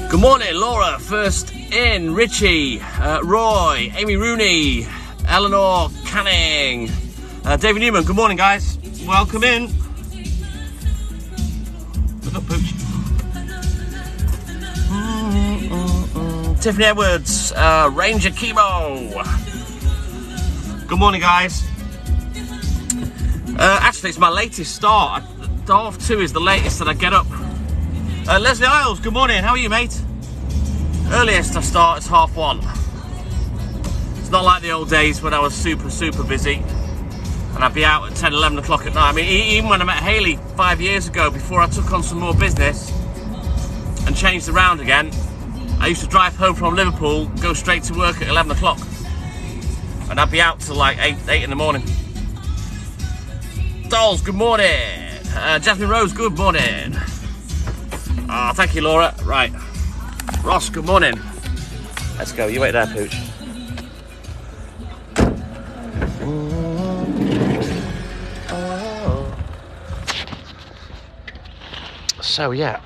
Good morning, Laura. First in, Richie, Roy, Amy Rooney, Eleanor Canning, David Newman. Good morning, guys. Welcome in. Look up, Pooch. Tiffany Edwards, Ranger Chemo. Good morning, guys. Actually, it's my latest start. 2:30 is the latest that I get up. Leslie Isles, good morning. How are you, mate? Earliest I start is 1:30. It's not like the old days when I was super busy and I'd be out at 10, 11 o'clock at night. I mean, even when I met Hayley 5 years ago, before I took on some more business and changed around again, I used to drive home from Liverpool, go straight to work at 11 o'clock. And I'd be out till like 8 in the morning. Dolls, good morning. Jasmine Rose, good morning. Oh, thank you, Laura. Right. Ross, good morning. Let's go. You wait there, Pooch. So, yeah.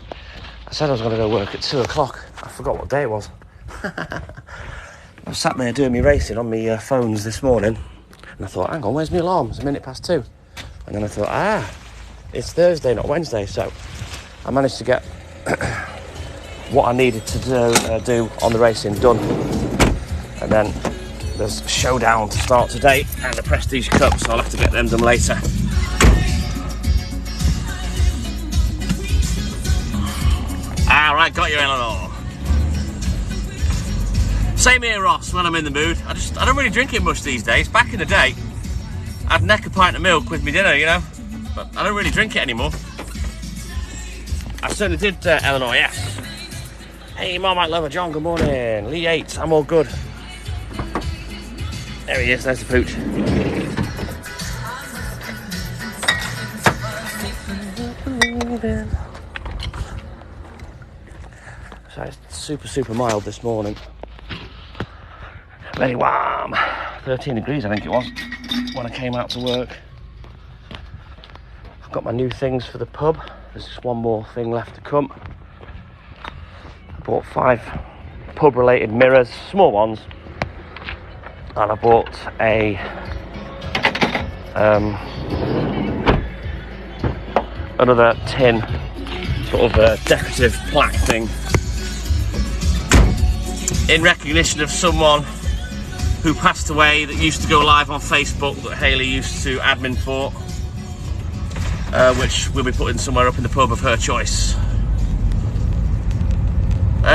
I said I was going to go work at 2 o'clock. I forgot what day it was. I was sat there doing my racing on my phones this morning. And I thought, hang on, where's my alarm? It's 2:02. And then I thought, it's Thursday, not Wednesday. So I managed to get what I needed to do on the racing done. And then there's a showdown to start today and the Prestige Cup, so I'll have to get them done later. Right, got you, Eleanor. Same here, Ross, when I'm in the mood. I don't really drink it much these days. Back in the day, I'd neck a pint of milk with me dinner, you know, but I don't really drink it anymore. I certainly did, Eleanor, yes. Hey, Marmite Lover, John, good morning. Lee Yates, I'm all good. There he is, there's the Pooch. So it's super mild this morning. Very warm. 13 degrees, I think it was, when I came out to work. I've got my new things for the pub. There's just one more thing left to come. I bought 5 pub-related mirrors, small ones. And I bought a another tin, sort of a decorative plaque thing, in recognition of someone who passed away that used to go live on Facebook that Hayley used to admin for, which we'll be putting somewhere up in the pub of her choice.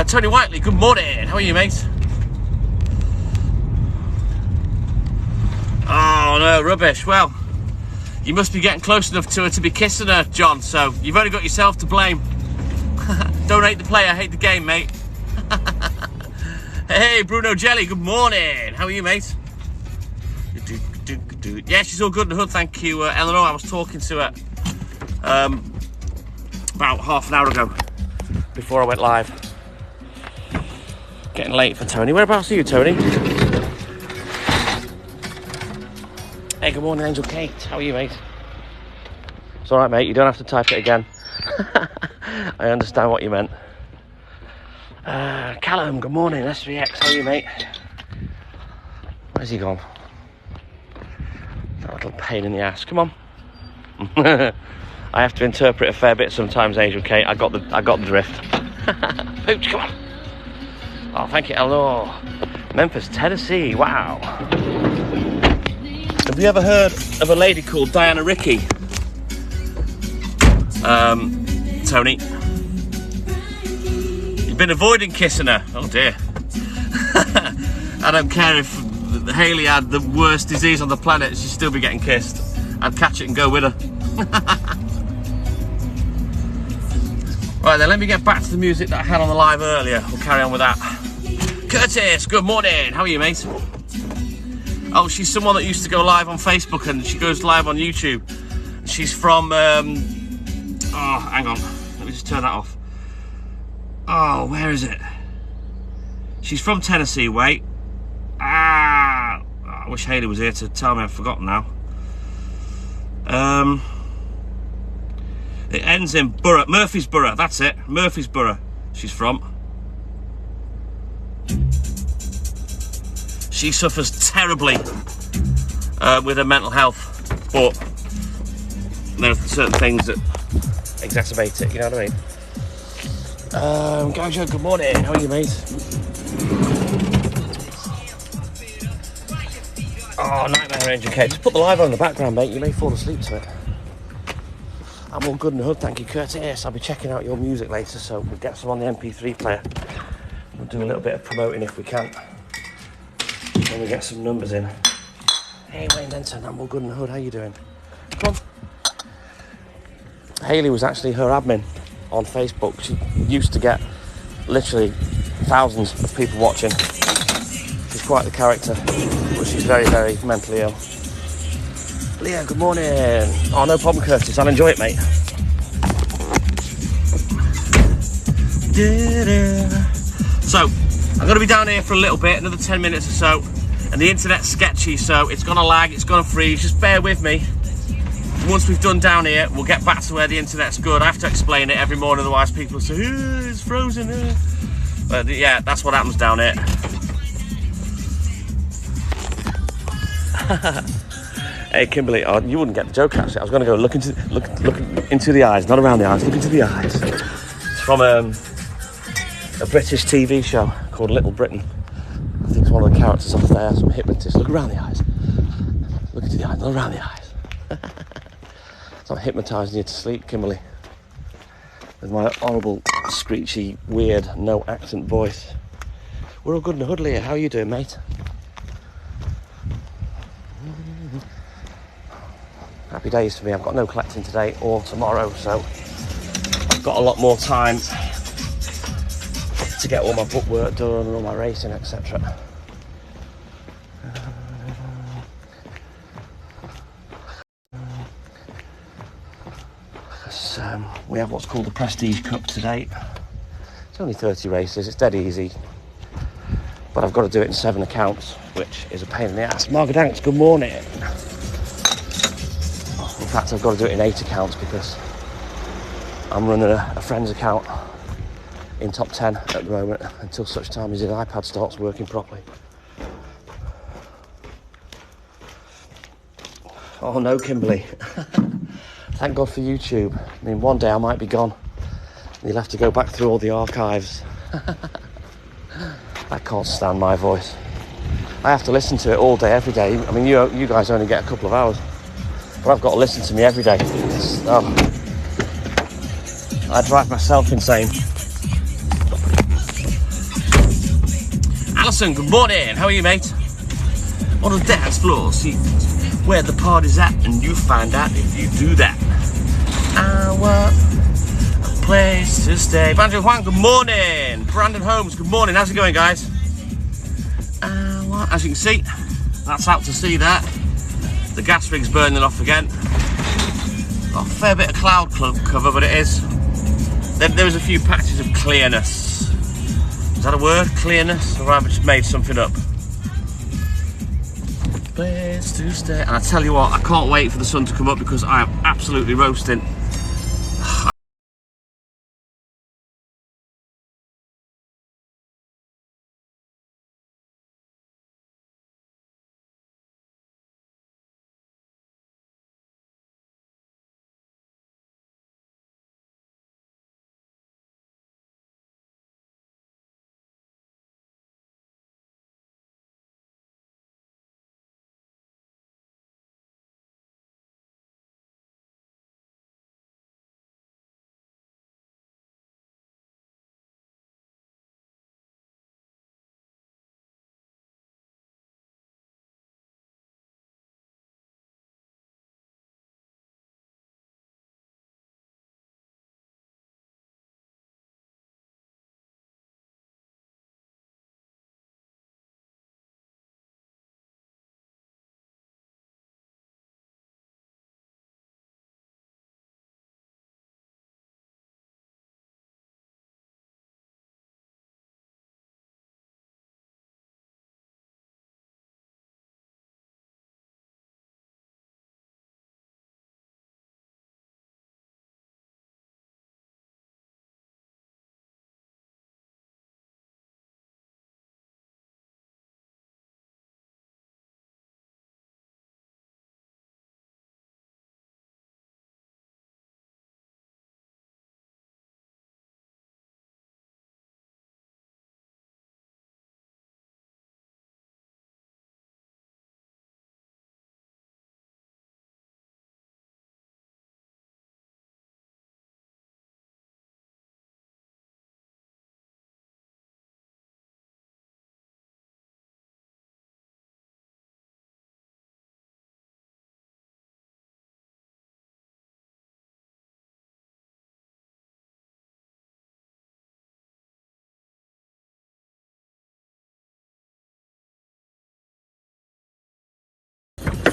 Tony Whiteley, good morning. How are you, mate? Oh no, rubbish. Well, you must be getting close enough to her to be kissing her, John, so you've only got yourself to blame. Don't hate the player, hate the game, mate. Hey, Bruno Jelly, good morning. How are you, mate? Yeah, she's all good in the hood, thank you, Eleanor. I was talking to her about half an hour ago, before I went live. Getting late for Tony. Whereabouts are you, Tony? Hey, good morning, Angel Kate. How are you, mate? It's all right, mate. You don't have to type it again. I understand what you meant. Callum, good morning. SVX, how are you, mate? Where's he gone? That little pain in the ass. Come on. I have to interpret a fair bit sometimes, Angel Kate. I got the drift. Pooch, come on. Oh, thank you, Eleanor. Memphis, Tennessee. Wow. Have you ever heard of a lady called Diana Ricky? Tony. You've been avoiding kissing her. Oh dear. I don't care if Hayley had the worst disease on the planet, she'd still be getting kissed. I'd catch it and go with her. Right then, let me get back to the music that I had on the live earlier. We'll carry on with that. Curtis, good morning. How are you, mate? Oh, she's someone that used to go live on Facebook and she goes live on YouTube. She's from, oh, hang on. Let me just turn that off. Oh, where is it? She's from Tennessee, wait. I wish Hayley was here to tell me. I've forgotten now. It ends in Borough, Murfreesboro, that's it, Murfreesboro she's from. She suffers terribly with her mental health, but there are certain things that exacerbate it, you know what I mean? Gojo, good morning, how are you, mate? Oh, Nightmare Angel K. Just put the live on in the background, mate, you may fall asleep to it. I'm all good and hood, thank you, Curtis. I'll be checking out your music later, so we'll get some on the MP3 player. We'll do a little bit of promoting if we can. When we get some numbers in. Hey, Wayne Denton, I'm all good and hood, how you doing? Come on. Hayley was actually her admin on Facebook. She used to get literally thousands of people watching. She's quite the character, but she's very, very mentally ill. Leah, good morning. Oh, no problem, Curtis. I'll enjoy it, mate. So, I'm going to be down here for a little bit, another 10 minutes or so, and the internet's sketchy, so it's going to lag, it's going to freeze. Just bear with me. Once we've done down here, we'll get back to where the internet's good. I have to explain it every morning, otherwise people will say, it's frozen. But yeah, that's what happens down here. Hey Kimberly, oh, you wouldn't get the joke actually. I was going to go look into the eyes, not around the eyes, look into the eyes. It's from a British TV show called Little Britain. I think it's one of the characters off there, some hypnotist. Look around the eyes. Look into the eyes, not around the eyes. So I'm hypnotising you to sleep, Kimberly. With my horrible, screechy, weird, no accent voice. We're all good in the hood, Leah. How are you doing, mate? Happy days for me. I've got no collecting today or tomorrow, so I've got a lot more time to get all my bookwork done and all my racing, etc. We have what's called the Prestige Cup today. It's only 30 races, it's dead easy, but I've got to do it in 7 accounts, which is a pain in the ass. Margaret Danks, good morning. In fact, I've got to do it in 8 accounts because I'm running a friend's account in top 10 at the moment until such time as his iPad starts working properly. Oh no, Kimberly. Thank God for YouTube. I mean, one day I might be gone. You'll have to go back through all the archives. I can't stand my voice. I have to listen to it all day, every day. I mean, you guys only get a couple of hours. But I've got to listen to me every day. I drive myself insane. Alison, good morning. How are you, mate? On the dance floor, see where the party's at, and you find out if you do that. I want a place to stay. Banjo Juan, good morning. Brandon Holmes, good morning. How's it going, guys? As you can see, that's out to sea there. The gas rig's burning off again. Got a fair bit of cloud cover, but it is. There was a few patches of clearness. Is that a word? Clearness? Or have I just made something up? Place to stay. And I tell you what, I can't wait for the sun to come up because I am absolutely roasting.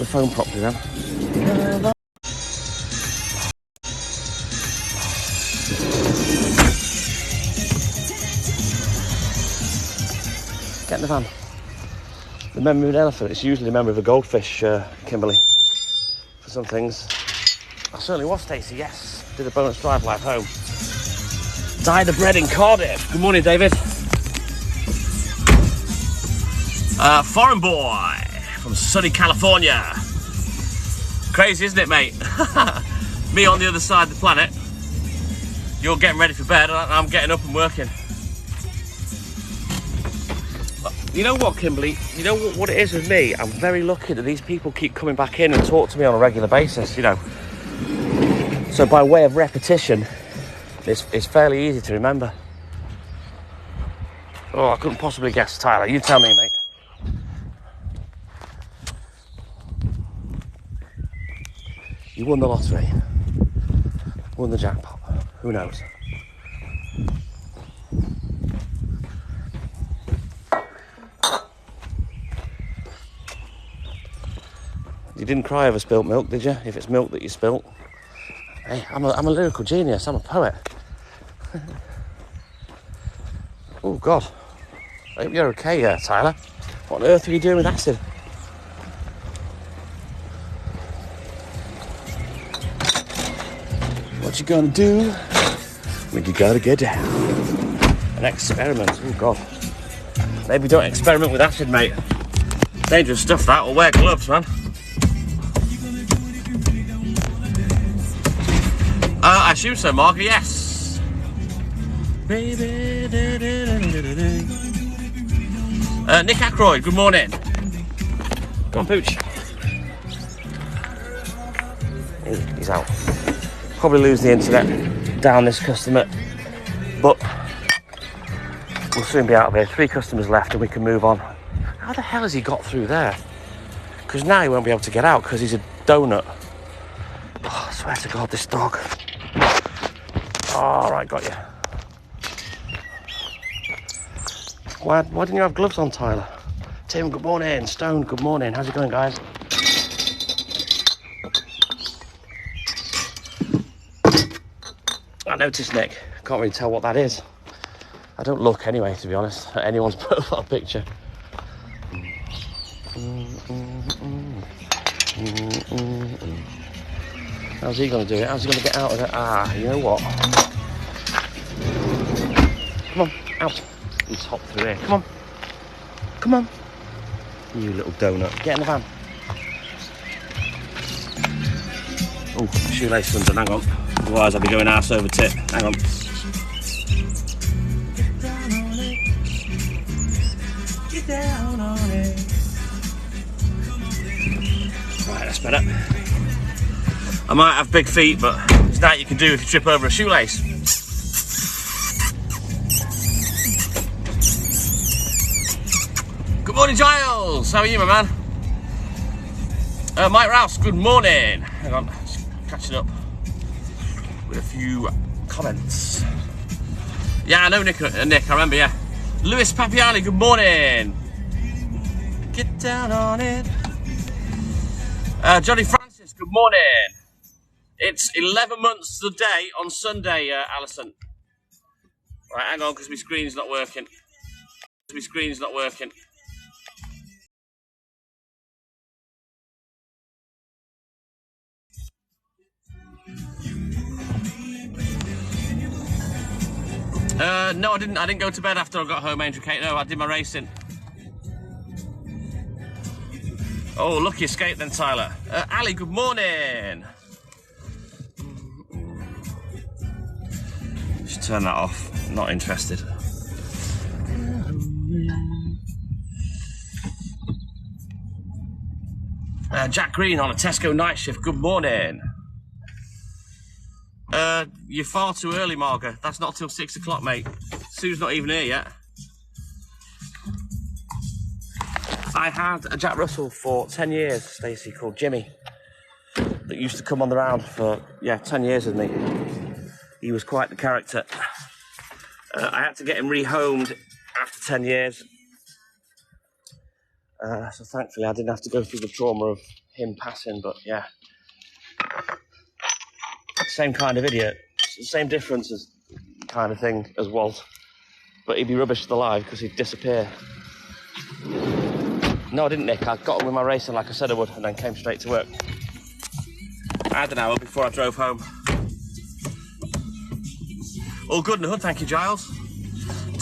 the phone properly then. Get in the van. The memory of an elephant, it's usually a memory of a goldfish, Kimberly. For some things. I certainly was, Stacey, yes. Did a bonus drive live home. Dyed the bread in Cardiff. Good morning, David. Foreign boy from sunny California. Crazy, isn't it, mate? Me on the other side of the planet. You're getting ready for bed, and I'm getting up and working. You know what, Kimberly? You know what it is with me? I'm very lucky that these people keep coming back in and talk to me on a regular basis, you know. So by way of repetition, it's fairly easy to remember. Oh, I couldn't possibly guess. Tyler, you tell me, mate. You won the lottery. Won the jackpot. Who knows? You didn't cry over spilt milk, did you? If it's milk that you spilt. Hey, I'm a lyrical genius. I'm a poet. Oh, God. I hope you're okay, Tyler. What on earth are you doing with acid? What you gonna do when you gotta get down? An experiment. Oh, God. Maybe don't experiment with acid, mate. Dangerous stuff, that. Or wear gloves, man. I assume so, Margaret, yes. Nick Ackroyd, good morning. Come on, Pooch. He's out. Probably lose the internet down this customer, but we'll soon be out of here. 3 customers left and we can move on. How the hell has he got through there? Because now he won't be able to get out because he's a donut. Oh, I swear to God, this dog. All right, got you. Why didn't you have gloves on, Tyler? Tim, good morning. Stone, good morning. How's it going, guys? I noticed, Nick. Can't really tell what that is. I don't look anyway, to be honest, at anyone's profile picture. How's he going to do it? How's he going to get out of it? Ah, you know what? Come on, out. He's hopped through here. Come on. Come on. You little donut. Get in the van. Oh, shoelace undone. Hang on. Otherwise I'll be going arse over tit. Hang on. Get down on it. Right, that's better. I might have big feet, but there's that you can do if you trip over a shoelace. Good morning, Giles. How are you, my man? Mike Rouse, good morning. Hang on, just catching up with a few comments. Yeah, I know Nick, I remember, yeah. Lewis Papiani, good morning. Get down on it. Johnny Francis, good morning. It's 11 months to the day on Sunday, Alison. Right, hang on, because my screen's not working. My screen's not working. No, I didn't go to bed after I got home, Angel Kate. No, I did my racing. Oh, lucky escape then, Tyler. Ali, good morning. Just turn that off. Not interested. Jack Green on a Tesco night shift. Good morning. You're far too early, Margaret. That's not till 6 o'clock, mate. Sue's not even here yet. I had a Jack Russell for 10 years, Stacey, called Jimmy, that used to come on the round for, 10 years with me. He was quite the character. I had to get him rehomed after 10 years. So thankfully I didn't have to go through the trauma of him passing, but yeah. Same kind of idiot, same difference as kind of thing as Walt, but he'd be rubbish to the live because he'd disappear. No, I didn't, Nick. I got on with my racing like I said I would, and then came straight to work. I had an hour before I drove home. All good in the hood, thank you, Giles.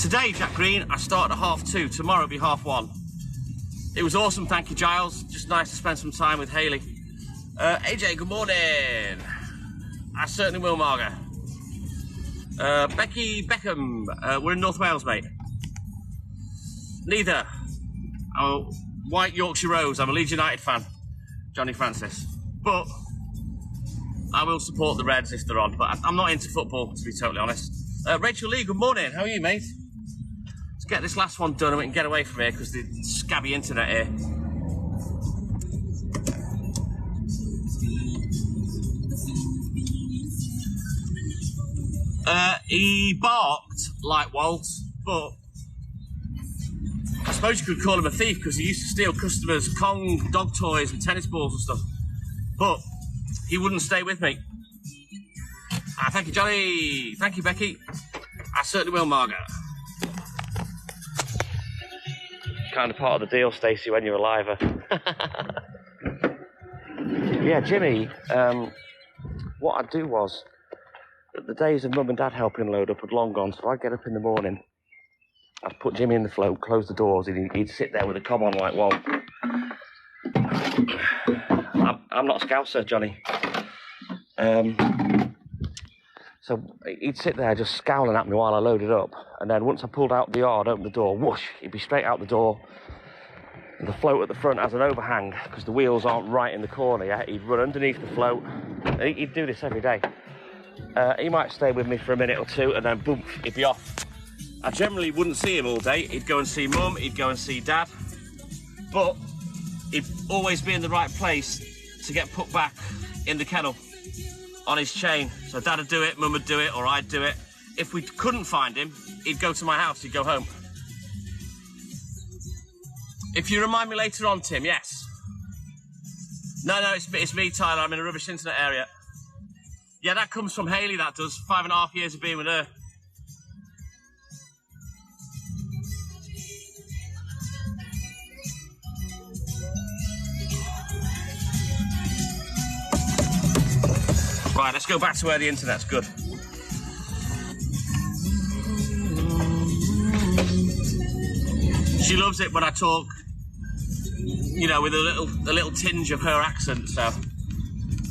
Today, Jack Green, I started at 2:30. Tomorrow it'll be 1:30. It was awesome, thank you, Giles. Just nice to spend some time with Hayley. AJ, good morning. I certainly will, Marga. Becky Beckham, we're in North Wales, mate. Neither. Oh, White Yorkshire Rose, I'm a Leeds United fan. Johnny Francis. But I will support the Reds if they're on, but I'm not into football, to be totally honest. Rachel Lee, good morning. How are you, mate? Let's get this last one done and we can get away from here because the scabby internet here. He barked like Walt, but I suppose you could call him a thief because he used to steal customers' Kong dog toys and tennis balls and stuff. But he wouldn't stay with me. Thank you, Johnny. Thank you, Becky. I certainly will, Margaret. Kind of part of the deal, Stacey, when you're alive. Yeah, Jimmy, what I'd do was, the days of Mum and Dad helping load up had long gone, so I'd get up in the morning, I'd put Jimmy in the float, close the doors, and he'd sit there with a cob on like, whoa. I'm not a Scouser, Johnny. So he'd sit there just scowling at me while I loaded up, and then once I pulled out the yard, opened the door, whoosh, he'd be straight out the door. And the float at the front has an overhang because the wheels aren't right in the corner yet. He'd run underneath the float. He'd do this every day. He might stay with me for a minute or two, and then boom, he'd be off. I generally wouldn't see him all day. He'd go and see Mum, he'd go and see Dad, but he'd always be in the right place to get put back in the kennel on his chain. So Dad would do it, Mum would do it, or I'd do it. If we couldn't find him, he'd go to my house, he'd go home. If you remind me later on, Tim, yes. No, it's me, Tyler. I'm in a rubbish internet area. Yeah, that comes from Hayley, that does. 5.5 years of being with her. Right, let's go back to where the internet's good. She loves it when I talk, you know, with a little tinge of her accent, so.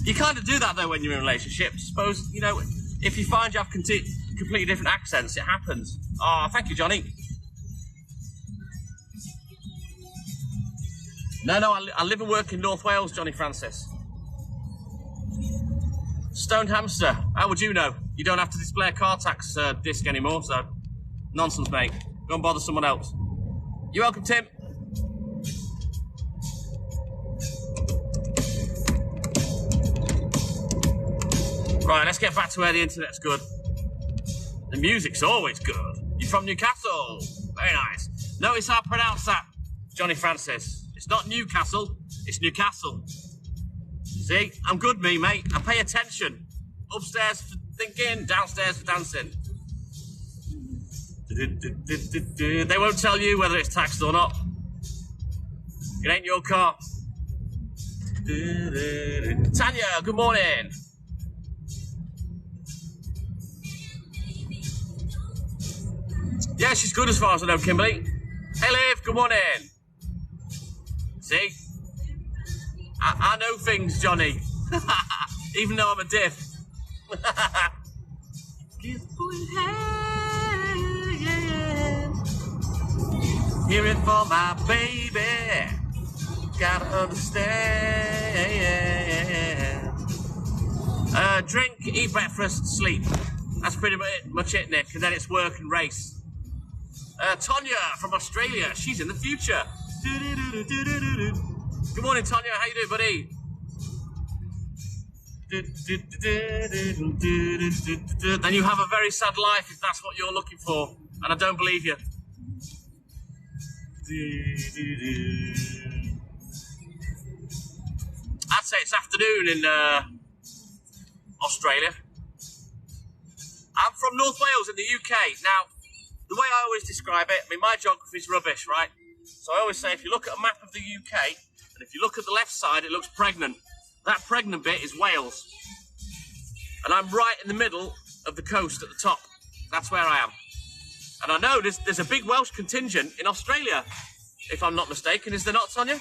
You kind of do that, though, when you're in a relationship. Suppose, you know, if you find you have completely different accents, it happens. Oh, thank you, Johnny. No, I live and work in North Wales, Johnny Francis. Stoned Hamster, how would you know? You don't have to display a car tax disc anymore, so nonsense, mate. Go and bother someone else. You're welcome, Tim. Right, let's get back to where the internet's good. The music's always good. You're from Newcastle. Very nice. Notice how I pronounce that, Johnny Francis. It's not Newcastle, it's Newcastle. See, I'm good, me, mate. I pay attention. Upstairs for thinking, downstairs for dancing. They won't tell you whether it's taxed or not. It ain't your car. Tanya, good morning. Yeah, she's good as far as I know, Kimberly. Hey, Liv, good morning. See? I know things, Johnny. Even though I'm a diff. Hear it for my baby. Gotta understand. Drink, eat breakfast, sleep. That's pretty much it, Nick. And then it's work and race. Tonya from Australia. She's in the future. Good morning, Tonya. How you doing, buddy? Then you have a very sad life if that's what you're looking for. And I don't believe you. I'd say it's afternoon in Australia. I'm from North Wales in the UK. Now, the way I always describe it, I mean, my geography's rubbish, right? So I always say, if you look at a map of the UK, and if you look at the left side, it looks pregnant. That pregnant bit is Wales. And I'm right in the middle of the coast at the top. That's where I am. And I know there's a big Welsh contingent in Australia, if I'm not mistaken. Is there not, Tonya?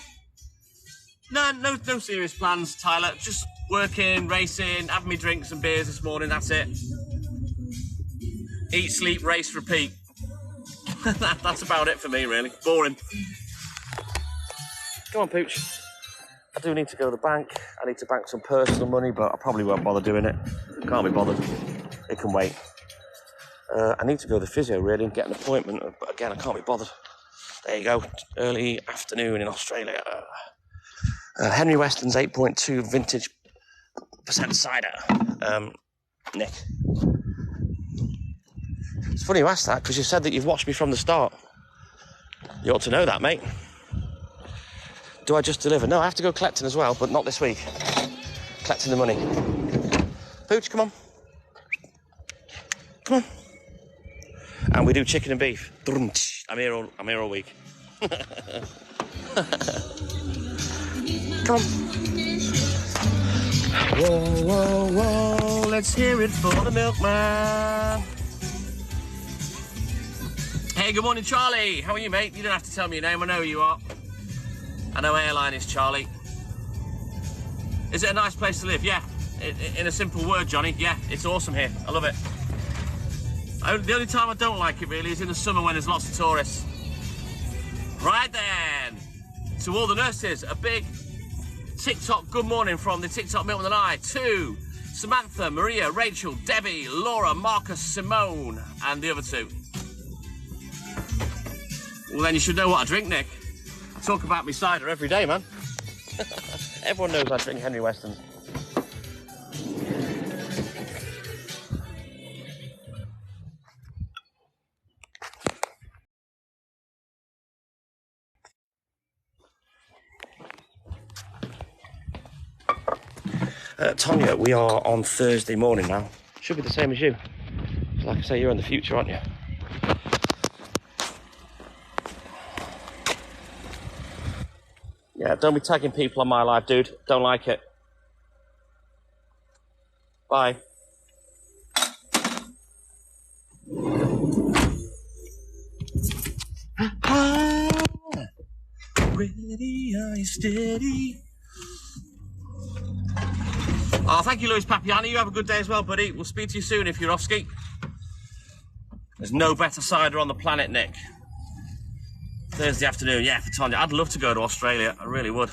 No serious plans, Tyler. Just working, racing, having me drinks and beers this morning, that's it. Eat, sleep, race, repeat. That's about it for me, really. Boring. Go on, Pooch. I do need to go to the bank. I need to bank some personal money, but I probably won't bother doing it. Can't be bothered. It can wait. I need to go to the physio, really, and get an appointment, but again, I can't be bothered. There you go. Early afternoon in Australia. Henry Weston's 8.2 vintage % cider. Nick. It's funny you asked that, because you said that you've watched me from the start. You ought to know that, mate. Do I just deliver? No, I have to go collecting as well, but not this week. Collecting the money. Pooch, come on. Come on. And we do chicken and beef. I'm here all week. Come on. Whoa, whoa, whoa. Let's hear it for the milkman. Hey, good morning, Charlie. How are you, mate? You don't have to tell me your name. I know who you are. I know airline is Charlie. Is it a nice place to live? Yeah. In a simple word, Johnny, yeah, it's awesome here. I love it. The only time I don't like it, really, is in the summer when there's lots of tourists. Right then. To all the nurses, a big TikTok good morning from the TikTok Milkman and I to Samantha, Maria, Rachel, Debbie, Laura, Marcus, Simone, and the other two. Well, then you should know what I drink, Nick. I talk about me cider every day, man. Everyone knows I drink Henry Weston's. Tonya, we are on Thursday morning now. Should be the same as you. Like I say, you're in the future, aren't you? Yeah, don't be tagging people on my live, dude. Don't like it. Bye. Ready, are you steady? Oh, thank you, Louis Papiani. You have a good day as well, buddy. We'll speak to you soon if you're off ski. There's no better cider on the planet, Nick. Thursday afternoon, yeah, for Tonya. I'd love to go to Australia. I really would.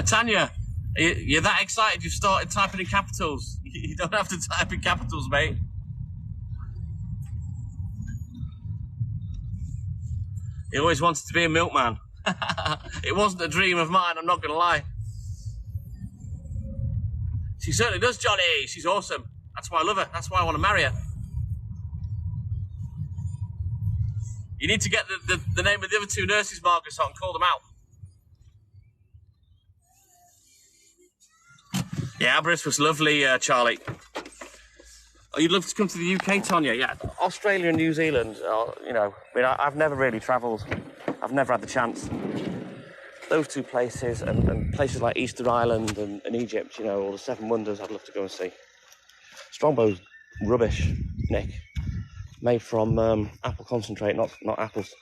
Tanya, you're that excited you've started typing in capitals. You don't have to type in capitals, mate. He always wanted to be a milkman. It wasn't a dream of mine, I'm not going to lie. She certainly does, Johnny. She's awesome. That's why I love her. That's why I want to marry her. You need to get the name of the other two nurses, Marcus, on. Call them out. Yeah, Aberystwyth was lovely, Charlie. Oh, you'd love to come to the UK, Tonya? Yeah, Australia and New Zealand, you know, I mean, I've never really travelled. I've never had the chance. Those two places and places like Easter Island and Egypt, you know, all the Seven Wonders, I'd love to go and see. Strongbow's rubbish, Nick. Made from apple concentrate, not apples.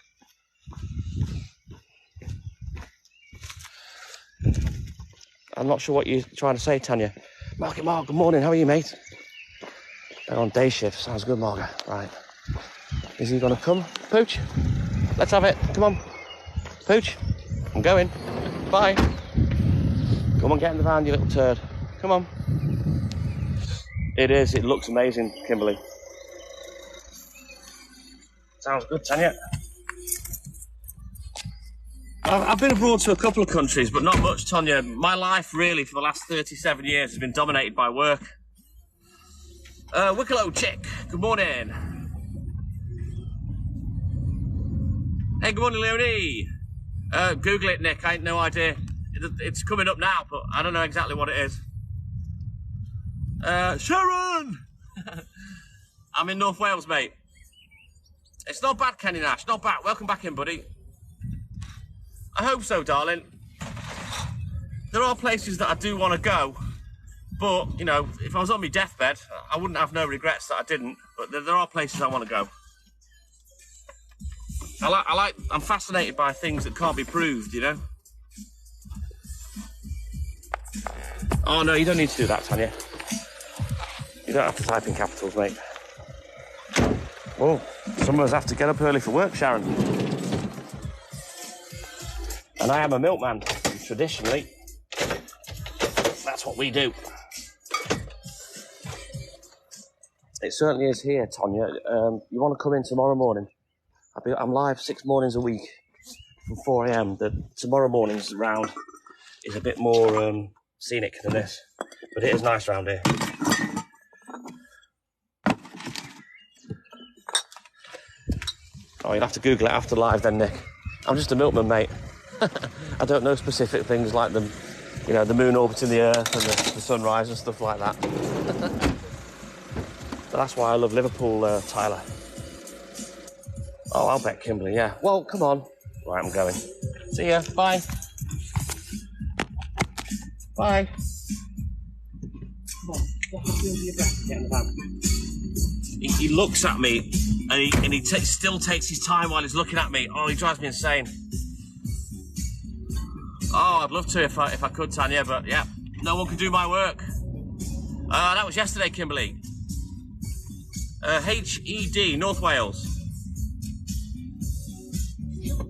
I'm not sure what you're trying to say, Tanya. Mark, good morning. How are you, mate? They're on day shift. Sounds good, Margaret. Right. Is he going to come? Pooch, let's have it. Come on. Pooch, I'm going. Bye. Come on, get in the van, you little turd. Come on. It is. It looks amazing, Kimberly. Sounds good, Tanya. I've been abroad to a couple of countries, but not much, Tonya. My life, really, for the last 37 years has been dominated by work. Wicklow Chick, good morning. Hey, good morning, Leonie. Google it, Nick. I ain't no idea. It's coming up now, but I don't know exactly what it is. Sharon! I'm in North Wales, mate. It's not bad, Kenny Nash. Not bad. Welcome back in, buddy. I hope so, darling. There are places that I do want to go, but, you know, if I was on my deathbed, I wouldn't have no regrets that I didn't, but there are places I want to go. I'm fascinated by things that can't be proved, you know? Oh, no, you don't need to do that, Tanya. You don't have to type in capitals, mate. Oh, some of us have to get up early for work, Sharon. And I am a milkman, traditionally. That's what we do. It certainly is here, Tonya. You want to come in tomorrow morning? I'm live 6 mornings a week from 4 a.m. Tomorrow morning's round is a bit more scenic than this, but it is nice round here. Oh, you'll have to Google it after live then, Nick. I'm just a milkman, mate. I don't know specific things like the moon orbiting the Earth and the sunrise and stuff like that. But that's why I love Liverpool, Tyler. Oh, I'll bet Kimberley, yeah. Well, come on. Right, I'm going. See ya. Bye. Bye. Come on, get in the van. He looks at me and he still takes his time while he's looking at me. Oh, he drives me insane. Oh, I'd love to if I could, Tanya, but yeah, no one can do my work. That was yesterday, Kimberley. HED, North Wales.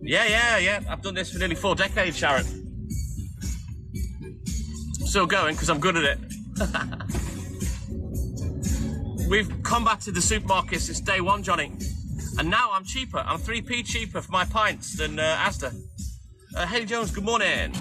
Yeah. I've done this for nearly 4 decades, Sharon. Still going because I'm good at it. We've combated the supermarket since day one, Johnny. And now I'm cheaper. I'm 3p cheaper for my pints than Asda. Haley Jones, good morning.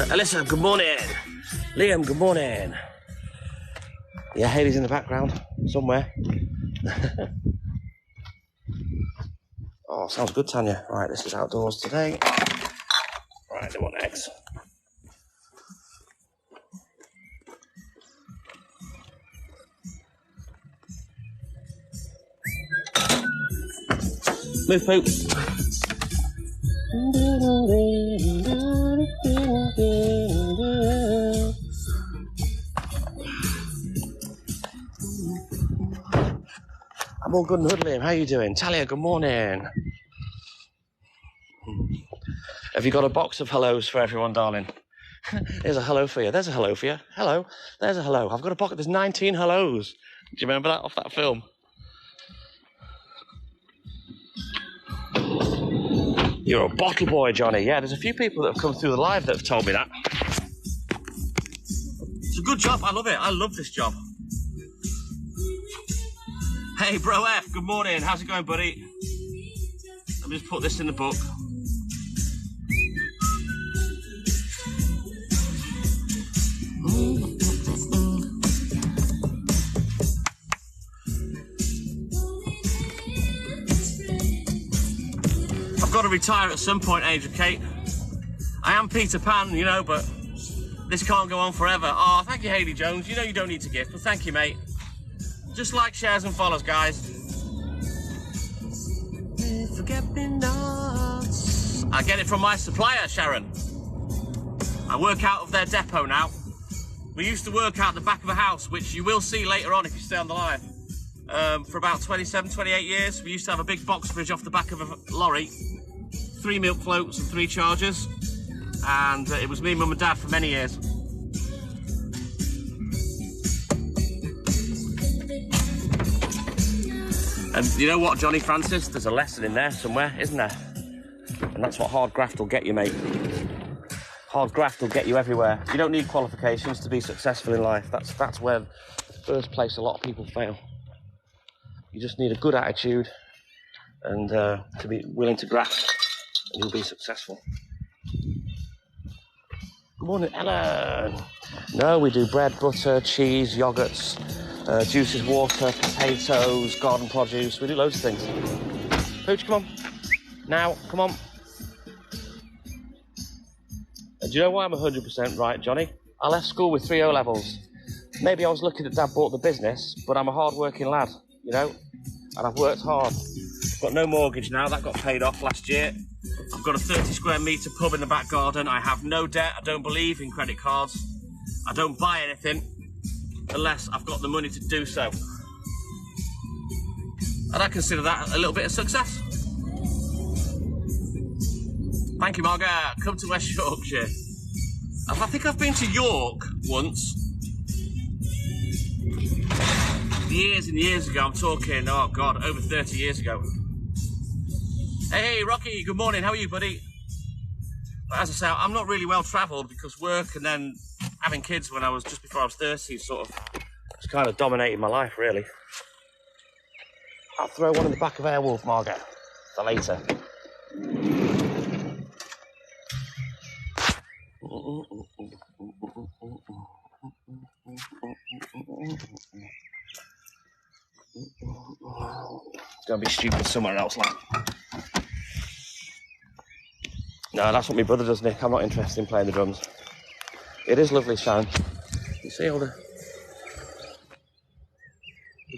Alyssa, good morning. Liam, good morning. Yeah, Haley's in the background somewhere. Oh, sounds good, Tanya. Right, this is outdoors today. Right, they want eggs. Move, poop. I'm all good and hoodlum. How you doing? Talia, good morning. Have you got a box of hellos for everyone, darling? There's a hello for you. There's a hello for you. Hello. There's a hello. I've got a pocket. There's 19 hellos. Do you remember that off that film? You're a bottle boy, Johnny. Yeah, there's a few people that have come through the live that have told me that. It's a good job. I love it. I love this job. Hey, Bro F, good morning. How's it going, buddy? Let me just put this in the book. I've got to retire at some point, Angel Kate. I am Peter Pan, you know, but this can't go on forever. Oh, thank you, Haley Jones. You know you don't need to gift, but thank you, mate. Just like, shares and follows, guys. Forget me not. I get it from my supplier, Sharon. I work out of their depot now. We used to work out the back of a house, which you will see later on if you stay on the live. For about 27, 28 years, we used to have a big box fridge off the back of a lorry, 3 milk floats and 3 chargers, and it was me, mum and dad for many years. And you know what, Johnny Francis? There's a lesson in there somewhere, isn't there? And that's what hard graft will get you, mate. Hard graft will get you everywhere. You don't need qualifications to be successful in life. That's where the first place a lot of people fail. You just need a good attitude and to be willing to graft, and you'll be successful. Morning, Ellen. No, we do bread, butter, cheese, yogurts, juices, water, potatoes, garden produce. We do loads of things. Pooch, come on. Now, come on. Do you know why I'm 100% right, Johnny? I left school with 3 O-levels. Maybe I was lucky that Dad bought the business, but I'm a hard-working lad, you know? And I've worked hard. I've got no mortgage now. That got paid off last year. I've got a 30 square metre pub in the back garden. I have no debt. I don't believe in credit cards. I don't buy anything unless I've got the money to do so. And I consider that a little bit of success. Thank you, Margaret. Come to West Yorkshire. I think I've been to York once. Years and years ago. I'm talking, oh God, over 30 years ago. Hey, Rocky, good morning. How are you, buddy? But as I say, I'm not really well travelled because work and then having kids when I was just before I was 30 sort of just kind of dominated my life, really. I'll throw one in the back of Airwolf, Margaret, for later. It's going to be stupid somewhere else, like. No, that's what my brother does, Nick. I'm not interested in playing the drums. It is lovely, Sharon. You see all the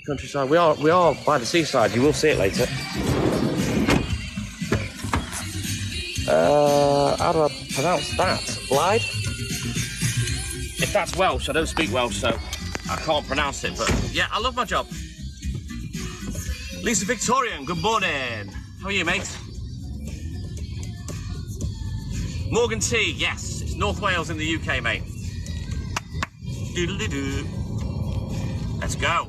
countryside. We are by the seaside. You will see it later. How do I pronounce that? Blythe? If that's Welsh, I don't speak Welsh, so I can't pronounce it. But yeah, I love my job. Lisa Victorian, good morning. How are you, mate? Morgan T, yes, it's North Wales in the UK, mate. Doodle-doo. Let's go.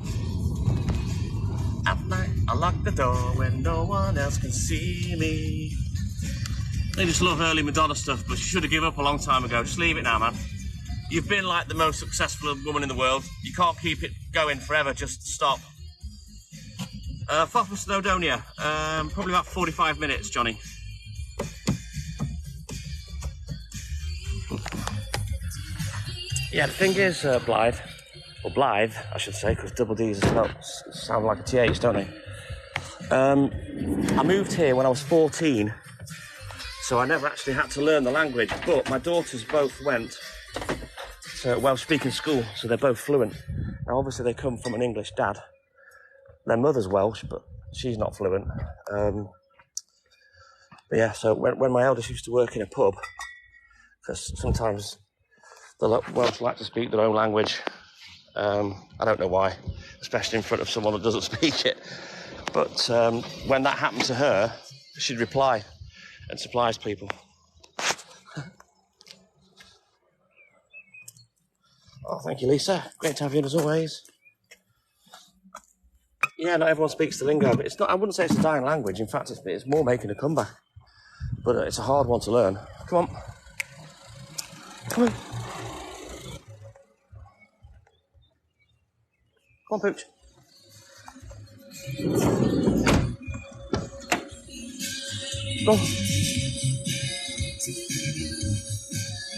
At night, I lock the door when no one else can see me. I just love early Madonna stuff, but you should have given up a long time ago. Just leave it now, man. You've been like the most successful woman in the world. You can't keep it going forever, just stop. Forth Snowdonia, probably about 45 minutes, Johnny. Yeah, the thing is, Blythe, or Blythe, I should say, because double D's sound like a TH, don't they? I moved here when I was 14, so I never actually had to learn the language, but my daughters both went to Welsh-speaking school, so they're both fluent. Now, obviously, they come from an English dad. Their mother's Welsh, but she's not fluent. But yeah, so when my eldest used to work in a pub, because sometimes the Welsh like to speak their own language. I don't know why, especially in front of someone that doesn't speak it. But when that happened to her, she'd reply and surprise people. Oh, thank you, Lisa. Great to have you in as always. Yeah, not everyone speaks the lingo, but it's not. I wouldn't say it's a dying language. In fact, it's more making a comeback. But it's a hard one to learn. Come on. Come on. Come on, Pooch. Come on.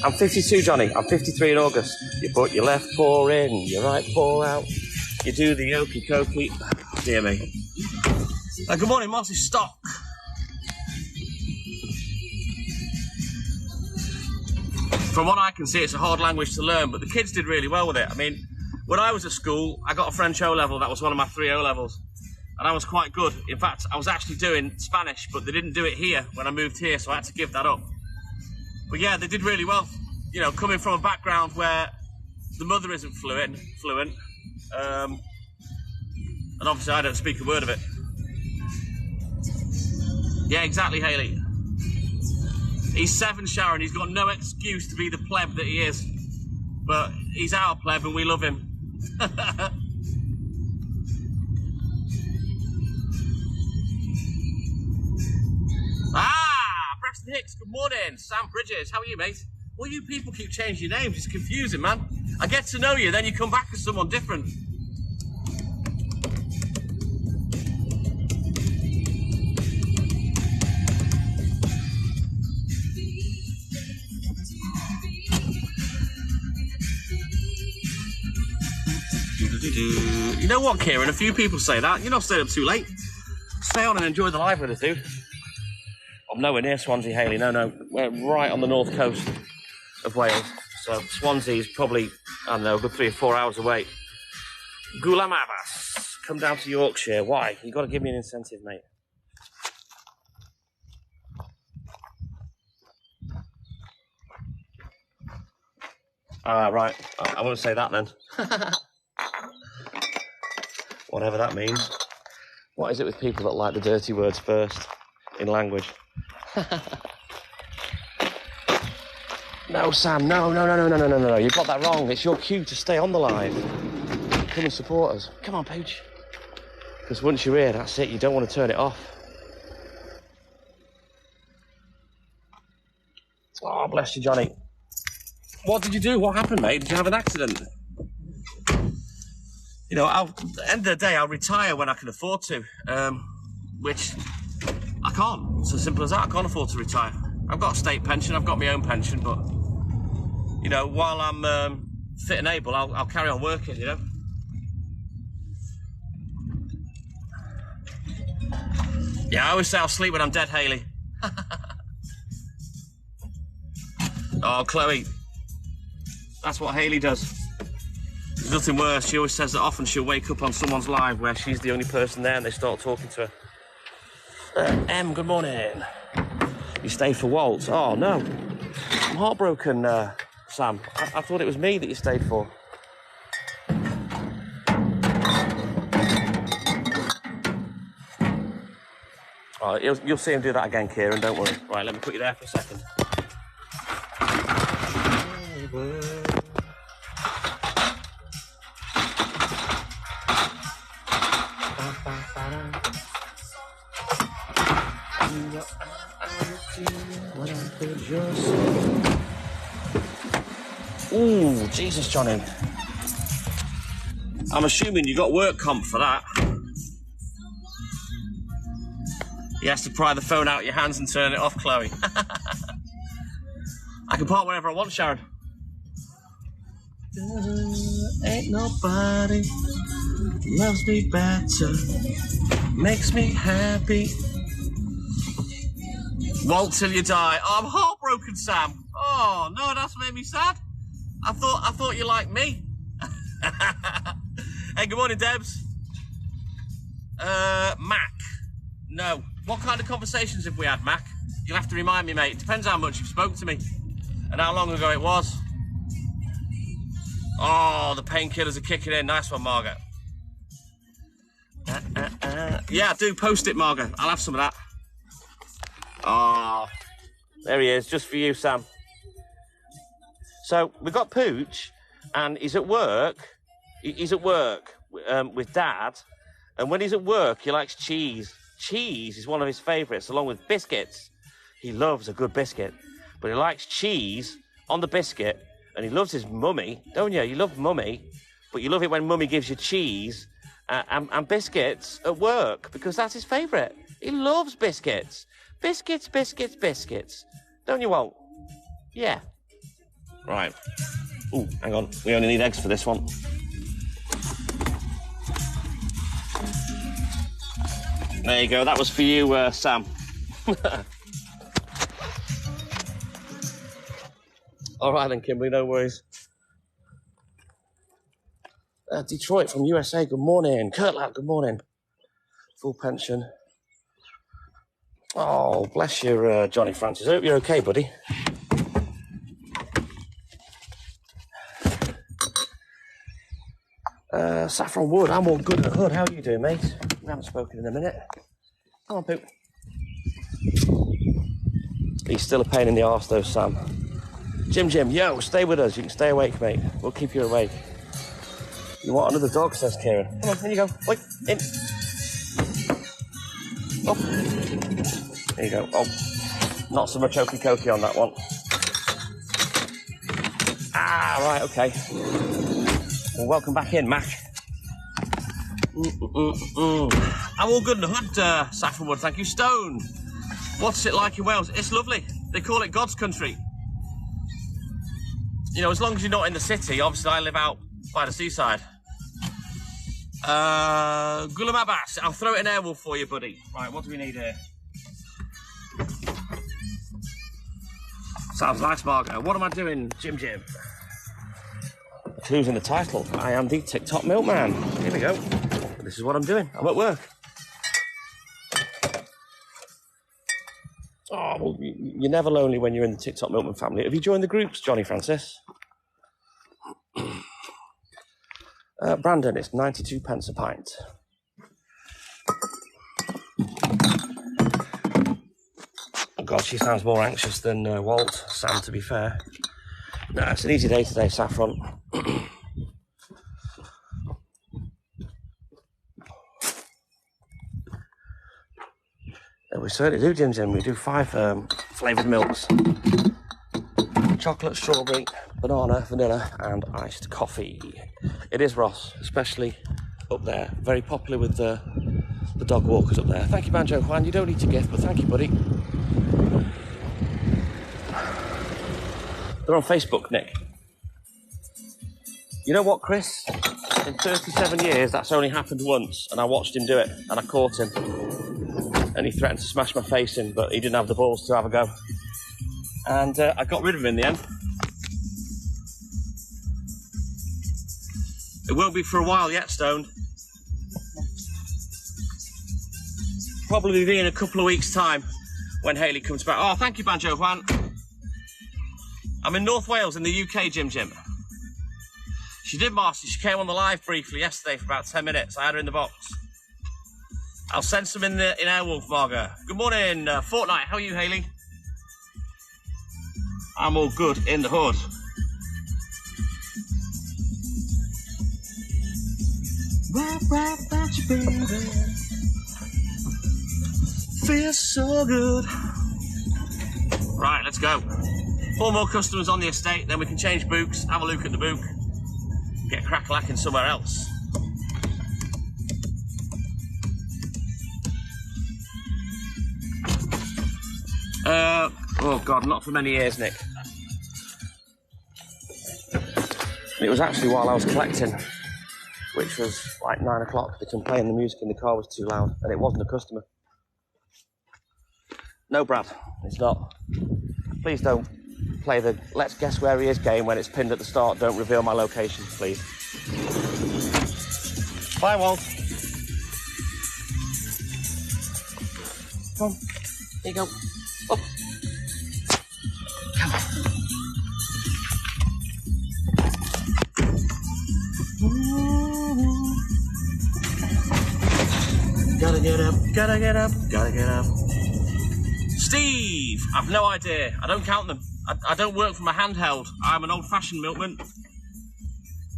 I'm 52, Johnny. I'm 53 in August. You put your left paw in, your right paw out. You do the okey cokey. Dear me. Good morning, Marty Stock. From what I can see, it's a hard language to learn, but the kids did really well with it. I mean, when I was at school, I got a French O-level. That was one of my 3 O-levels. And I was quite good. In fact, I was actually doing Spanish, but they didn't do it here when I moved here, so I had to give that up. But yeah, they did really well. You know, coming from a background where the mother isn't fluent. And obviously I don't speak a word of it. Yeah, exactly, Hayley. He's 7, Sharon. He's got no excuse to be the pleb that he is. But he's our pleb and we love him. Preston Hicks, good morning. Sam Bridges, how are you, mate? Well, you people keep changing your names. It's confusing, man. I get to know you, then you come back as someone different. You know what, Kieran? A few people say that. You're not staying up too late. Stay on and enjoy the live with us, dude. I'm nowhere near Swansea, Hayley. No. We're right on the north coast of Wales. So Swansea's probably, I don't know, a good 3 or 4 hours away. Gulamavas. Come down to Yorkshire. Why? You've got to give me an incentive, mate. Right. I won't say that then. Whatever that means. What is it with people that like the dirty words first in language? No, Sam, no. You got that wrong. It's your cue to stay on the live. Come and support us. Come on, Pooch. Because once you're here, that's it. You don't want to turn it off. Oh, bless you, Johnny. What did you do? What happened, mate? Did you have an accident? You know, at the end of the day, I'll retire when I can afford to, which I can't. It's as simple as that. I can't afford to retire. I've got a state pension. I've got my own pension, but, you know, while I'm fit and able, I'll carry on working, you know. Yeah, I always say I'll sleep when I'm dead, Hayley. Oh, Chloe. That's what Hayley does. There's nothing worse. She always says that often she'll wake up on someone's live where she's the only person there and they start talking to her. Em, good morning. You stayed for Waltz? Oh, no. I'm heartbroken, Sam. I thought it was me that you stayed for. Oh, you'll see him do that again, Kieran, don't worry. Right, let me put you there for a second. Ooh, Jesus, Johnny. I'm assuming you got work comp for that. He has to pry the phone out of your hands and turn it off, Chloe. I can park wherever I want, Sharon. Ain't nobody loves me better, makes me happy. Waltz till you die. Oh, I'm heartbroken, Sam. Oh no, that's made me sad. I thought you liked me. Hey, good morning, Debs. Mac. No. What kind of conversations have we had, Mac? You'll have to remind me, mate. It depends how much you've spoke to me and how long ago it was. Oh, the painkillers are kicking in. Nice one, Margaret. Yeah, do post it, Margaret. I'll have some of that. Oh, there he is, just for you, Sam. So we've got Pooch, and he's at work. He's at work with Dad, and when he's at work, he likes cheese. Cheese is one of his favourites, along with biscuits. He loves a good biscuit, but he likes cheese on the biscuit, and he loves his mummy, don't you? You love mummy, but you love it when mummy gives you cheese and biscuits at work, because that's his favourite. He loves biscuits. Biscuits, biscuits, biscuits. Don't you want? Yeah. Right. Ooh, hang on. We only need eggs for this one. There you go. That was for you, Sam. All right then, Kimberly. No worries. Detroit from USA. Good morning. Kurtlat. Good morning. Full pension. Oh, bless you, Johnny Francis. I hope you're okay, buddy. Saffron Wood, I'm all good in the hood. How are you doing, mate? We haven't spoken in a minute. Come on, Poop. He's still a pain in the arse, though, Sam. Jim, yo, stay with us. You can stay awake, mate. We'll keep you awake. You want another dog, says Kieran. Come on, in you go. Wait, in. Oh. There you go. Oh, not so much okey-cokey on that one. Ah, right, okay. Well, welcome back in, Mac. I'm all good in the hood, Saffron Wood, thank you. Stone, what's it like in Wales? It's lovely. They call it God's country. You know, as long as you're not in the city. Obviously, I live out by the seaside. Gulamabas, I'll throw it in Airwolf for you, buddy. Right, what do we need here? Sounds nice, Margot. What am I doing, Jim? Clues in the title. I am the TikTok Milkman. Here we go. This is what I'm doing. I'm at work. Oh, well, you're never lonely when you're in the TikTok Milkman family. Have you joined the groups, Johnny Francis? Brandon, it's 92 pence a pint. Oh God, she sounds more anxious than Walt, Sam, to be fair. No, it's an easy day today, Saffron. We certainly do, Jim. We do 5 flavoured milks. Chocolate, strawberry, banana, vanilla, and iced coffee. It is Ross, especially up there. Very popular with the dog walkers up there. Thank you, Banjo Juan. You don't need to gift, but thank you, buddy. They're on Facebook, Nick. You know what, Chris? In 37 years, that's only happened once, and I watched him do it, and I caught him. And he threatened to smash my face in, but he didn't have the balls to have a go. And I got rid of him in the end. It won't be for a while yet, Stoned. Probably be in a couple of weeks' time when Hayley comes back. Oh, thank you, Banjo Juan. I'm in North Wales in the UK, Jim. She did, Marcy. She came on the live briefly yesterday for about 10 minutes. I had her in the box. I'll send some in Airwolf, Margot. Good morning, Fortnite. How are you, Hayley? I'm all good in the hood. Right about you, baby. Feels so good. Right, let's go. 4 more customers on the estate, then we can change books, have a look at the book, get crack-lacking somewhere else. Oh God, not for many years, Nick. It was actually while I was collecting, which was like 9 o'clock, because playing the music in the car was too loud, and it wasn't a customer. No, Brad, it's not. Please don't play the let's guess where he is game when it's pinned at the start. Don't reveal my location, please. Bye, Walt. Come on, here you go. Up. Come on. Gotta get up, gotta get up, gotta get up. Steve! I've no idea. I don't count them. I don't work from a handheld. I'm an old-fashioned milkman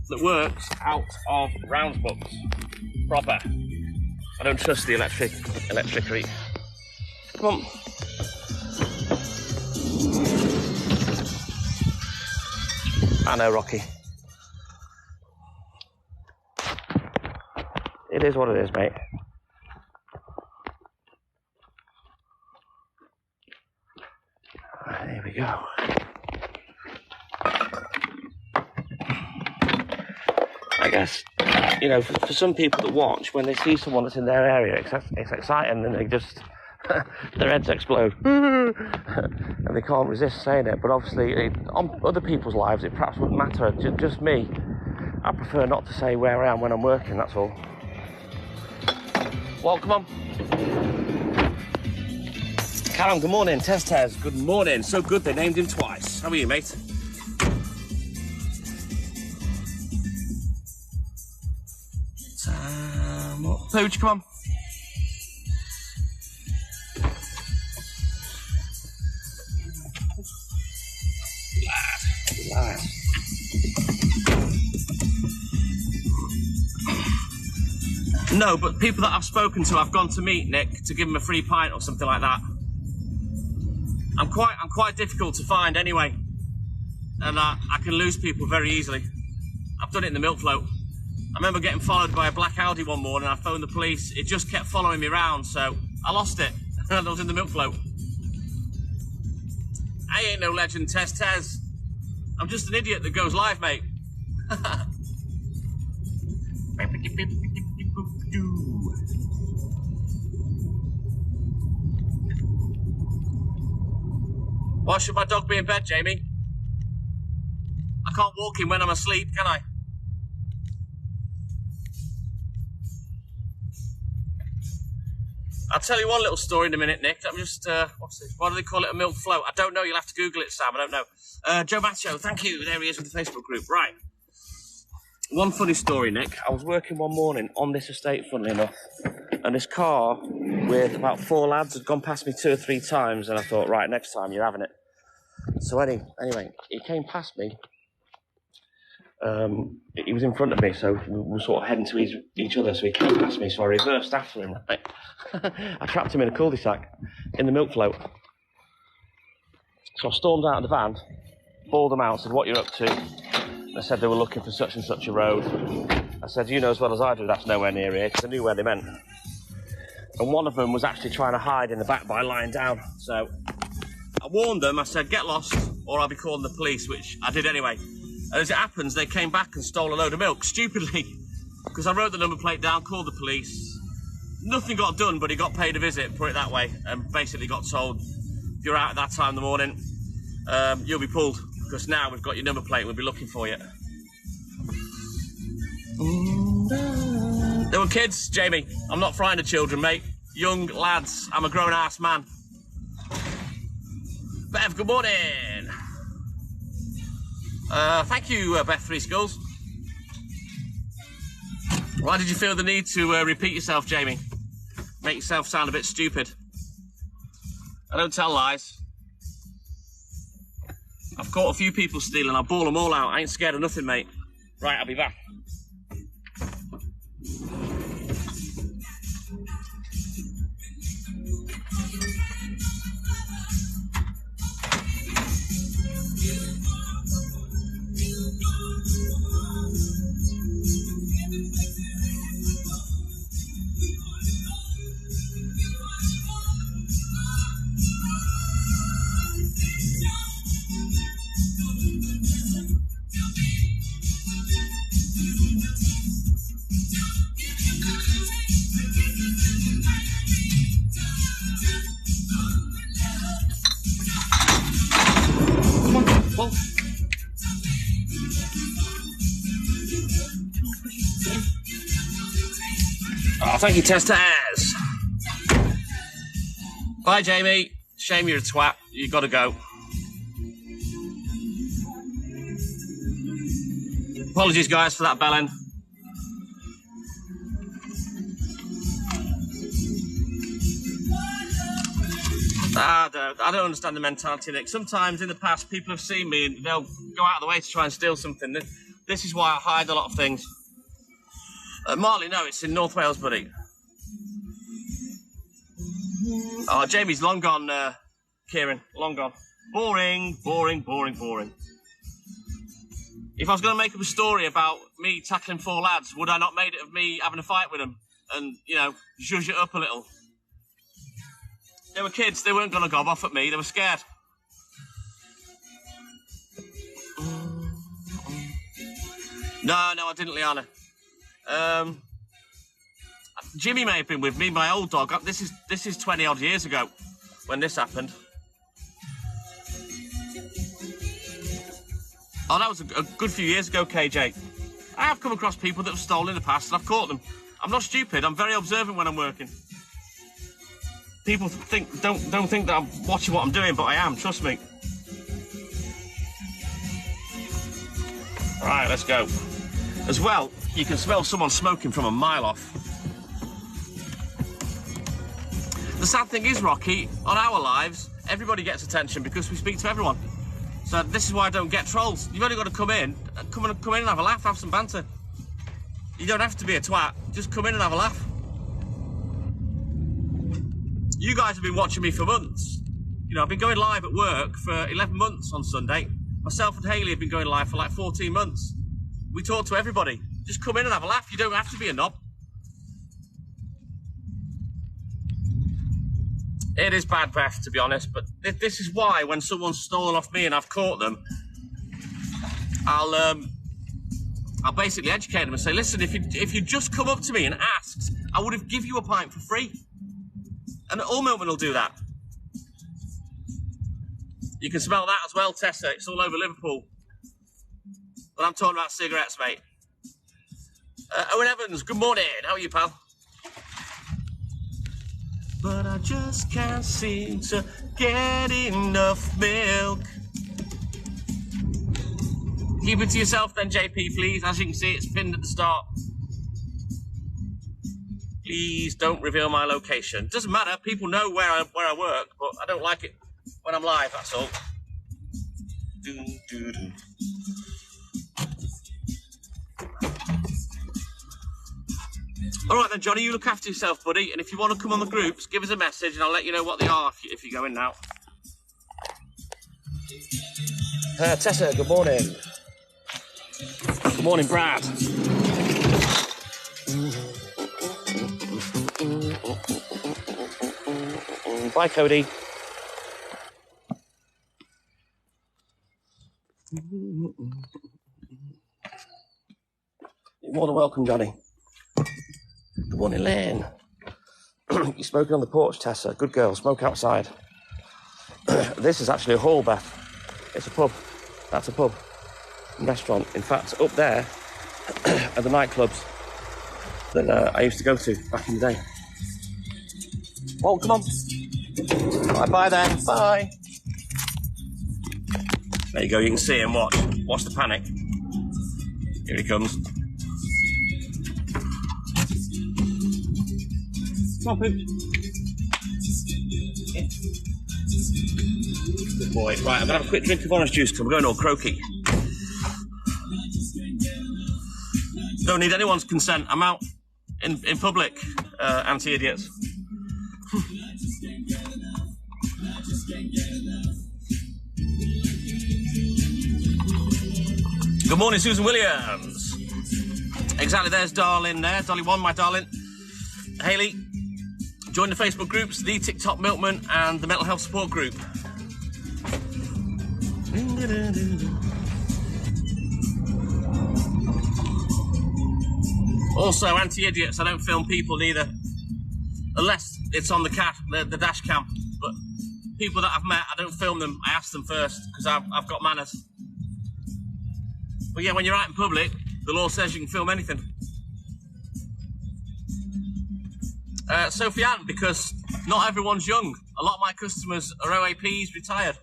that works out of round books. Proper. I don't trust the electricity. Come on. I know, Rocky. It is what it is, mate. There we go. I guess, you know, for some people that watch, when they see someone that's in their area, it's exciting, and they just, their heads explode. And they can't resist saying it. But obviously, on other people's lives, it perhaps wouldn't matter. Just me. I prefer not to say where I am when I'm working, that's all. Well, come on. Callum, good morning. Tez, good morning. So good they named him twice. How are you, mate? Pooch, come on. Lad. No, but people that I've spoken to, I've gone to meet, Nick, to give them a free pint or something like that. I'm quite difficult to find anyway, and I can lose people very easily. I've done it in the milk float. I remember getting followed by a black Audi one morning. I phoned the police. It just kept following me around, so I lost it. I was in the milk float. I ain't no legend, Tez. I'm just an idiot that goes live, mate. do. Why should my dog be in bed, Jamie? I can't walk him when I'm asleep, can I? I'll tell you one little story in a minute, Nick. I'm just, what's this? Why do they call it a milk float? I don't know. You'll have to Google it, Sam. I don't know. Joe Macho, thank you. There he is with the Facebook group. Right. One funny story, Nick. I was working one morning on this estate, funnily enough, and this car with about 4 lads had gone past me 2 or 3 times, and I thought, right, next time you're having it. So anyway, he came past me. He was in front of me, so we were sort of heading to each other, so he came past me, so I reversed after him, right? I trapped him in a cul-de-sac in the milk float. So I stormed out of the van, bawled them out, said, what you're up to? They said they were looking for such and such a road. I said, you know as well as I do that's nowhere near here, because I knew where they meant. And one of them was actually trying to hide in the back by lying down. So I warned them, I said, get lost, or I'll be calling the police, which I did anyway. And as it happens, they came back and stole a load of milk, stupidly, because I wrote the number plate down, called the police. Nothing got done, but he got paid a visit, put it that way, and basically got told, if you're out at that time in the morning, you'll be pulled, because now we've got your number plate, we'll be looking for you. They were kids, Jamie. I'm not frightened of children, mate. Young lads. I'm a grown-ass man. Bev, good morning. Thank you, Beth Three Skulls. Why did you feel the need to repeat yourself, Jamie? Make yourself sound a bit stupid. I don't tell lies. I've caught a few people stealing. I'll ball them all out. I ain't scared of nothing, mate. Right, I'll be back. Oh, thank you, Testers. Bye, Jamie. Shame you're a twat. You gotta go. Apologies, guys, for that bellend. I don't understand the mentality, Nick. Sometimes in the past, people have seen me and they'll go out of the way to try and steal something. This is why I hide a lot of things. Marley, no, it's in North Wales, buddy. Oh, Jamie's long gone, Kieran. Long gone. Boring, boring, boring, boring. If I was going to make up a story about me tackling 4 lads, would I not made it of me having a fight with them and, you know, zhuzh it up a little? They were kids. They weren't going to gob off at me. They were scared. No, I didn't, Liana. Jimmy may have been with me, my old dog. This is 20 odd years ago when this happened. Oh, that was a good few years ago, KJ. I have come across people that have stolen in the past and I've caught them. I'm not stupid. I'm very observant when I'm working. People don't think that I'm watching what I'm doing, but I am. Trust me. Right, let's go. As well, you can smell someone smoking from a mile off. The sad thing is, Rocky, on our lives, everybody gets attention because we speak to everyone. So this is why I don't get trolls. You've only got to come in and have a laugh, have some banter. You don't have to be a twat. Just come in and have a laugh. You guys have been watching me for months. You know, I've been going live at work for 11 months on Sunday. Myself and Hayley have been going live for like 14 months. We talk to everybody. Just come in and have a laugh. You don't have to be a knob. It is bad breath, to be honest, but this is why when someone's stolen off me and I've caught them, I'll I'll basically educate them and say, listen, if you just come up to me and asked, I would have give you a pint for free. And all milkmen will do that. You can smell that as well, Tessa. It's all over Liverpool. But I'm talking about cigarettes, mate. Owen Evans, good morning. How are you, pal? But I just can't seem to get enough milk. Keep it to yourself then, JP, please. As you can see, it's pinned at the start. Please don't reveal my location. Doesn't matter. People know where I work, but I don't like it when I'm live, that's all. All right then, Johnny, you look after yourself, buddy. And if you want to come on the groups, give us a message and I'll let you know what they are if you go in now. Tessa, good morning. Good morning, Brad. Bye, Cody. You're more than welcome, Johnny. Good morning, Lynn. You're smoking on the porch, Tessa. Good girl. Smoke outside. This is actually a hall, Beth. It's a pub. That's a pub. Restaurant. In fact, up there are the nightclubs that I used to go to back in the day. Oh, come on. Bye then. Bye. There you go. You can see him. Watch. Watch the panic. Here he comes. Come on, Pooch. Yeah. Good boy. Right, I'm going to have a quick drink of orange juice because I'm going all croaky. Don't need anyone's consent. I'm out in public, anti-idiots. Good morning, Susan Williams. Exactly, there's Darlin there. Dolly 1, my darling. Hayley, join the Facebook groups, the TikTok Milkman and the Mental Health Support Group. Also, anti-idiots, I don't film people either. Unless it's on the dash cam. But people that I've met, I don't film them. I ask them first, because I've got manners. But yeah, when you're out in public, the law says you can film anything. Sophie Ann, because not everyone's young. A lot of my customers are OAPs, retired.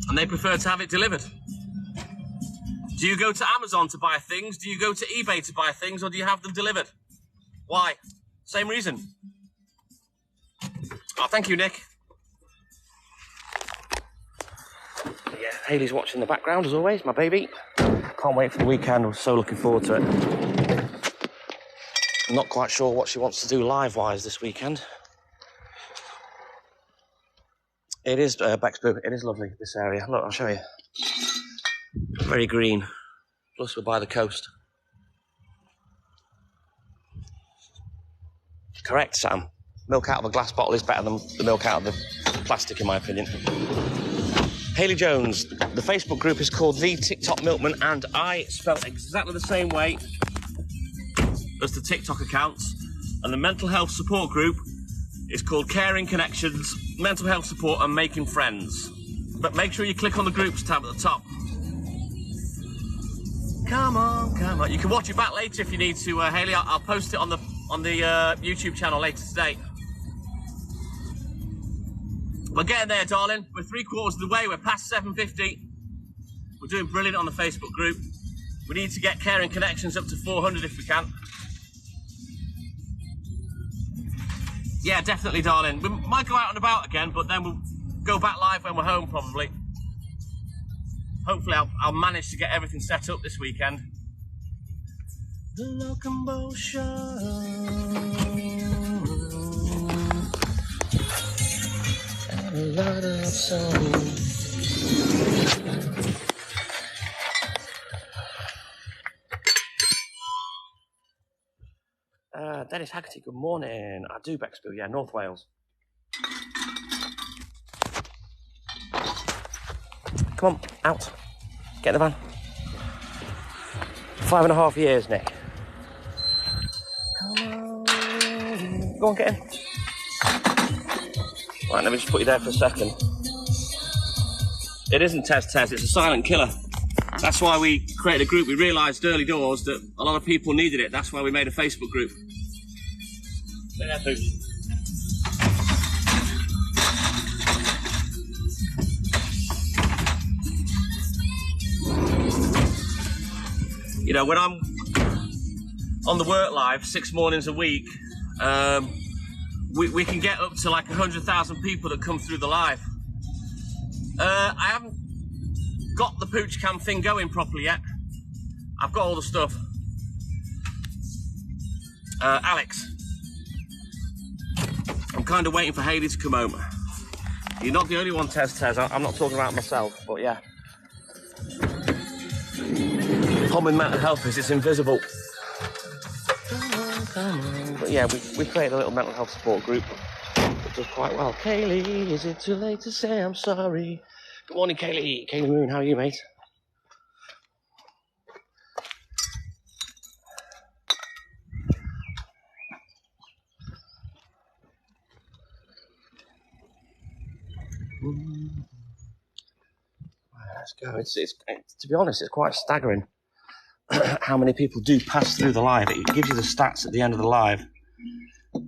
And they prefer to have it delivered. Do you go to Amazon to buy things? Do you go to eBay to buy things? Or do you have them delivered? Why? Same reason. Oh, thank you, Nick. Yeah, Hayley's watching the background as always, my baby. Can't wait for the weekend. I'm so looking forward to it. I'm not quite sure what she wants to do live-wise this weekend. It is, Bexborough, it is lovely, this area. Look, I'll show you. Very green. Plus, we're by the coast. Correct, Sam. Milk out of a glass bottle is better than the milk out of the plastic, in my opinion. Hayley Jones, the Facebook group is called The TikTok Milkman, and I spell exactly the same way as the TikTok accounts. And the mental health support group is called Caring Connections, Mental Health Support and Making Friends. But make sure you click on the groups tab at the top. Come on, come on. You can watch it back later if you need to, Hayley. I'll post it on the YouTube channel later today. We're getting there, darling. We're 3/4 of the way. We're past 750. We're doing brilliant on the Facebook group. We need to get Caring Connections up to 400 if we can. Yeah, definitely, darling. We might go out and about again, but then we'll go back live when we're home, probably. Hopefully, I'll manage to get everything set up this weekend. The locomotion. And a lot of songs. Dennis Haggerty, good morning. I do Bexborough, yeah, North Wales. Come on, out. Get in the van. 5.5 years, Nick. Come on. Go on, get in. Right, let me just put you there for a second. It isn't Tez, it's a silent killer. That's why we created a group. We realised early doors that a lot of people needed it. That's why we made a Facebook group. Stay there, Pooch. You know, when I'm on the work live 6 mornings a week, we can get up to like 100,000 people that come through the live. I haven't got the Pooch Cam thing going properly yet. I've got all the stuff. Alex, I'm kind of waiting for Hayley to come home. You're not the only one, Tez. I'm not talking about myself, but yeah. Problem with mental health is it's invisible. But yeah, we created a little mental health support group that does quite well. Kaylee, is it too late to say I'm sorry? Good morning, Kaylee. Kaylee Moon, how are you, mate? Let's go. It's to be honest, it's quite staggering how many people do pass through the live. It gives you the stats at the end of the live.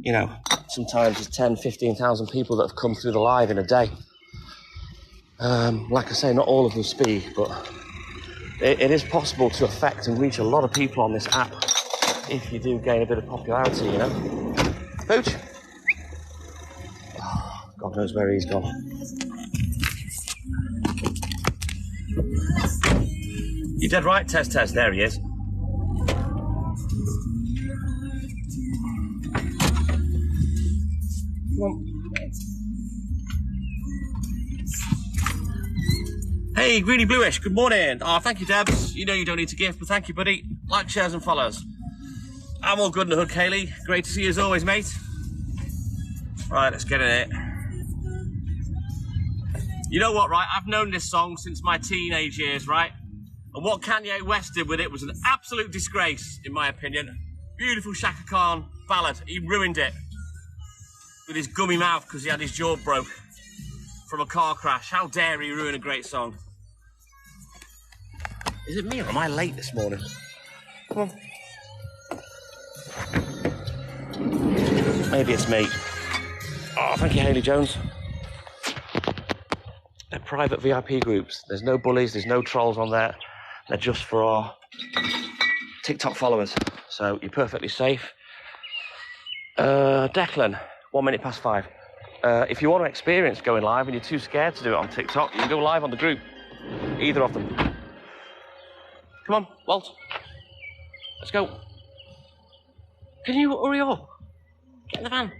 You know, sometimes it's 10, 15,000 people that have come through the live in a day. Like I say, not all of them speak, but it is possible to affect and reach a lot of people on this app if you do gain a bit of popularity, you know. Pooch! Oh, God knows where he's gone. You're dead right, Tez. There he is. Come on. Hey, Greeny Bluish, good morning. Oh, thank you, Debs. You know you don't need to gift, but thank you, buddy. Like, shares, and follows. I'm all good in the hood, Kaylee. Great to see you as always, mate. Right, let's get in it. You know what, right? I've known this song since my teenage years, right? And what Kanye West did with it was an absolute disgrace, in my opinion. Beautiful Shaka Khan ballad. He ruined it with his gummy mouth because he had his jaw broke from a car crash. How dare he ruin a great song? Is it me or am I late this morning? Come on. Maybe it's me. Oh, thank you, Hayley Jones. They're private VIP groups. There's no bullies, there's no trolls on there. They're just for our TikTok followers. So you're perfectly safe. Declan, 1 minute past 5. If you want to experience going live and you're too scared to do it on TikTok, you can go live on the group. Either of them. Come on, Walt. Let's go. Can you hurry up? Get in the van.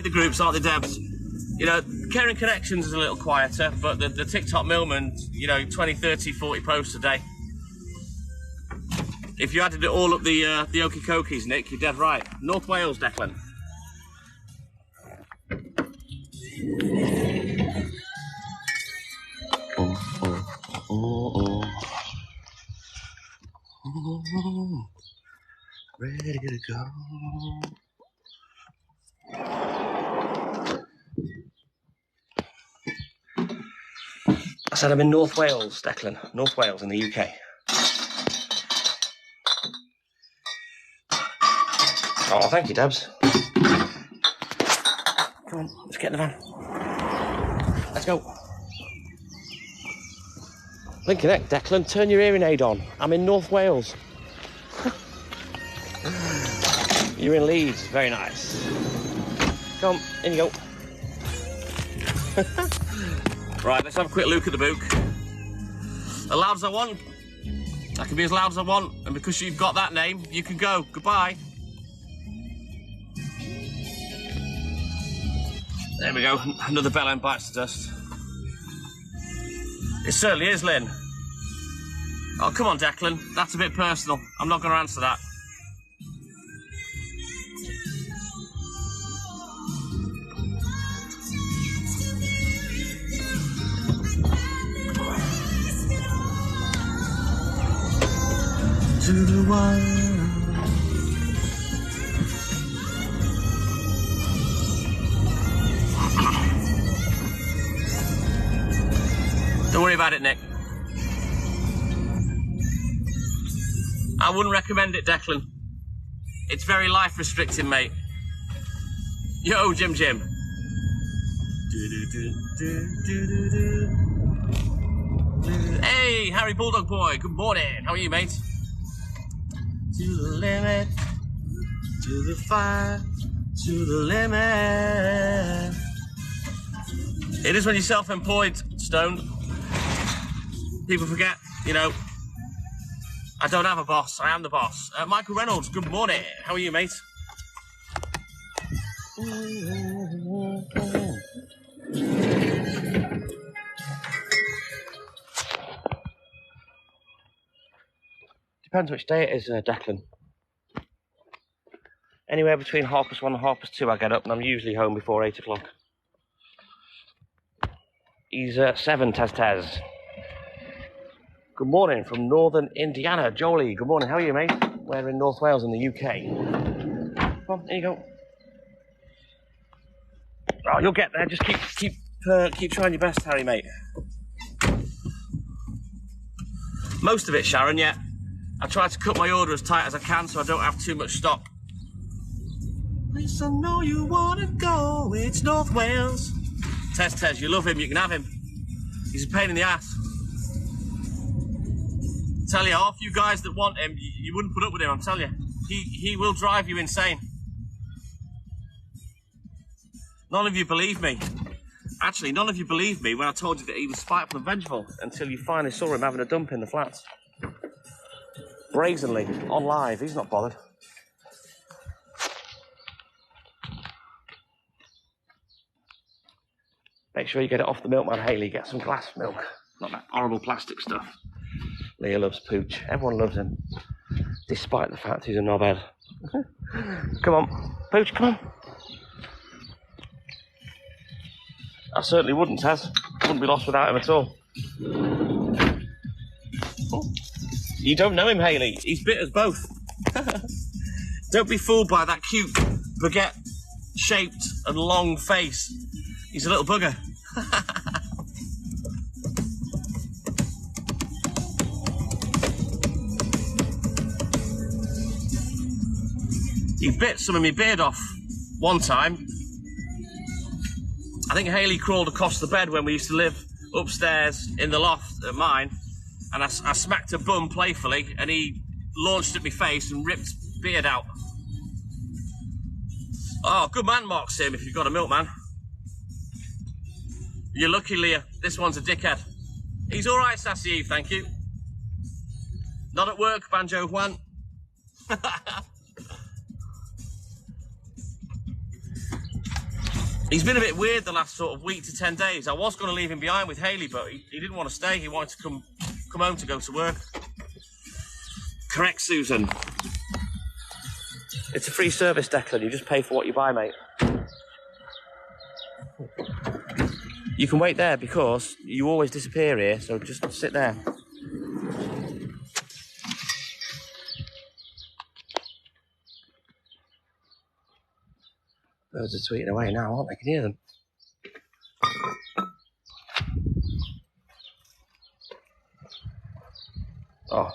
The groups, aren't they, Debs? You know, Caring Connections is a little quieter, but the TikTok Milkman, you know, 20, 30, 40 posts a day. If you added it all up the Okie-Kokies, Nick, you're dead right. North Wales, Declan. Ready to go. I said I'm in North Wales, Declan. North Wales in the UK. Oh, thank you, Debs. Come on, let's get in the van. Let's go. Blink your neck, Declan. Turn your hearing aid on. I'm in North Wales. You're in Leeds. Very nice. Come, in you go. Right, let's have a quick look at the book. As loud as I want. I can be as loud as I want. And because you've got that name, you can go. Goodbye. There we go. Another bellend bites the dust. It certainly is, Lynn. Oh, come on, Declan. That's a bit personal. I'm not going to answer that. to the wire. Don't worry about it, Nick. I wouldn't recommend it, Declan. It's very life restricting, mate. Yo, Jim. Hey, Harry Bulldog Boy, good morning. How are you, mate? To the limit, to the fire, to the limit. It is when you're self-employed, Stone. People forget, you know, I don't have a boss, I am the boss. Michael Reynolds, good morning. How are you, mate? Depends which day it is, Declan. Anywhere between 1:30 and 2:30 I get up, and I'm usually home before 8 o'clock. He's 7, Tez. Good morning from northern Indiana. Jolie, good morning. How are you, mate? We're in North Wales in the UK. Come on, there you go. Oh, you'll get there. Just keep trying your best, Harry, mate. Most of it, Sharon, yeah. I try to cut my order as tight as I can so I don't have too much stock. Yes, I know you want to go. It's North Wales. Tez, you love him. You can have him. He's a pain in the ass. Tell you, half you guys that want him, you wouldn't put up with him, I'm telling you. He will drive you insane. None of you believe me. Actually, none of you believed me when I told you that he was spiteful and vengeful until you finally saw him having a dump in the flats. Brazenly, on live, he's not bothered. Make sure you get it off the Milkman, Hayley. Get some glass milk, not that horrible plastic stuff. Leah loves Pooch. Everyone loves him, despite the fact he's a knobhead. Come on, Pooch, come on. I certainly wouldn't, Taz. Wouldn't be lost without him at all. Oh. You don't know him, Hayley. He's bit us both. Don't be fooled by that cute, baguette-shaped and long face. He's a little bugger. He bit some of my beard off one time. I think Hayley crawled across the bed when we used to live upstairs in the loft at mine, and I smacked her bum playfully, and he launched at my face and ripped beard out. Oh, good man, Mark Sim, if you've got a Milkman. You're lucky, Leah. This one's a dickhead. He's all right, Sassy Eve, thank you. Not at work, Banjo Juan. He's been a bit weird the last sort of week to 10 days. I was going to leave him behind with Hayley, but he didn't want to stay. He wanted to come home to go to work. Correct, Susan. It's a free service, Declan. You just pay for what you buy, mate. You can wait there because you always disappear here, so just sit there. Birds are tweeting away now, aren't they? I can hear them. Oh,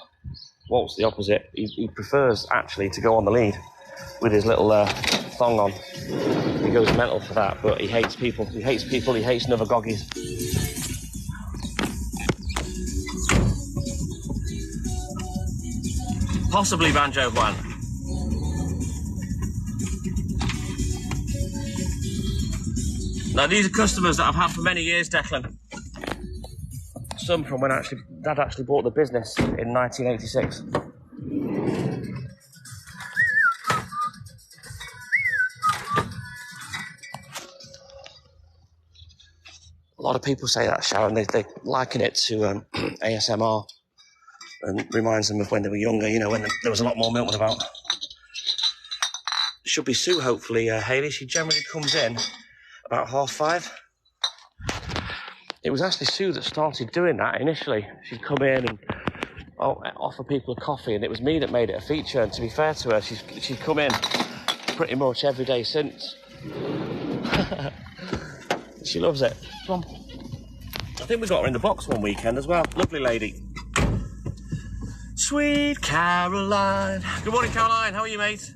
Walt's the opposite. He prefers, actually, to go on the lead with his little thong on. He goes mental for that, but he hates people. He hates another goggies. Possibly Banjo Juan. Now, these are customers that I've had for many years, Declan. Some from when Dad actually bought the business in 1986. A lot of people say that, Sharon. They liken it to ASMR and reminds them of when they were younger, you know, when there was a lot more milkman about. Should be Sue, hopefully, Hayley. She generally comes in about 5:30. It was actually Sue that started doing that initially. She'd come in and offer people a coffee, and it was me that made it a feature. And to be fair to her, she's come in pretty much every day since. She loves it. Come on. I think we got her in the box one weekend as well. Lovely lady. Sweet Caroline. Good morning, Caroline. How are you, mate?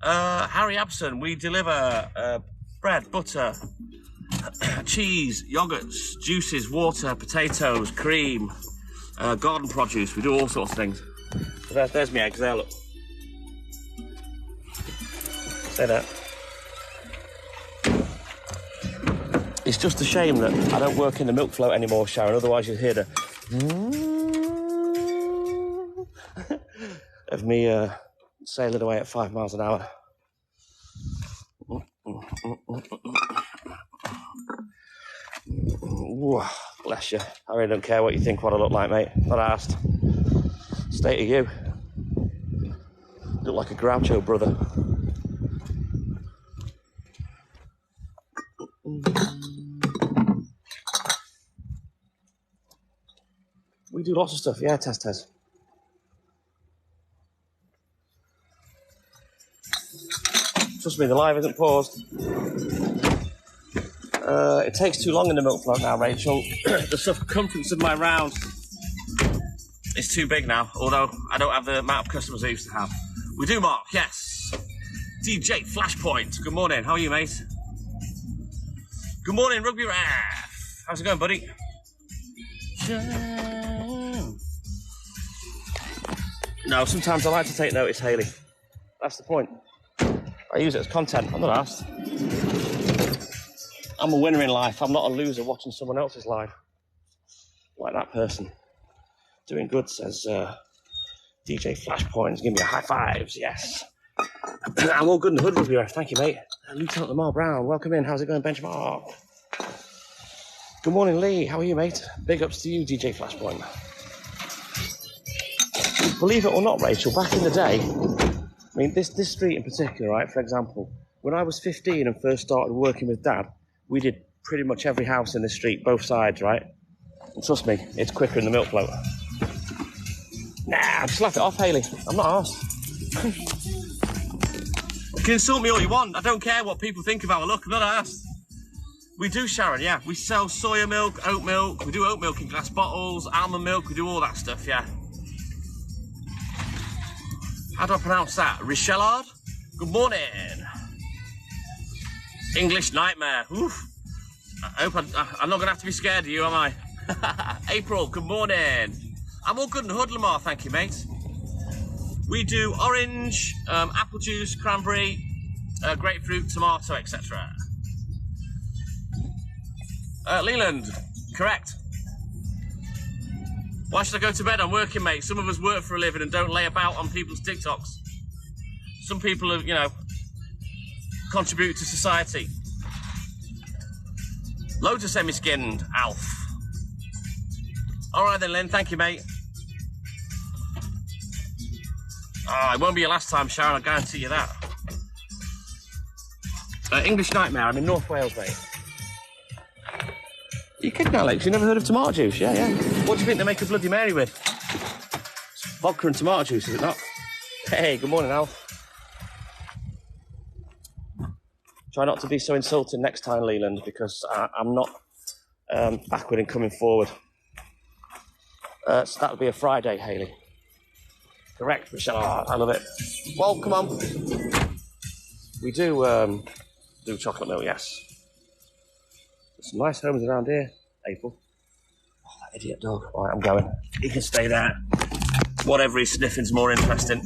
Harry Abson. We deliver bread, butter, cheese, yogurts, juices, water, potatoes, cream, garden produce. We do all sorts of things. So there's my eggs there, look. Say that. It's just a shame that I don't work in the milk float anymore, Sharon, otherwise you'd hear the of me sailing away at 5 miles an hour. Ooh, bless you. I really don't care what you think what I look like, mate. Not asked. State of you. Look like a Groucho brother. We do lots of stuff. Yeah, Tez. Trust me, the live isn't paused. It takes too long in the milk float now, Rachel. The circumference of my round is too big now, although I don't have the amount of customers I used to have. We do, Mark, yes. DJ Flashpoint, good morning. How are you, mate? Good morning, Rugby Raf. How's it going, buddy? No, sometimes I like to take notice, Hayley. That's the point. I use it as content. I'm not asked. I'm a winner in life. I'm not a loser watching someone else's life. Like that person. Doing good, says DJ Flashpoint. Give me a high fives, yes. I'm all good in the hood, Rugby Ref. Thank you, mate. Lieutenant Lamar Brown, welcome in. How's it going, Benchmark? Good morning, Lee. How are you, mate? Big ups to you, DJ Flashpoint. Believe it or not, Rachel, back in the day, I mean, this street in particular, right, for example, when I was 15 and first started working with Dad, we did pretty much every house in the street, both sides, right? And trust me, it's quicker in the milk float. Nah, just laugh it off, Hayley. I'm not arsed. You can insult me all you want. I don't care what people think of our look. I'm not arsed. We do, Sharon, yeah. We sell soya milk, oat milk. We do oat milk in glass bottles, almond milk. We do all that stuff, yeah. How do I pronounce that? Richellard? Good morning. English nightmare. Oof. I hope I'm not going to have to be scared of you, am I? April, good morning. I'm all good in the hood, Lamar, thank you, mate. We do orange, apple juice, cranberry, grapefruit, tomato, etc. Leland, correct. Why should I go to bed? I'm working, mate. Some of us work for a living and don't lay about on people's TikToks. Some people have, you know, contribute to society. Loads of semi-skinned, Alf. All right then, Lynn. Thank you, mate. Oh, it won't be your last time, Sharon. I guarantee you that. English Nightmare. I'm in North Wales, mate. You kidding, Alex? You never heard of tomato juice? Yeah, yeah. What do you think they make a Bloody Mary with? It's vodka and tomato juice, is it not? Hey, good morning, Alf. Try not to be so insulting next time, Leland, because I'm not backward in coming forward. So that would be a Friday, Hayley. Correct, Michelle. Oh, I love it. Well, come on. We do chocolate milk, yes. There's some nice homes around here, April. Oh, that idiot dog. All right, I'm going. He can stay there. Whatever he's sniffing's more interesting.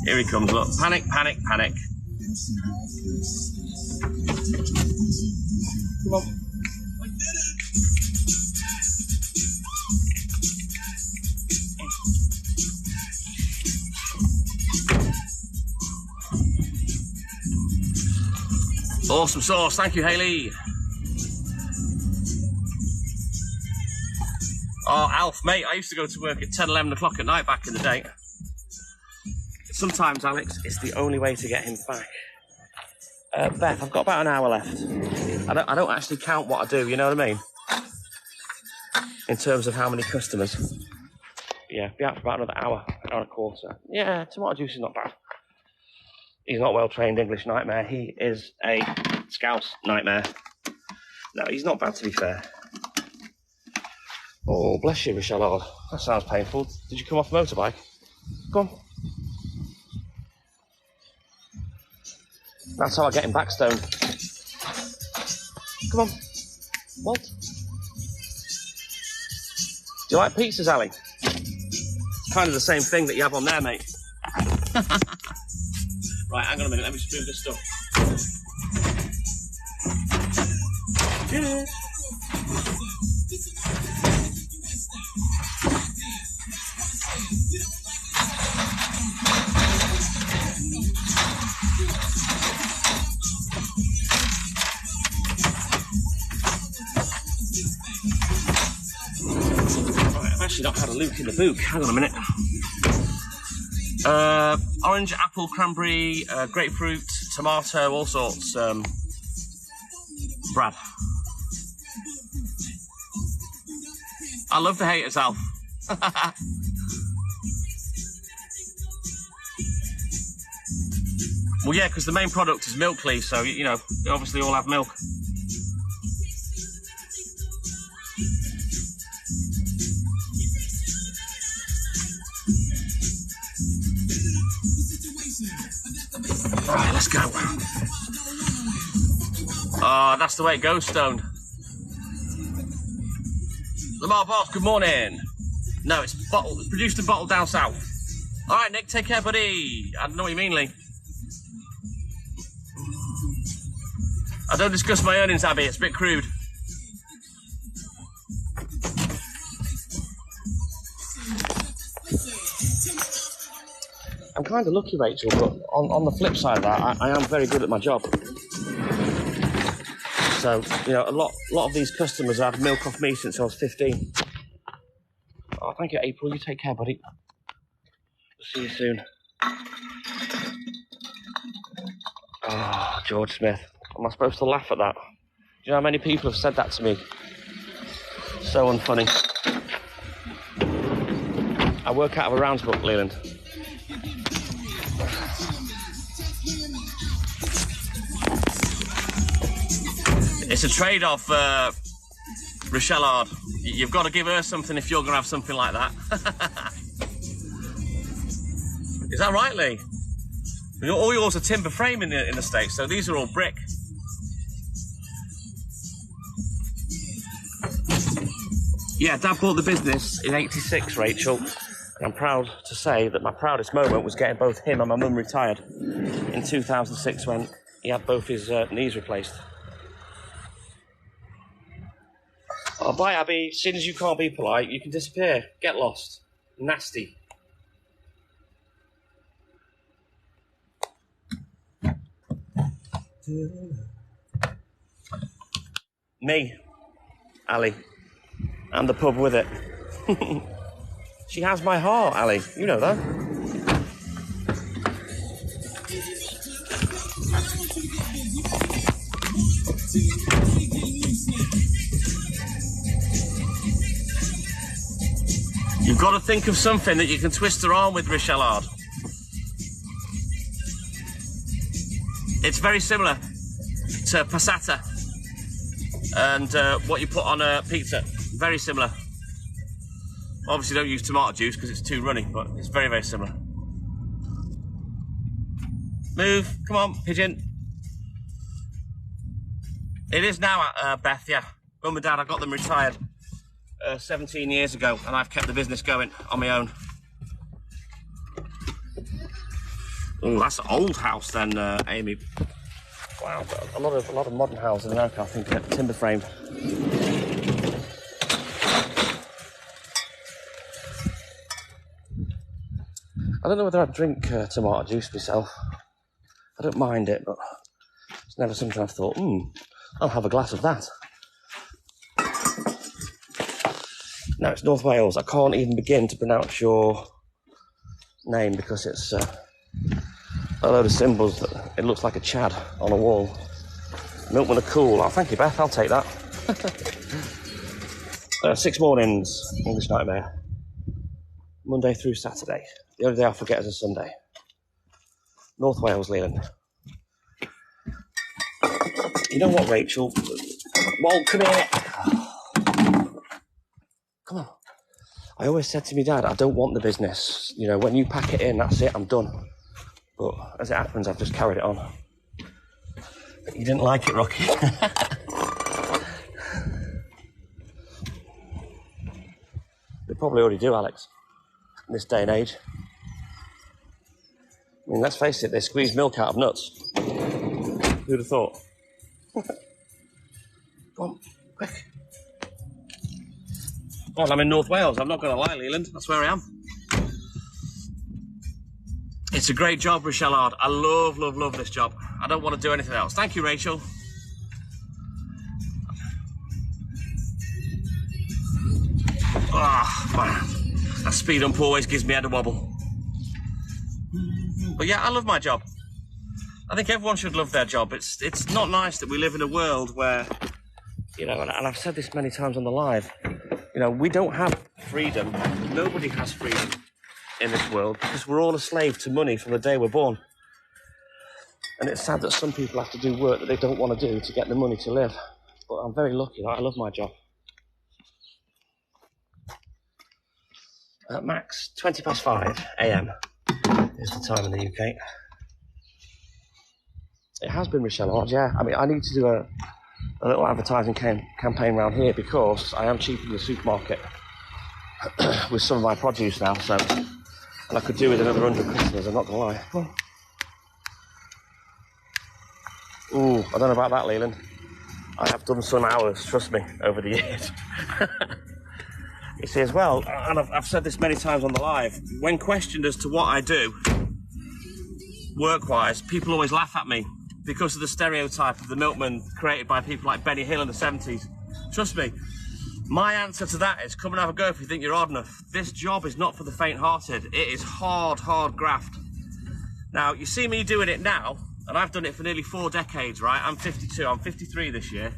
Here he comes, look. Panic, panic, panic. Come on. Awesome sauce, thank you, Hayley. Oh, Alf, mate, I used to go to work at 10, 11 o'clock at night back in the day. Sometimes, Alex, it's the only way to get him back. Beth, I've got about an hour left. I don't actually count what I do, you know what I mean? in terms of how many customers. Yeah, be out for about another hour and a quarter. Yeah, tomato juice is not bad. He's not well-trained English nightmare. He is a Scouse nightmare. No, he's not bad, to be fair. Oh, bless you, Richard. That sounds painful. Did you come off a motorbike? Come on. That's how I get him back, Stone. Come on. What? Do you like pizzas, Ali? It's kind of the same thing that you have on there, mate. Right, hang on a minute. Let me just move this stuff. Cheers. I've actually not had a look in the book. Hang on a minute. Orange, apple, cranberry, grapefruit, tomato, all sorts. Brad. I love the haters, Alf. Well, yeah, because the main product is Milkman, so, you know, they obviously all have milk. Right, let's go. Oh, that's the way it goes, Stone. Lamar Boss, good morning. No, it's bottled, it's produced and bottled down south. All right, Nick, take care, buddy. I don't know what you mean, Lee. I don't discuss my earnings, Abby. It's a bit crude. I'm kind of lucky, Rachel, but on the flip side of that, I am very good at my job. So, you know, a lot of these customers have had milk off me since I was 15. Oh, thank you, April. You take care, buddy. See you soon. Oh, George Smith. Am I supposed to laugh at that? Do you know how many people have said that to me? So unfunny. I work out of a rounds book, Leland. It's a trade-off, Richard. You've got to give her something if you're going to have something like that. Is that right, Lee? All yours are timber frame in the States, so these are all brick. Yeah, Dad bought the business in '86, Rachel. And I'm proud to say that my proudest moment was getting both him and my mum retired in 2006 when he had both his knees replaced. Oh, bye, Abby. As soon as you can't be polite, you can disappear. Get lost. Nasty. Me, Ali, and the pub with it. She has my heart, Ali. You know that. You've got to think of something that you can twist her arm with, Richard. It's very similar to passata and what you put on a pizza. Very similar. Obviously don't use tomato juice because it's too runny, but it's very, very similar. Move, come on, pigeon. It is now, Beth, yeah. Mum and Dad, I got them retired 17 years ago, and I've kept the business going on my own. Oh, that's an old house then, Amy. Wow, a lot of modern houses in America, I think, are timber frame. I don't know whether I'd drink tomato juice myself. I don't mind it, but it's never something I've thought, I'll have a glass of that. No, it's North Wales. I can't even begin to pronounce your name because it's a load of symbols that it looks like a Chad on a wall. Milkman are cool. Oh, thank you, Beth. I'll take that. 6 mornings, English Nightmare. Monday through Saturday. The only day I forget is a Sunday. North Wales, Leland. You know what, Rachel? Well, come here. Come on. I always said to my dad, I don't want the business. You know, when you pack it in, that's it, I'm done. But as it happens, I've just carried it on. But you didn't like it, Rocky. They probably already do, Alex, in this day and age. I mean, let's face it, they squeeze milk out of nuts. Who'd have thought? Go on, quick. God, I'm in North Wales, I'm not going to lie, Leland, that's where I am. It's a great job, Richellard. I love this job. I don't want to do anything else. Thank you, Rachel. Ah, man. That speed ump always gives me head a wobble. But yeah, I love my job. I think everyone should love their job. It's not nice that we live in a world where, you know, and I've said this many times on the live, you know, we don't have freedom. Nobody has freedom in this world because we're all a slave to money from the day we're born. And it's sad that some people have to do work that they don't want to do to get the money to live. But I'm very lucky. I love my job. Max, 5:20 a.m. is the time in the UK. It has been Richellard, yeah. I mean, I need to do a little advertising campaign around here because I am cheap in the supermarket with some of my produce now, so, and I could do with another 100 customers, I'm not going to lie. Ooh, I don't know about that, Leland. I have done some hours, trust me, over the years. You see, as well, and I've said this many times on the live, when questioned as to what I do, work-wise, people always laugh at me because of the stereotype of the milkman created by people like Benny Hill in the 70s. Trust me, my answer to that is come and have a go if you think you're odd enough. This job is not for the faint-hearted. It is hard graft. Now, you see me doing it now, and I've done it for nearly 4 decades, right? I'm 52, I'm 53 this year.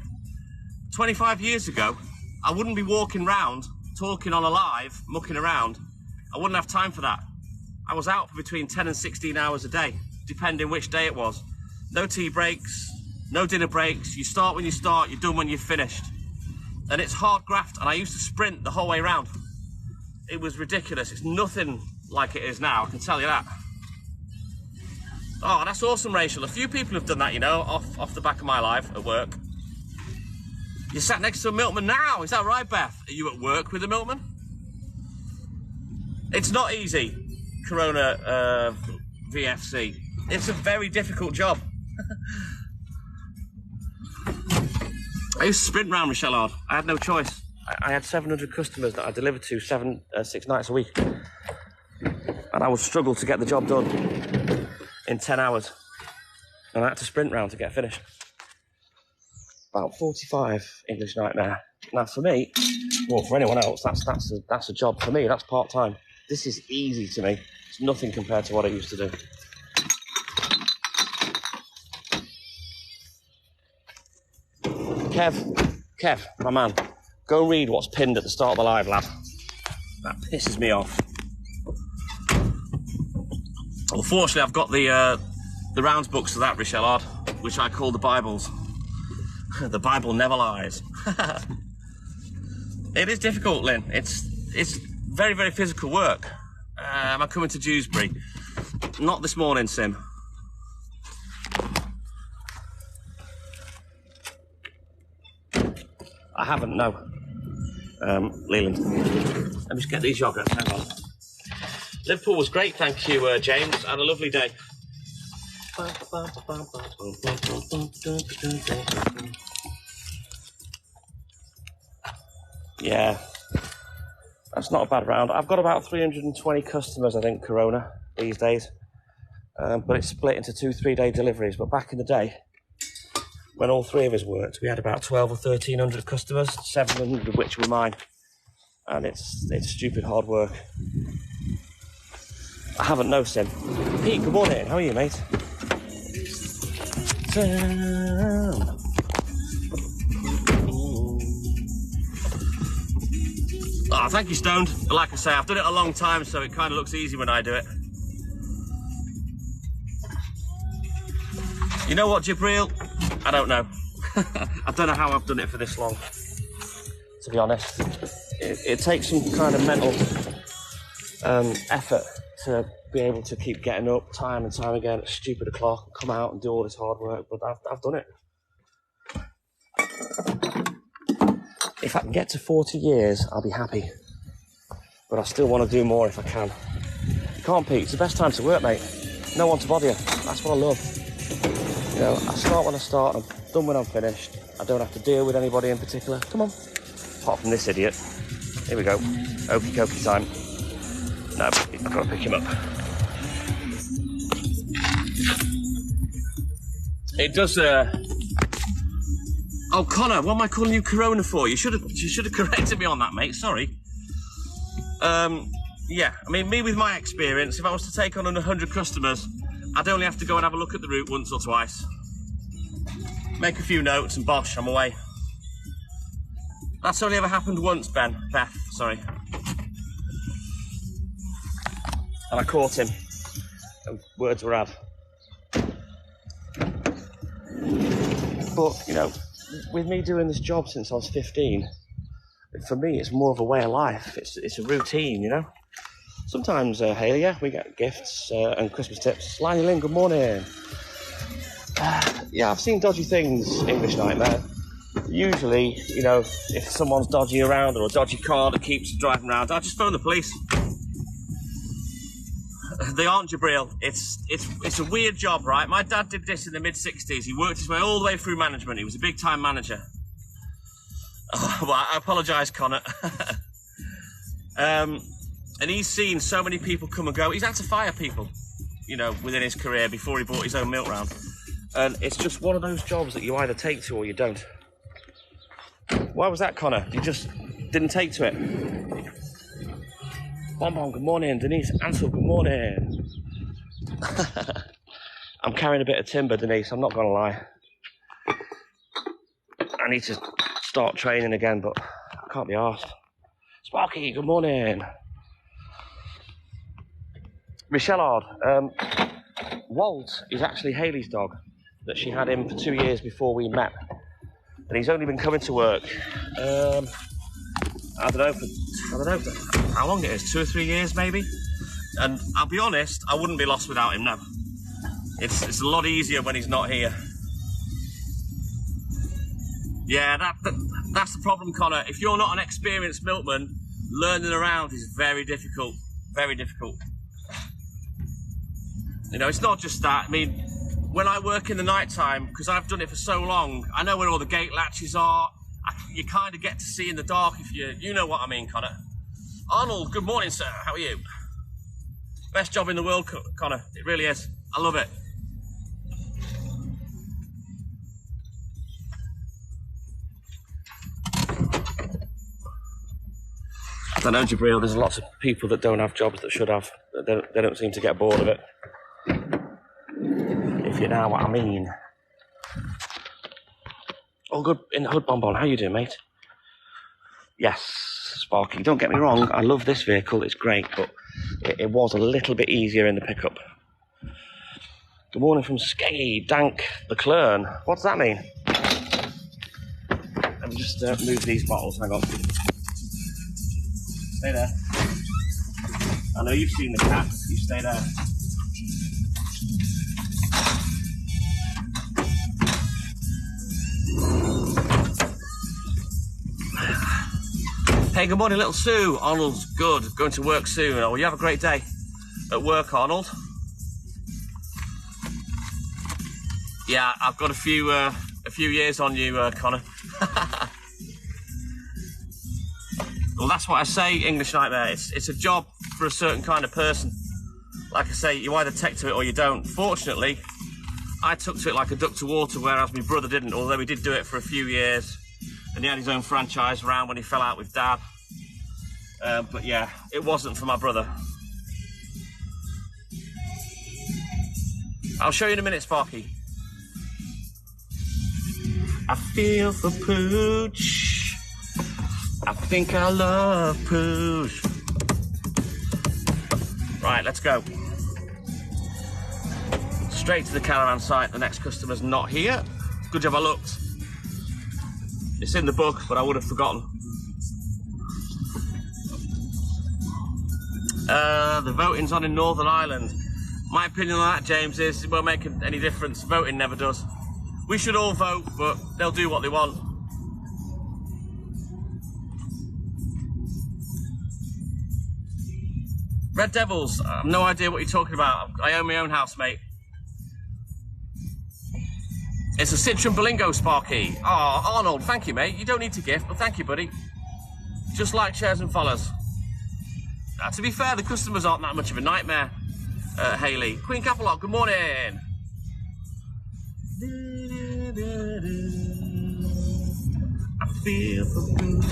25 years ago, I wouldn't be walking round, talking on a live, mucking around. I wouldn't have time for that. I was out for between 10 and 16 hours a day, depending which day it was. No tea breaks, no dinner breaks. You start when you start, you're done when you've finished. And it's hard graft, and I used to sprint the whole way round. It was ridiculous. It's nothing like it is now, I can tell you that. Oh, that's awesome, Rachel. A few people have done that, you know, off the back of my life at work. You sat next to a milkman now, is that right, Beth? Are you at work with a milkman? It's not easy, Corona VFC. It's a very difficult job. I used to sprint round Richellard. I had no choice. I had 700 customers that I delivered to 6 nights a week. And I would struggle to get the job done in 10 hours. And I had to sprint round to get finished. About 45 English Nightmare. Now for me, well, for anyone else, that's a job. For me, that's part-time. This is easy to me. It's nothing compared to what I used to do. Kev, my man, go read what's pinned at the start of the live, lad. That pisses me off. Unfortunately, I've got the rounds books of that, Richellard, which I call the Bibles. The Bible never lies. It is difficult, Lynn. It's very, very physical work. Am I coming to Dewsbury? Not this morning, Sim. I haven't, no. Leland. Let me just get these yogurts, hang on. Liverpool was great, thank you, James. Had a lovely day. Yeah, that's not a bad round. I've got about 320 customers, I think, Corona, these days. But it's split into 2-3 day deliveries. But back in the day, when all 3 of us worked, we had about 12 or 1300 customers, 700 of which were mine. And it's stupid hard work. I haven't no Sim. Pete, good morning. How are you, mate? Oh, thank you, Stoned. But like I say, I've done it a long time, so it kind of looks easy when I do it. You know what, Jibril? I don't know. I don't know how I've done it for this long, to be honest. It takes some kind of mental effort to be able to keep getting up time and time again at stupid o'clock and come out and do all this hard work, but I've done it. If I can get to 40 years, I'll be happy. But I still want to do more if I can. You can't peak. It's the best time to work, mate. No one to bother you. That's what I love. You know, I start when I start, and I'm done when I'm finished. I don't have to deal with anybody in particular. Come on. Apart from this idiot. Here we go. Okie dokie time. No, I've got to pick him up. It does, Oh, Connor, what am I calling you Corona for? You should have corrected me on that, mate. Sorry. Yeah, I mean, me with my experience, if I was to take on 100 customers, I'd only have to go and have a look at the route once or twice. Make a few notes and bosh, I'm away. That's only ever happened once, Beth, sorry. And I caught him. And words were had. But, you know, with me doing this job since I was 15, for me it's more of a way of life. It's a routine, you know. Sometimes, Hayley, yeah, we get gifts and Christmas tips. Liney Lynn, good morning. Yeah, I've seen dodgy things, English Nightmare. Usually, you know, if someone's dodgy around or a dodgy car that keeps driving around, I just phone the police. They aren't, Jibril. It's a weird job, right? My dad did this in the mid-60s. He worked his way all the way through management. He was a big-time manager. Oh, well, I apologise, Connor. And he's seen so many people come and go. He's had to fire people, you know, within his career before he bought his own milk round. And it's just one of those jobs that you either take to or you don't. Why was that, Connor? You just didn't take to it. Bonbon, good morning. Denise, Ansel, good morning. I'm carrying a bit of timber, Denise, I'm not going to lie. I need to start training again, but I can't be arsed. Sparky, good morning. Michelle Walt is actually Hayley's dog, that she had him for 2 years before we met. And he's only been coming to work, I don't know how long it is, 2 or 3 years maybe. And I'll be honest, I wouldn't be lost without him, no. It's a lot easier when he's not here. Yeah, that's the problem, Connor. If you're not an experienced milkman, learning around is very difficult, very difficult. You know, it's not just that. I mean, when I work in the night time, because I've done it for so long, I know where all the gate latches are. You kind of get to see in the dark if you know what I mean, Connor. Arnold, good morning, sir. How are you? Best job in the world, Connor. It really is. I love it. I don't know, Jibril. There's lots of people that don't have jobs that should have. They don't seem to get bored of it. If you know what I mean. All good in the hood, Bonbon. How you doing, mate? Yes, Sparky. Don't get me wrong. I love this vehicle. It's great, but it was a little bit easier in the pickup. Good morning from Skeggy, Dank, the Clern. What does that mean? Let me just move these bottles. Hang on. Stay there. I know you've seen the cat. You stay there. Hey, good morning, little Sue. Arnold's good. Going to work soon. Oh, well, you have a great day at work, Arnold. Yeah, I've got a few years on you, Connor. Well, that's what I say, English Nightmare. It's a job for a certain kind of person. Like I say, you either take to it or you don't. Fortunately, I took to it like a duck to water, whereas my brother didn't, although he did do it for a few years. And he had his own franchise around when he fell out with Dad. But yeah, it wasn't for my brother. I'll show you in a minute, Sparky. I feel for pooch. I think I love push. Right, let's go. Straight to the caravan site. The next customer's not here. Good job I looked. It's in the book, but I would have forgotten. The voting's on in Northern Ireland. My opinion on that, James, is it won't make any difference. Voting never does. We should all vote, but they'll do what they want. Red Devils, I have no idea what you're talking about. I own my own house, mate. It's a Citroen Berlingo, Sparky. Oh, Arnold, thank you, mate. You don't need to gift, but thank you, buddy. Just like, shares and follows. To be fair, the customers aren't that much of a nightmare, Hayley. Queen Capelot, good morning. I feel for good.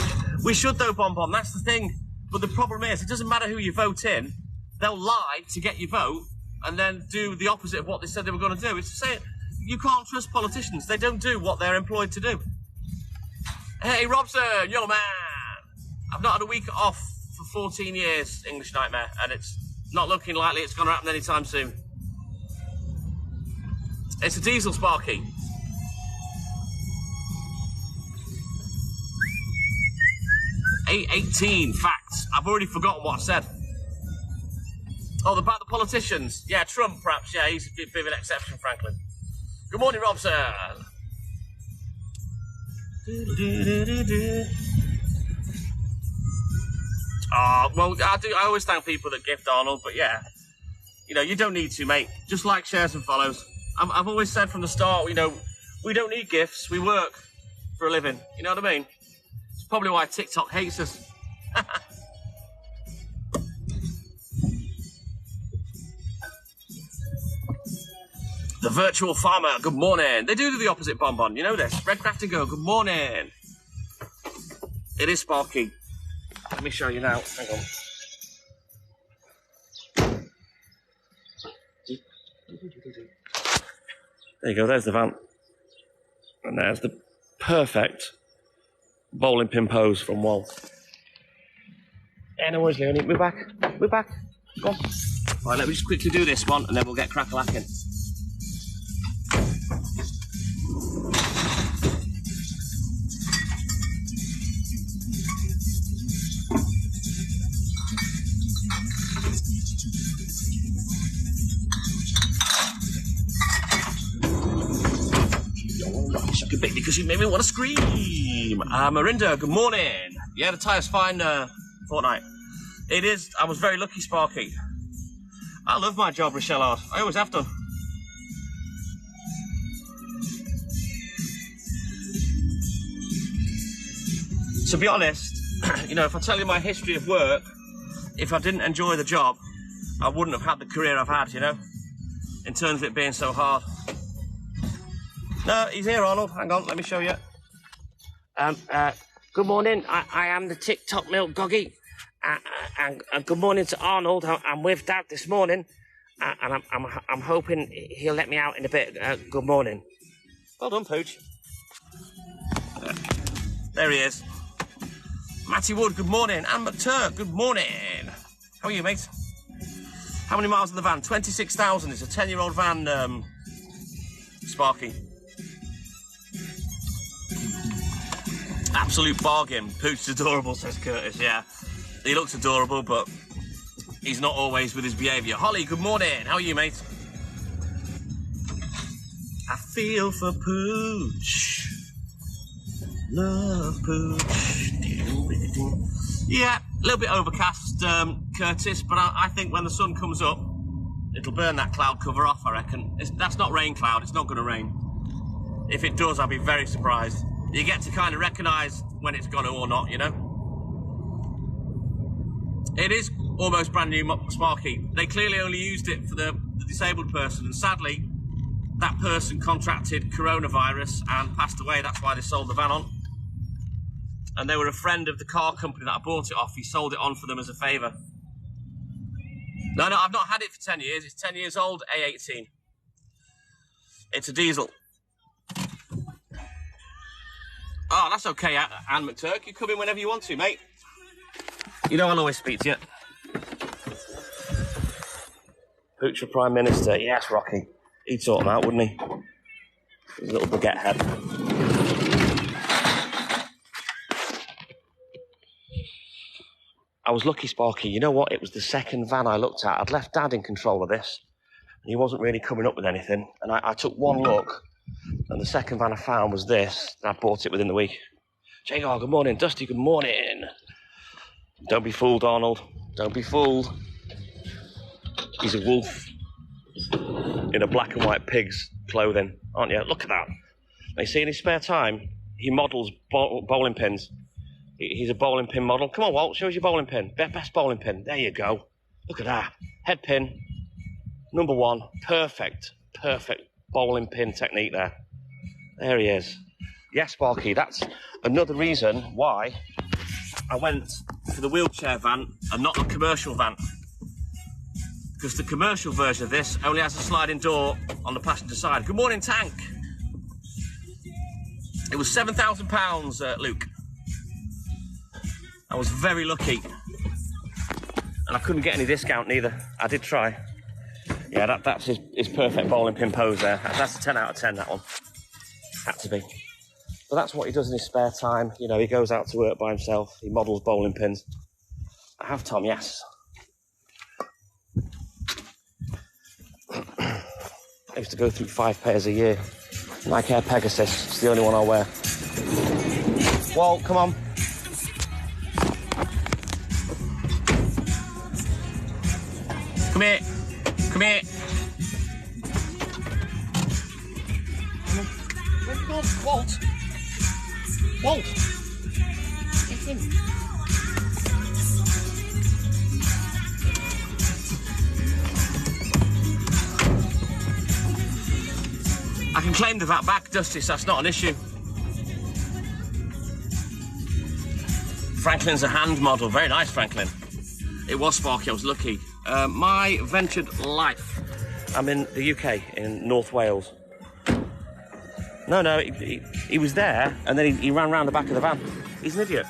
We should, though, Bonbon, that's the thing. But the problem is, it doesn't matter who you vote in. They'll lie to get your vote and then do the opposite of what they said they were going to do. It's to say, you can't trust politicians. They don't do what they're employed to do. Hey, Robson, yo, man. I've not had a week off for 14 years, English Nightmare, and it's not looking likely it's going to happen anytime soon. It's a diesel, Sparky. $8.18, facts. I've already forgotten what I said. Oh, about the politicians. Yeah, Trump, perhaps. Yeah, he's a bit of an exception, Franklin. Good morning, Robson. Well, I always thank people that gift, Arnold, but yeah, you know, you don't need to, mate. Just like, shares and follows. I've always said from the start, you know, we don't need gifts. We work for a living. You know what I mean? It's probably why TikTok hates us. The virtual farmer, good morning. They do the opposite, Bonbon. You know this. Red Craft and Go, good morning. It is Sparky. Let me show you now. Hang on. There you go. There's the van. And there's the perfect bowling pin pose from Wall. Yeah, no worries, Leonie. Move back. Move back. Go on. Right, let me just quickly do this one and then we'll get crack-a-lacking. Because you made me want to scream. Marinda, good morning. Yeah, the tyre's fine, Fortnite. It is. I was very lucky, Sparky. I love my job, Rochelle Ard. I always have done. To be honest, you know, if I tell you my history of work, if I didn't enjoy the job, I wouldn't have had the career I've had, you know, in terms of it being so hard. No, he's here, Arnold. Hang on, let me show you. Good morning. I am the TikTok Milk Goggy. And good morning to Arnold. I'm with Dad this morning. And I'm hoping he'll let me out in a bit. Good morning. Well done, Pooch. There he is. Matty Wood, good morning. And McTurk, good morning. How are you, mate? How many miles in the van? 26,000. It's a 10-year-old van, Sparky. Absolute bargain. Pooch's adorable, says Curtis. Yeah, he looks adorable, but he's not always with his behaviour. Holly, good morning. How are you, mate? I feel for Pooch. Love Pooch. Yeah, a little bit overcast, Curtis, but I think when the sun comes up, it'll burn that cloud cover off, I reckon. That's not rain cloud. It's not going to rain. If it does, I'll be very surprised. You get to kind of recognise when it's gone or not, you know? It is almost brand new, Sparky. They clearly only used it for the disabled person, and sadly, that person contracted coronavirus and passed away. That's why they sold the van on. And they were a friend of the car company that I bought it off. He sold it on for them as a favour. No, I've not had it for 10 years. It's 10 years old, A18. It's a diesel. Oh, that's okay, Anne McTurk. You come in whenever you want to, mate. You know I'll always speak to you. Future Prime Minister. Yes, Rocky. He'd sort them out, wouldn't he? His little baguette head. I was lucky, Sparky. You know what? It was the second van I looked at. I'd left Dad in control of this, and he wasn't really coming up with anything. And I took one look, and the second van I found was this, and I bought it within the week. Jagar, good morning. Dusty, good morning. Don't be fooled, Arnold. Don't be fooled. He's a wolf in a black and white pig's clothing, aren't you? Look at that. Now, you see, in his spare time, he models bowling pins. He's a bowling pin model. Come on, Walt, show us your bowling pin. Best bowling pin. There you go. Look at that. Head pin. Number one. Perfect bowling pin technique there. There he is. Yes, Sparky, that's another reason why I went for the wheelchair van and not the commercial van. Because the commercial version of this only has a sliding door on the passenger side. Good morning, Tank. It was £7,000, Luke. I was very lucky. And I couldn't get any discount neither. I did try. Yeah, that's his perfect bowling pin pose there. That's a 10 out of 10, that one. Had to be. But that's what he does in his spare time. You know, he goes out to work by himself. He models bowling pins. I have, Tom, yes. I used to go through 5 pairs a year. Nike Air Pegasus. It's the only one I'll wear. Walt, come on. Come here. Come here. Where'd you go, Walt? Walt! Get in. I can claim the VAT back, Dusty, so that's not an issue. Franklin's a hand model. Very nice, Franklin. It was Sparky, I was lucky. My ventured life. I'm in the UK, in North Wales. No, he was there, and then he ran round the back of the van. He's an idiot.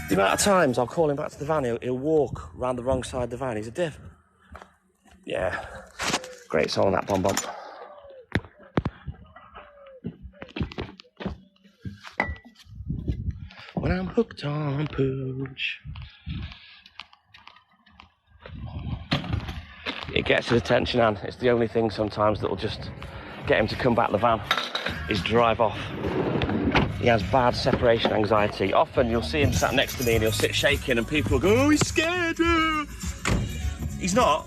The amount of times I'll call him back to the van, he'll walk round the wrong side of the van. He's a div. Yeah, great song, that Bomb Bomb. When I'm hooked on pooch. It gets his attention, and it's the only thing sometimes that'll just get him to come back to the van, is drive off. He has bad separation anxiety. Often you'll see him sat next to me and he'll sit shaking and people will go, oh, he's scared. He's not.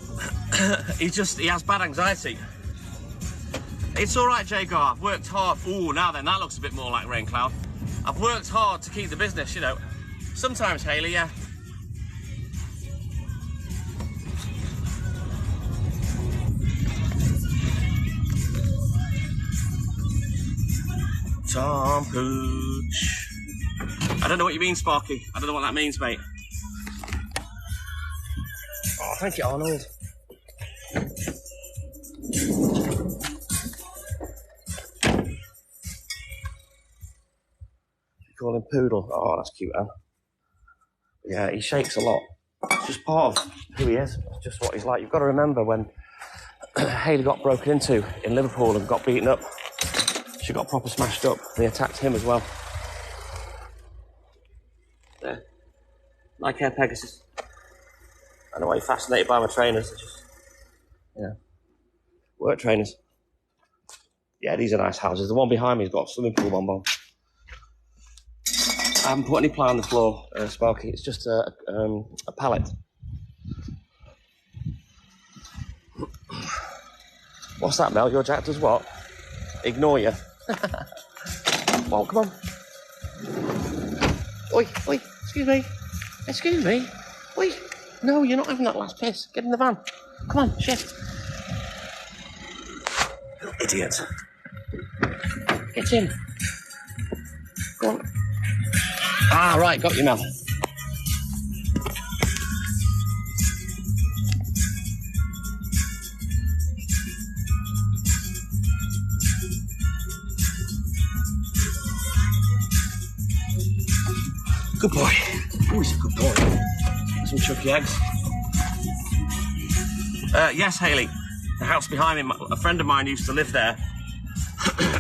He has bad anxiety. It's all right, Jagar. I've worked hard. Ooh, now then, that looks a bit more like rain cloud. I've worked hard to keep the business, you know. Sometimes, Hayley, yeah. Tom Pooch. I don't know what you mean, Sparky. I don't know what that means, mate. Oh, thank you, Arnold. You call him Poodle? Oh, that's cute, Anne. Yeah, he shakes a lot. It's just part of who he is. It's just what he's like. You've got to remember when Hayley got broken into in Liverpool and got beaten up. She got proper smashed up. They attacked him as well. There. Nike Air Pegasus. I don't know why you're fascinated by my trainers. They're just, you know, work trainers. Yeah, these are nice houses. The one behind me has got a swimming pool bonbon. I haven't put any ply on the floor, Sparky. It's just a pallet. What's that, Mel? Your Jack does what? Ignore you. Well, come on. Oi, excuse me. Oi, no, you're not having that last piss. Get in the van. Come on, shit. You idiot. Get in. Go on. Ah, right, got you now. Good boy. Oh, he's a good boy. Some chucky eggs. Yes, Hayley. The house behind me, a friend of mine used to live there.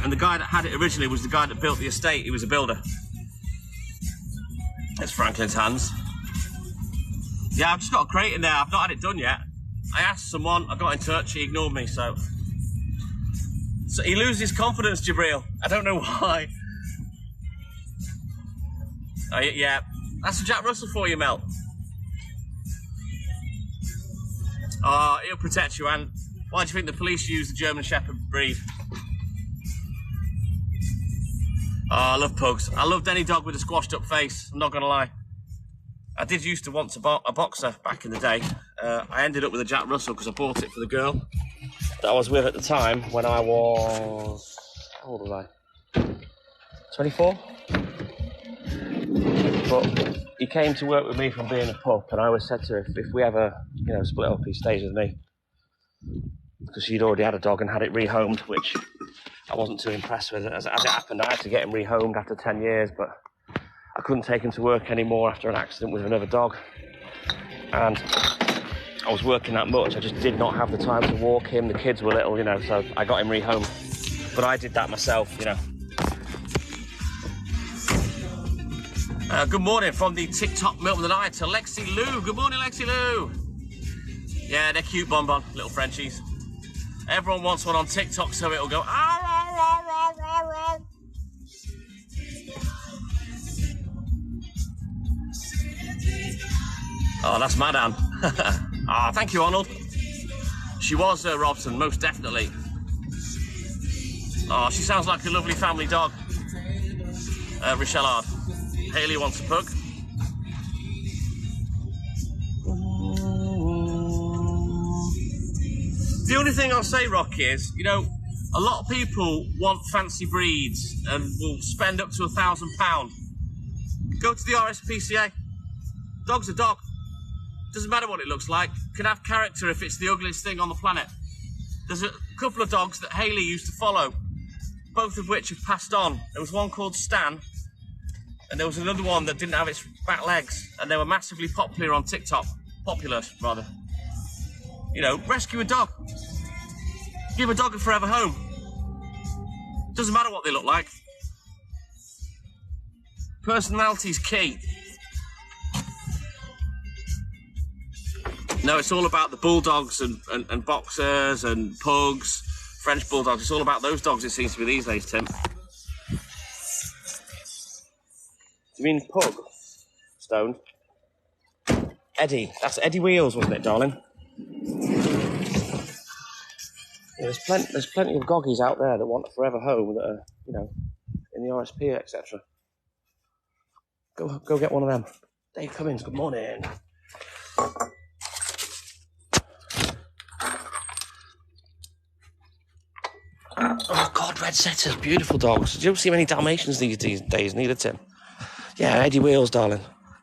And the guy that had it originally was the guy that built the estate. He was a builder. It's Franklin's hands. Yeah, I've just got a crate in there. I've not had it done yet. I asked someone, I got in touch, he ignored me, so he loses confidence, Jabril. I don't know why. Oh, yeah, that's a Jack Russell for you, Mel. Oh, he'll protect you, and why do you think the police use the German Shepherd breed? Oh, I love pugs. I loved any dog with a squashed up face, I'm not gonna lie. I did used to want a boxer back in the day. I ended up with a Jack Russell because I bought it for the girl that I was with at the time when I was... How old was I? 24? But he came to work with me from being a pup, and I always said to her, if we ever, split up, he stays with me. Because she'd already had a dog and had it rehomed, which I wasn't too impressed with. As it happened, I had to get him rehomed after 10 years, but I couldn't take him to work anymore after an accident with another dog. And I was working that much, I just did not have the time to walk him. The kids were little, so I got him rehomed. But I did that myself, Good morning from the TikTok Milkman and I to Lexi Lou. Good morning, Lexi Lou. Yeah, they're cute, bonbon, little Frenchies. Everyone wants one on TikTok, so it'll go. Oh, that's Madame. Ah, thank you, Arnold. She was Robson, most definitely. Oh, she sounds like a lovely family dog. Richellard. Hayley wants a pug. The only thing I'll say, Rocky, is, a lot of people want fancy breeds and will spend up to £1,000. Go to the RSPCA. Dog's a dog. Doesn't matter what it looks like. Can have character if it's the ugliest thing on the planet. There's a couple of dogs that Hayley used to follow, both of which have passed on. There was one called Stan, and there was another one that didn't have its back legs, and they were massively popular on TikTok. Popular, rather. Rescue a dog. Give a dog a forever home. Doesn't matter what they look like. Personality's key. No, it's all about the bulldogs and boxers and pugs, French bulldogs. It's all about those dogs, it seems to be these days, Tim. Do you mean pug? Stoned. Eddie. That's Eddie Wheels, wasn't it, darling? Yeah, there's plenty of goggies out there that want a forever home that are, in the RSP, etc. Go get one of them. Dave Cummins, good morning. Oh God, red setters, beautiful dogs. You don't see many Dalmatians these days, neither, Tim. Yeah, Eddie Wheels, darling.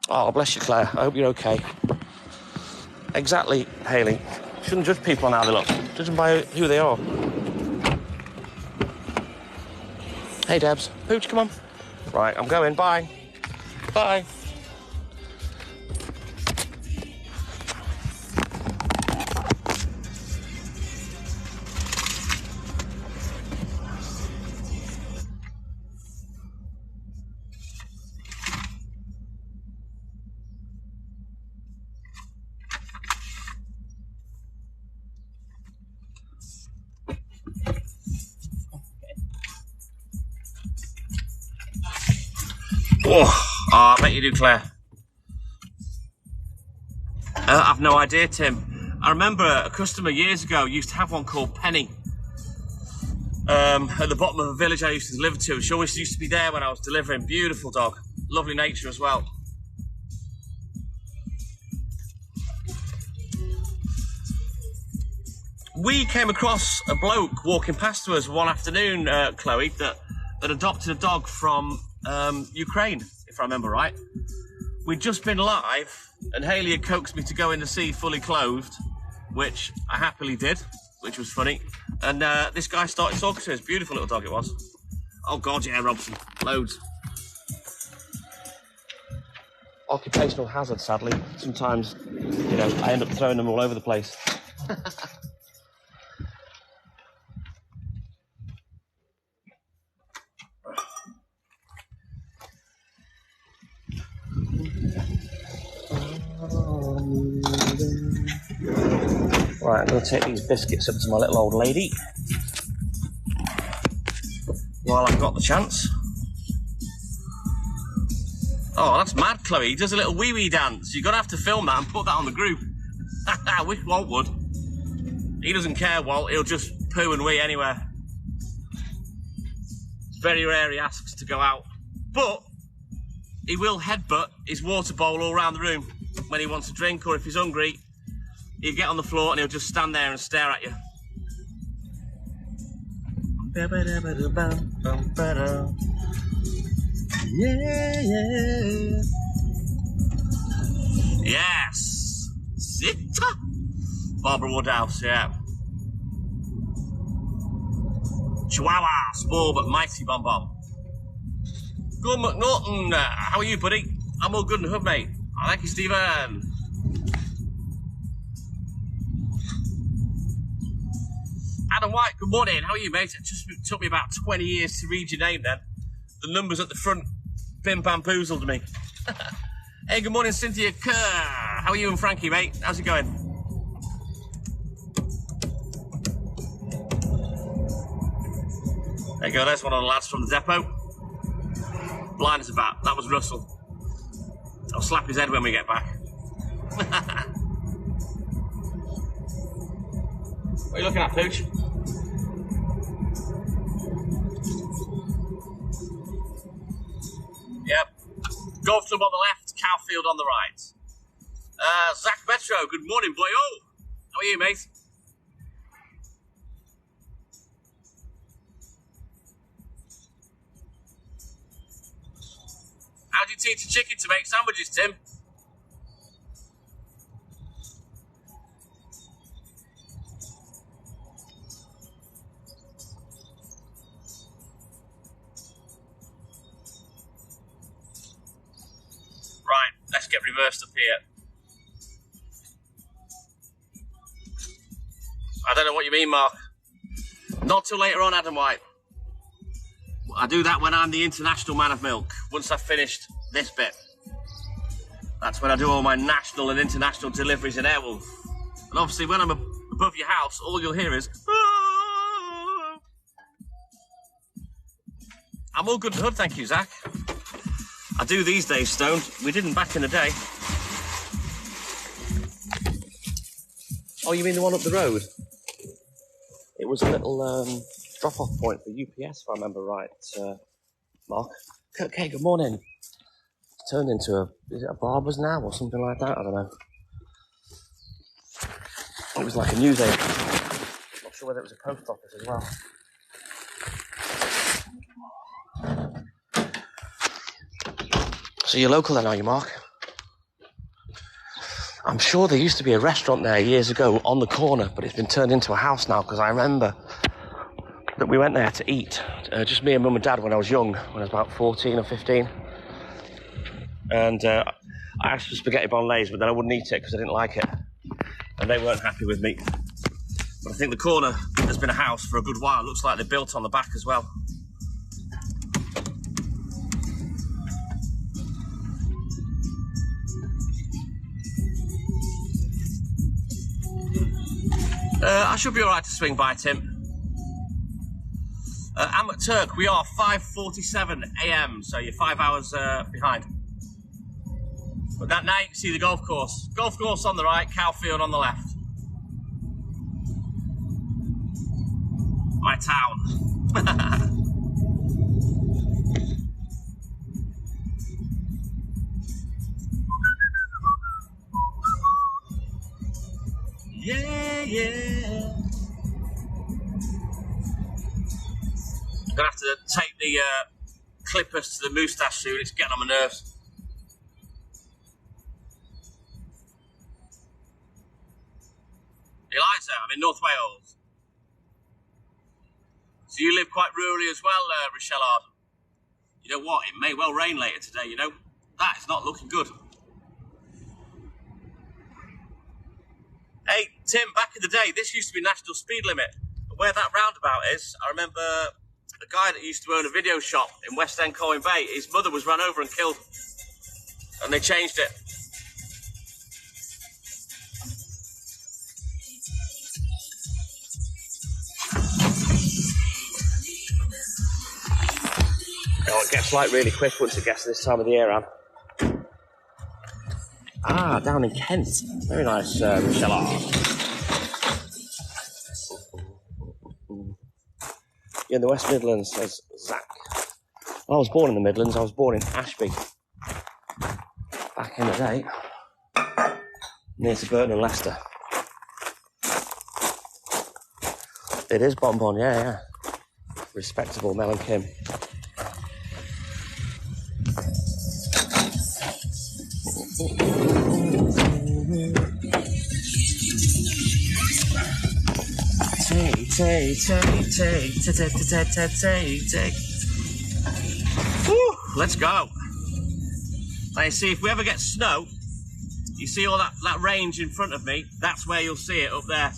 Oh, bless you, Claire. I hope you're okay. Exactly, Hayley. Shouldn't judge people on how they look. Judge them by who they are. Hey, Debs. Pooch, come on. Right, I'm going. Bye. Bye. Oh, I bet you do, Claire. I've no idea, Tim. I remember a customer years ago used to have one called Penny. At the bottom of a village I used to deliver to. She always used to be there when I was delivering. Beautiful dog. Lovely nature as well. We came across a bloke walking past to us one afternoon, Chloe, that adopted a dog from Ukraine, if I remember right. We'd just been live, and Hayley had coaxed me to go in the sea fully clothed, which I happily did, which was funny. And this guy started talking to us. Beautiful little dog it was. Oh God, yeah, Robson, loads. occupational hazard, sadly. Sometimes, you know, I end up throwing them all over the place. Right, I'm going to take these biscuits up to my little old lady while I've got the chance. Oh, that's mad, Chloe. He does a little wee-wee dance. You're going to have to film that and put that on the group. I wish Walt would. He doesn't care, Walt. He'll just poo and wee anywhere. It's very rare he asks to go out. But he will headbutt his water bowl all around the room when he wants a drink, or if he's hungry, he'll get on the floor and he'll just stand there and stare at you. Yeah, yeah. Yes. Sit. Barbara Woodhouse, yeah. Chihuahua, small but mighty Bom Bom. Good McNaughton, how are you, buddy? I'm all good and hood, mate. I like you, Stephen. Adam White, good morning. How are you, mate? It just took me about 20 years to read your name then. The numbers at the front bamboozled me. Hey, good morning, Cynthia Kerr. How are you and Frankie, mate? How's it going? There you go, there's one of the lads from the depot. Blind as a bat. That was Russell. I'll slap his head when we get back. What are you looking at, Pooch? Yep. Golf club on the left, Cowfield on the right. Zach Metro, good morning, boy. Oh, how are you, mate? How do you teach a chicken to make sandwiches, Tim? Right, let's get reversed up here. I don't know what you mean, Mark. Not till later on, Adam White. I do that when I'm the international man of milk. Once I've finished this bit. That's when I do all my national and international deliveries in Airwolf. And obviously when I'm above your house, all you'll hear is... "Ah." I'm all good and hood, thank you, Zach. I do these days, Stone. We didn't back in the day. Oh, you mean the one up the road? It was a little drop-off point for UPS, if I remember right, Mark. Okay, good morning. It's turned into is it a barber's now or something like that? I don't know. It was like a newsagent. Not sure whether it was a post office as well. So you're local then, are you, Mark? I'm sure there used to be a restaurant there years ago on the corner, but it's been turned into a house now, because I remember that we went there to eat, just me and Mum and Dad when I was young, when I was about 14 or 15. And I asked for spaghetti bolognese, but then I wouldn't eat it because I didn't like it. And they weren't happy with me. But I think the corner has been a house for a good while. It looks like they built on the back as well. I should be all right to swing by, Tim. I'm at Turk. We are 5:47 a.m, so you're 5 hours behind. But that night you can see the golf course. Golf course on the right, Cowfield on the left. My town. Yeah, yeah. I'm gonna have to take the clippers to the moustache soon. It's getting on my nerves. Eliza, I'm in North Wales. So you live quite rurally as well, Rochelle Ard. You know what? It may well rain later today, you know. That is not looking good. Hey, Tim, back in the day, this used to be national speed limit. Where that roundabout is, I remember a guy that used to own a video shop in West End, Colwyn Bay, his mother was run over and killed. And they changed it. Oh, it gets light really quick once it gets to this time of the year, Anne. Ah, down in Kent. Very nice, Michelle. You're in the West Midlands, says Zach. I was born in the Midlands. I was born in Ashby. Back in the day. Near to Burton and Leicester. It is Bonbon, yeah. Respectable Mel and Kim. Take. Woo, let's go. Now you see, if we ever get snow, you see all that range in front of me, that's where you'll see it up there.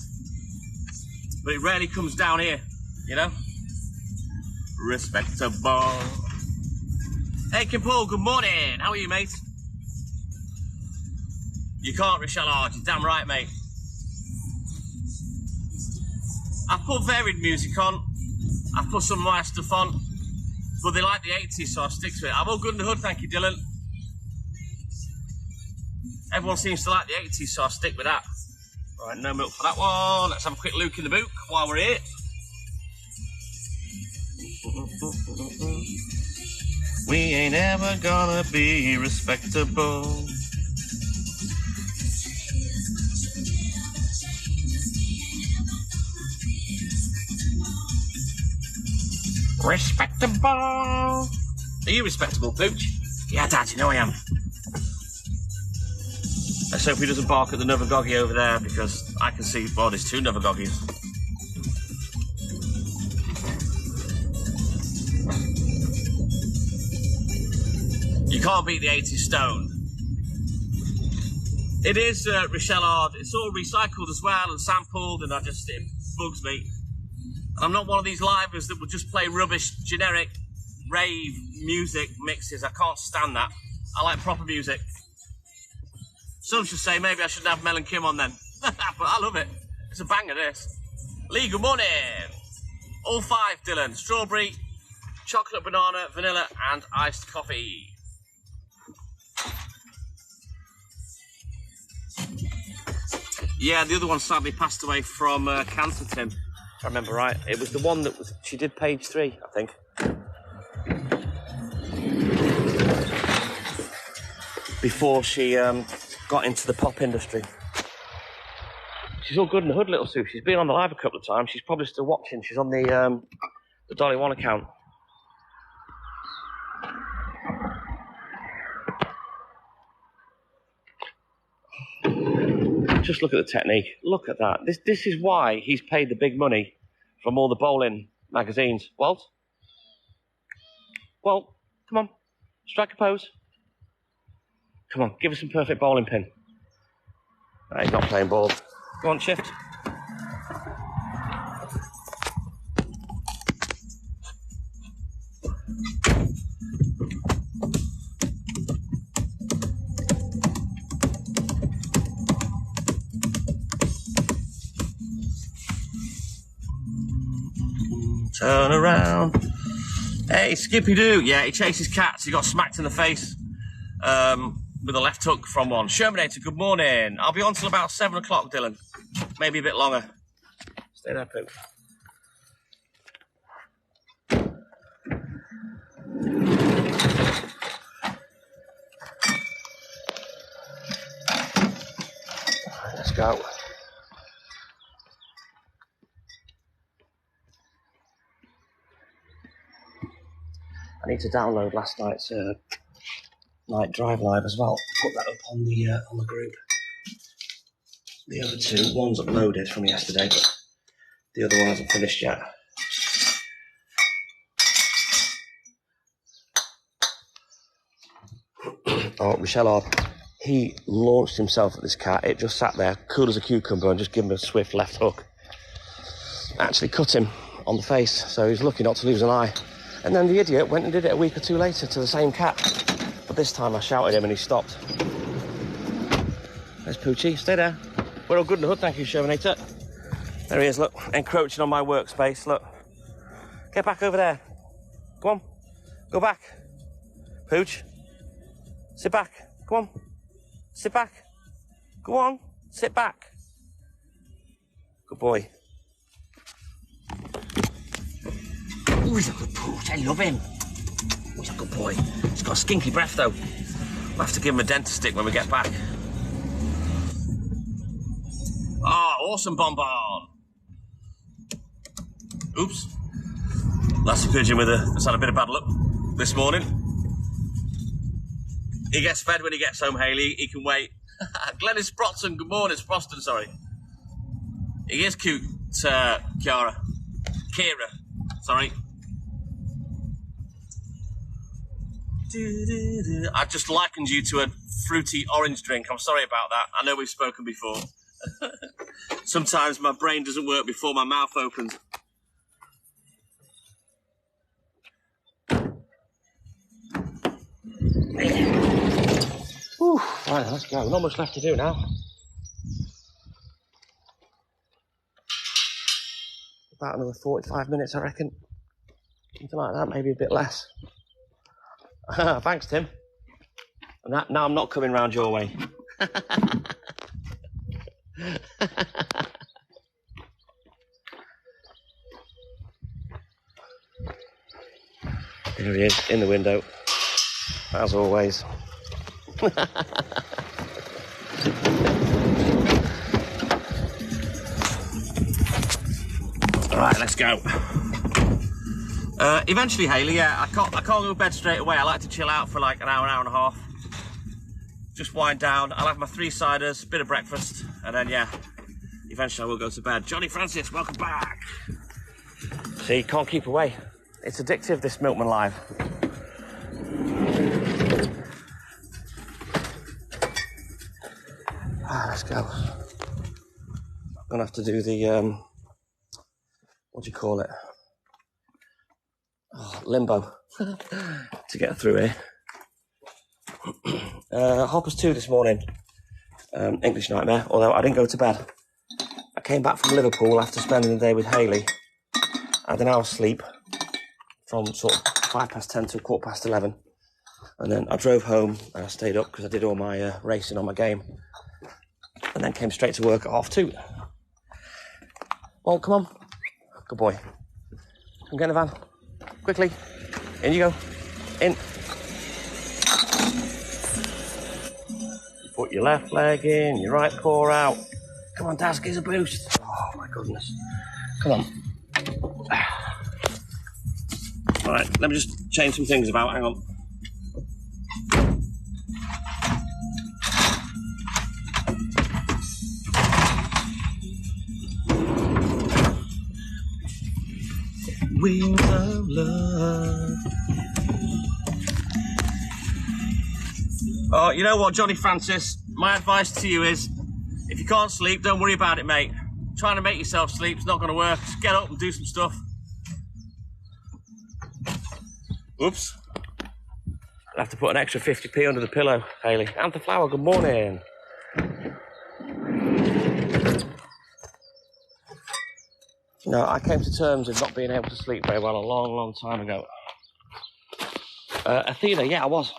But it rarely comes down here, you know? Respectable. Hey, Kim Paul, good morning. How are you, mate? You can't, Rochelle Hard. You're damn right, mate. I've put varied music on. I've put some of my stuff on. But they like the 80s, so I stick to it. I'm all good in the hood, thank you, Dylan. Everyone seems to like the 80s, so I'll stick with that. Right, no milk for that one. Let's have a quick look in the book while we're here. We ain't ever gonna be respectable. Respectable. Are you respectable, Pooch? Yeah, Dad, you know I am. Let's hope he doesn't bark at the Novagoggy over there, because I can see, well, there's two Novagoggies. You can't beat the 80s stone. It is Rochelle Hard. It's all recycled as well and sampled, and it bugs me. And I'm not one of these livers that will just play rubbish, generic, rave music mixes. I can't stand that. I like proper music. Some should say maybe I shouldn't have Mel and Kim on then. But I love it. It's a banger, this. Lee, good morning. All five, Dylan. Strawberry, chocolate, banana, vanilla, and iced coffee. Yeah, the other one sadly passed away from cancer, Tim. If I remember right. It was the one that she did page 3, I think. Before she got into the pop industry. She's all good in the hood, little Sue. She's been on the live a couple of times. She's probably still watching. She's on the Dolly One account. Just look at the technique. Look at that. This is why he's paid the big money from all the bowling magazines. Walt? Walt, come on. Strike a pose. Come on, give us some perfect bowling pin. No, he's not playing ball. Go on, shift. Turn around. Hey, Skippy-Doo. Yeah, he chases cats. He got smacked in the face with a left hook from one. Shermanator, good morning. I'll be on till about 7 o'clock, Dylan. Maybe a bit longer. Stay there, Pooh. Let's go. I need to download last night's night drive live as well. Put that up on the group. The other two, one's uploaded from yesterday, but the other one hasn't finished yet. Oh, Rochelle Hard. He launched himself at this cat. It just sat there, cool as a cucumber, and just gave him a swift left hook. Actually cut him on the face, so he was lucky not to lose an eye. And then the idiot went and did it a week or two later to the same cat. But this time I shouted him and he stopped. There's Poochie, stay there. We're all good in the hood, thank you, Shermanator. There he is, look, encroaching on my workspace, look. Get back over there. Come on, go back. Pooch, sit back, come on. Sit back. Go on, sit back. Good boy. Oh, he's a good Pooch, I love him. Oh, he's a good boy. He's got a skinky breath though. We'll have to give him a dentist stick when we get back. Ah, oh, awesome bonbon. Oops. That's a pigeon that's had a bit of bad luck this morning. He gets fed when he gets home, Hayley. He can wait. Glennis Sprotson, good morning. Sproston, sorry. He is cute, Kira, sorry. I just likened you to a fruity orange drink. I'm sorry about that. I know we've spoken before. Sometimes my brain doesn't work before my mouth opens. Whew, right, let's go. Not much left to do now. About another 45 minutes, I reckon. Something like that, maybe a bit less. Thanks, Tim. And that, now I'm not coming round your way. There he is, in the window, as always. Alright, let's go. Eventually, Hayley, yeah, I can't go to bed straight away. I like to chill out for like an hour and a half. Just wind down. I'll have my 3 ciders, bit of breakfast, and then, yeah, eventually I will go to bed. Johnny Francis, welcome back. See, you can't keep away. It's addictive, this Milkman Live. Let's go. I'm gonna have to do the, what do you call it? Oh, limbo to get through here. Hoppers 2 this morning. English nightmare, although I didn't go to bed. I came back from Liverpool after spending the day with Hayley. I had an hour's sleep from sort of 10:05 to 11:15. And then I drove home and I stayed up because I did all my racing on my game. And then came straight to work at 2:30. Well, come on. Good boy. Come get in the van. Quickly. In you go. In. Put your left leg in, your right paw out. Come on, Daz, give us a boost. Oh, my goodness. Come on. All right, let me just change some things about. Hang on. Wings of love. Oh, you know what, Johnny Francis? My advice to you is, if you can't sleep, don't worry about it, mate. Trying to make yourself sleep is not going to work. Just get up and do some stuff. Oops. I'll have to put an extra 50p under the pillow, Hayley. Anther Flower, good morning. No, I came to terms with not being able to sleep very well a long, long time ago. Athena, yeah, I was.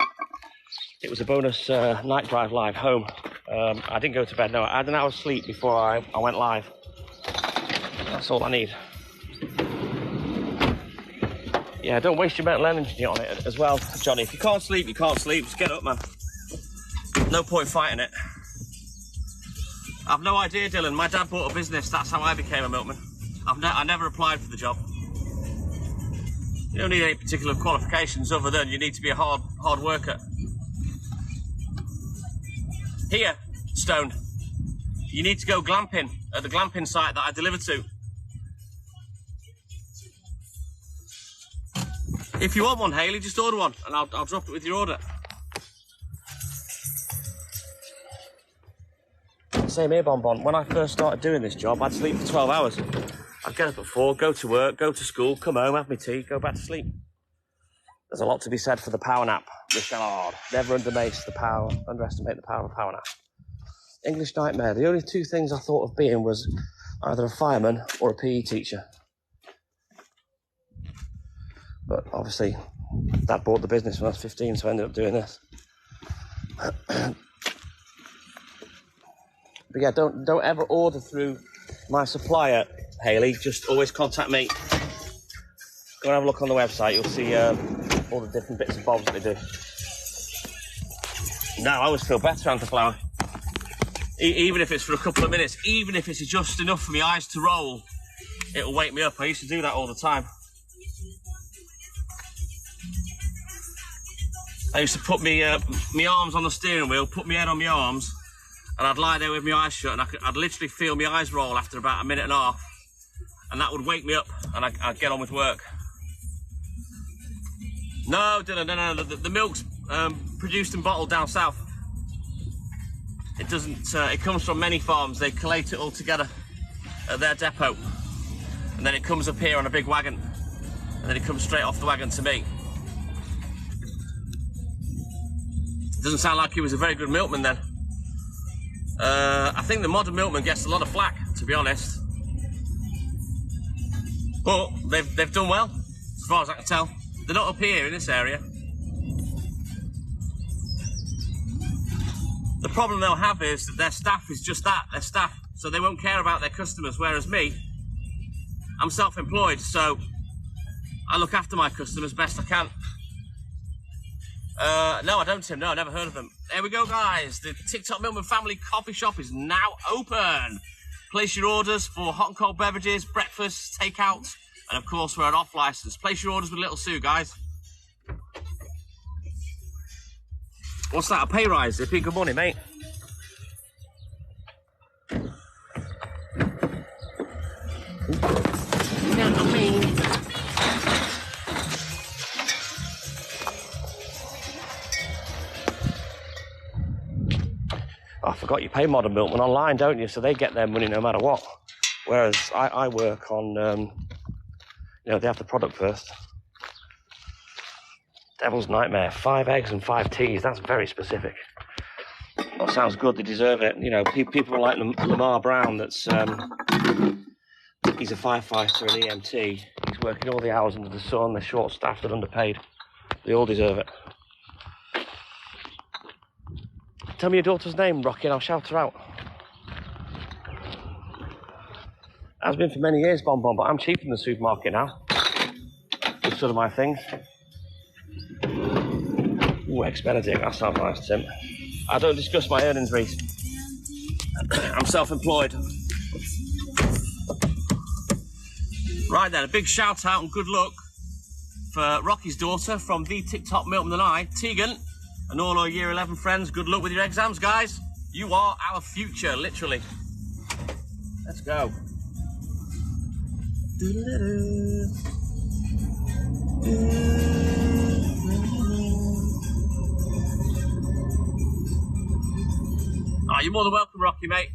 It was a bonus night drive live home. I didn't go to bed, no. I had an hour's sleep before I went live. That's all I need. Yeah, don't waste your mental energy on it as well, Johnny. If you can't sleep, you can't sleep. Just get up, man. No point fighting it. I've no idea, Dylan. My dad bought a business. That's how I became a milkman. I never applied for the job. You don't need any particular qualifications other than you need to be a hard worker. Here, Stone, you need to go glamping at the glamping site that I delivered to. If you want one, Hayley, just order one and I'll drop it with your order. same here, Bonbon. When I first started doing this job, I'd sleep for 12 hours. I'd get up at 4, go to work, go to school, come home, have my tea, go back to sleep. There's a lot to be said for the power nap. Michelle, never underestimate the power of a power nap. English nightmare. The only two things I thought of being was either a fireman or a PE teacher. But obviously, Dad bought the business when I was 15, so I ended up doing this. But yeah, don't ever order through my supplier, Hayley. Just always contact me. Go and have a look on the website. You'll see all the different bits and bobs that they do. Now I always feel better after flour. Even if it's for a couple of minutes, even if it's just enough for my eyes to roll, it'll wake me up. I used to do that all the time. I used to put me arms on the steering wheel, put my head on my arms, and I'd lie there with my eyes shut, and I'd literally feel my eyes roll after about a minute and a half, and that would wake me up, and I'd get on with work. No, Dylan, no. The milk's produced and bottled down south. It doesn't. It comes from many farms. They collate it all together at their depot, and then it comes up here on a big wagon, and then it comes straight off the wagon to me. Doesn't sound like he was a very good milkman then. I think the modern milkman gets a lot of flack, to be honest. But they've done well, as far as I can tell. They're not up here in this area. The problem they'll have is that their staff is just that, their staff. So they won't care about their customers, whereas me, I'm self-employed, so I look after my customers best I can. No, I don't, Tim. No, I never heard of them. There we go, guys. The TikTok Milkman Family Coffee Shop is now open. Place your orders for hot and cold beverages, breakfast, takeout, and of course, we're an off license. Place your orders with Little Sue, guys. What's that? A pay rise? Zippy, good morning, mate. I forgot you pay Modern Milkman online, don't you? So they get their money no matter what. Whereas I work on, they have the product first. Devil's nightmare. 5 eggs and 5 teas. That's very specific. That sounds good. They deserve it. You know, people like Lamar Brown. He's a firefighter, an EMT. He's working all the hours under the sun. They're short-staffed and underpaid. They all deserve it. Tell me your daughter's name, Rocky, and I'll shout her out. Has been for many years, Bonbon, but I'm cheaper in the supermarket now. With sort of my things. Ooh, Eggs Benedict, that sounds nice, Tim. I don't discuss my earnings, Reese. I'm self-employed. Right then, a big shout out and good luck for Rocky's daughter from the TikTok Milkman and I, Tegan, and all our Year 11 friends. Good luck with your exams, guys. You are our future, literally. Let's go. Oh, you're more than welcome, Rocky, mate.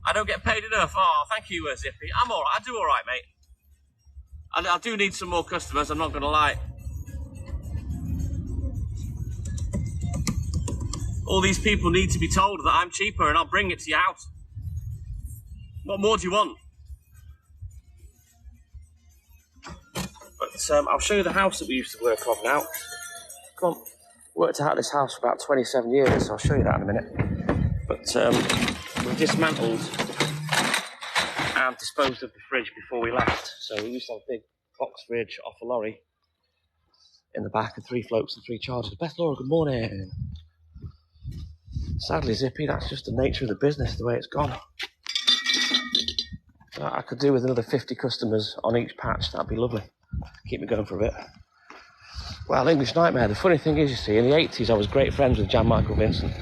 I don't get paid enough. Oh, thank you, Zippy. I'm all right. I do all right, mate. I do need some more customers, I'm not going to lie. All these people need to be told that I'm cheaper and I'll bring it to your house. What more do you want? But I'll show you the house that we used to work on now. Come on. Worked out this house for about 27 years, so I'll show you that in a minute. But we dismantled and disposed of the fridge before we left. So we used to have a big box fridge off a lorry in the back, and 3 floats and 3 chargers. Beth Laura, good morning. Sadly, Zippy, that's just the nature of the business, the way it's gone. I could do with another 50 customers on each patch. That'd be lovely. Keep me going for a bit. Well, English Nightmare. The funny thing is, you see, in the 80s, I was great friends with Jan Michael Vincent.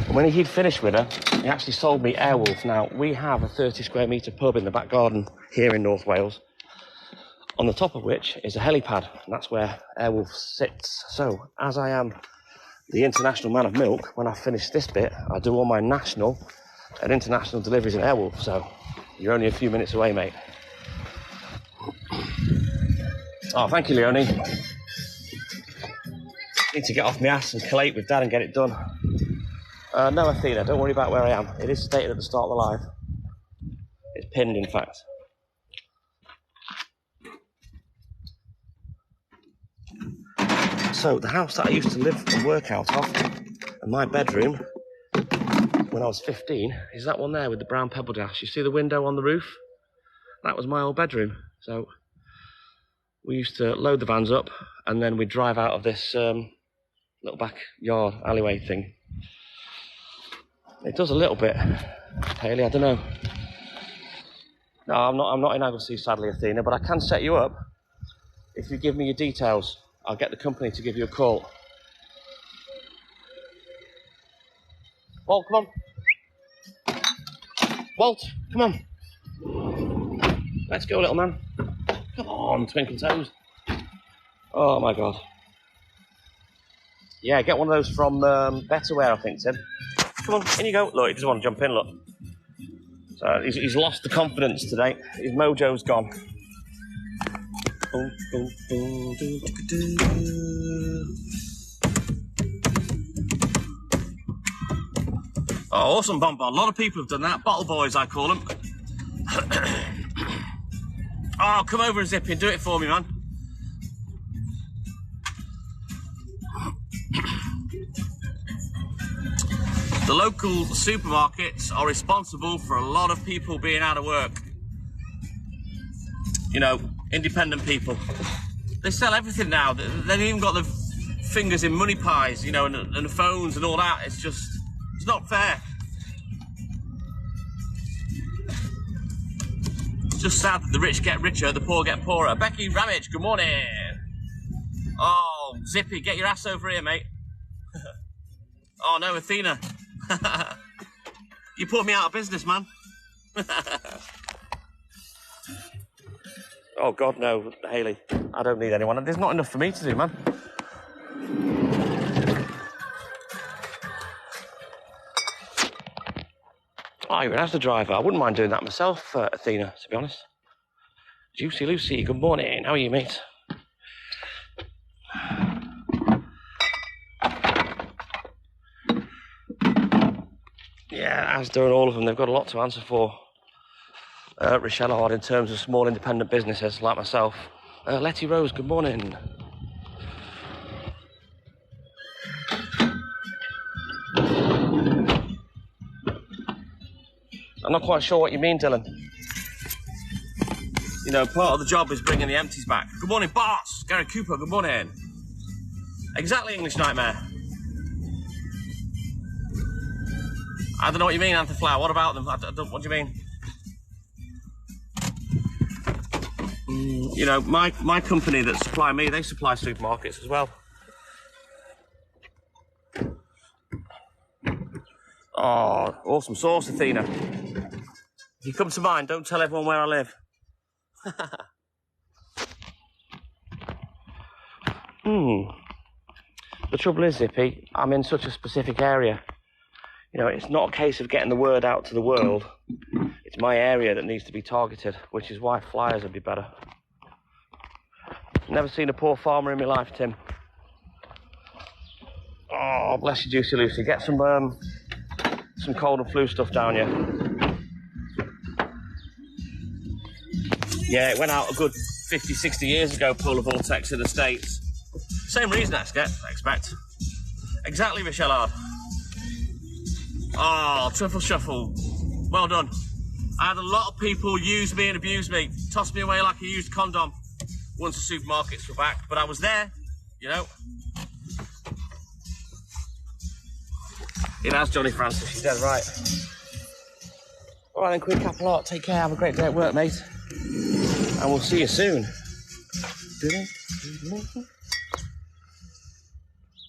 And when he'd finished with her, he actually sold me Airwolf. Now, we have a 30 square metre pub in the back garden here in North Wales, on the top of which is a helipad, and that's where Airwolf sits. So, as I am the international man of milk, when I finish this bit, I do all my national an international deliveries in Airwolf, so you're only a few minutes away, mate. Oh, thank you, Leonie. Need to get off my ass and collate with Dad and get it done. No, Athena, don't worry about where I am. It is stated at the start of the live. It's pinned, in fact. So, the house that I used to live and work out of, and my bedroom, when I was 15, is that one there with the brown pebble dash. You see the window on the roof? That was my old bedroom. So, we used to load the vans up, and then we'd drive out of this little backyard alleyway thing. It does a little bit, Hayley, I don't know. No, I'm not in Anglesey, sadly, Athena, but I can set you up. If you give me your details, I'll get the company to give you a call. Walt, come on. Walt, come on. Let's go, little man. Come on, twinkle toes. Oh, my God. Yeah, get one of those from Betterware, I think, Tim. Come on, in you go. Look, he doesn't want to jump in, look. So he's lost the confidence today. His mojo's gone. Oh, awesome bonbon. A lot of people have done that. Bottle boys, I call them. Oh, come over and zip in. Do it for me, man. The local supermarkets are responsible for a lot of people being out of work. You know, independent people. They sell everything now. They've even got the fingers in money pies, you know, and phones and all that. It's just, it's not fair. It's just sad that the rich get richer, the poor get poorer. Becky Ramage, good morning. Oh, Zippy, get your ass over here, mate. Oh no, Athena. You put me out of business, man. Oh God, no, Hayley. I don't need anyone. There's not enough for me to do, man. Oh, you're gonna have to drive. I wouldn't mind doing that myself, Athena, to be honest. Juicy Lucy, good morning. How are you, mate? Yeah, as doing all of them, they've got a lot to answer for. Rochelle Hard in terms of small independent businesses like myself. Letty Rose, good morning. I'm not quite sure what you mean, Dylan. You know, part of the job is bringing the empties back. Good morning, boss. Gary Cooper, good morning. Exactly, English Nightmare. I don't know what you mean, Anthem Flower. What about them? What do you mean? You know, my company that supply me, they supply supermarkets as well. Oh, awesome sauce, Athena. If you come to mine, don't tell everyone where I live. The trouble is, Zippy, I'm in such a specific area. You know, it's not a case of getting the word out to the world. It's my area that needs to be targeted, which is why flyers would be better. Never seen a poor farmer in my life, Tim. Oh, bless you, Juicy Lucy. Get some cold and flu stuff down here. Yeah, it went out a good 50, 60 years ago, polar vortex in the States. Same reason, I expect. Exactly, Michelle Hard. Oh, truffle shuffle. Well done. I had a lot of people use me and abuse me, toss me away like a used condom once the supermarkets were back, but I was there, you know. It has, Johnny Francis, she's dead right. All right then, quick couple lot. Take care, have a great day at work, mate. And we'll see you soon.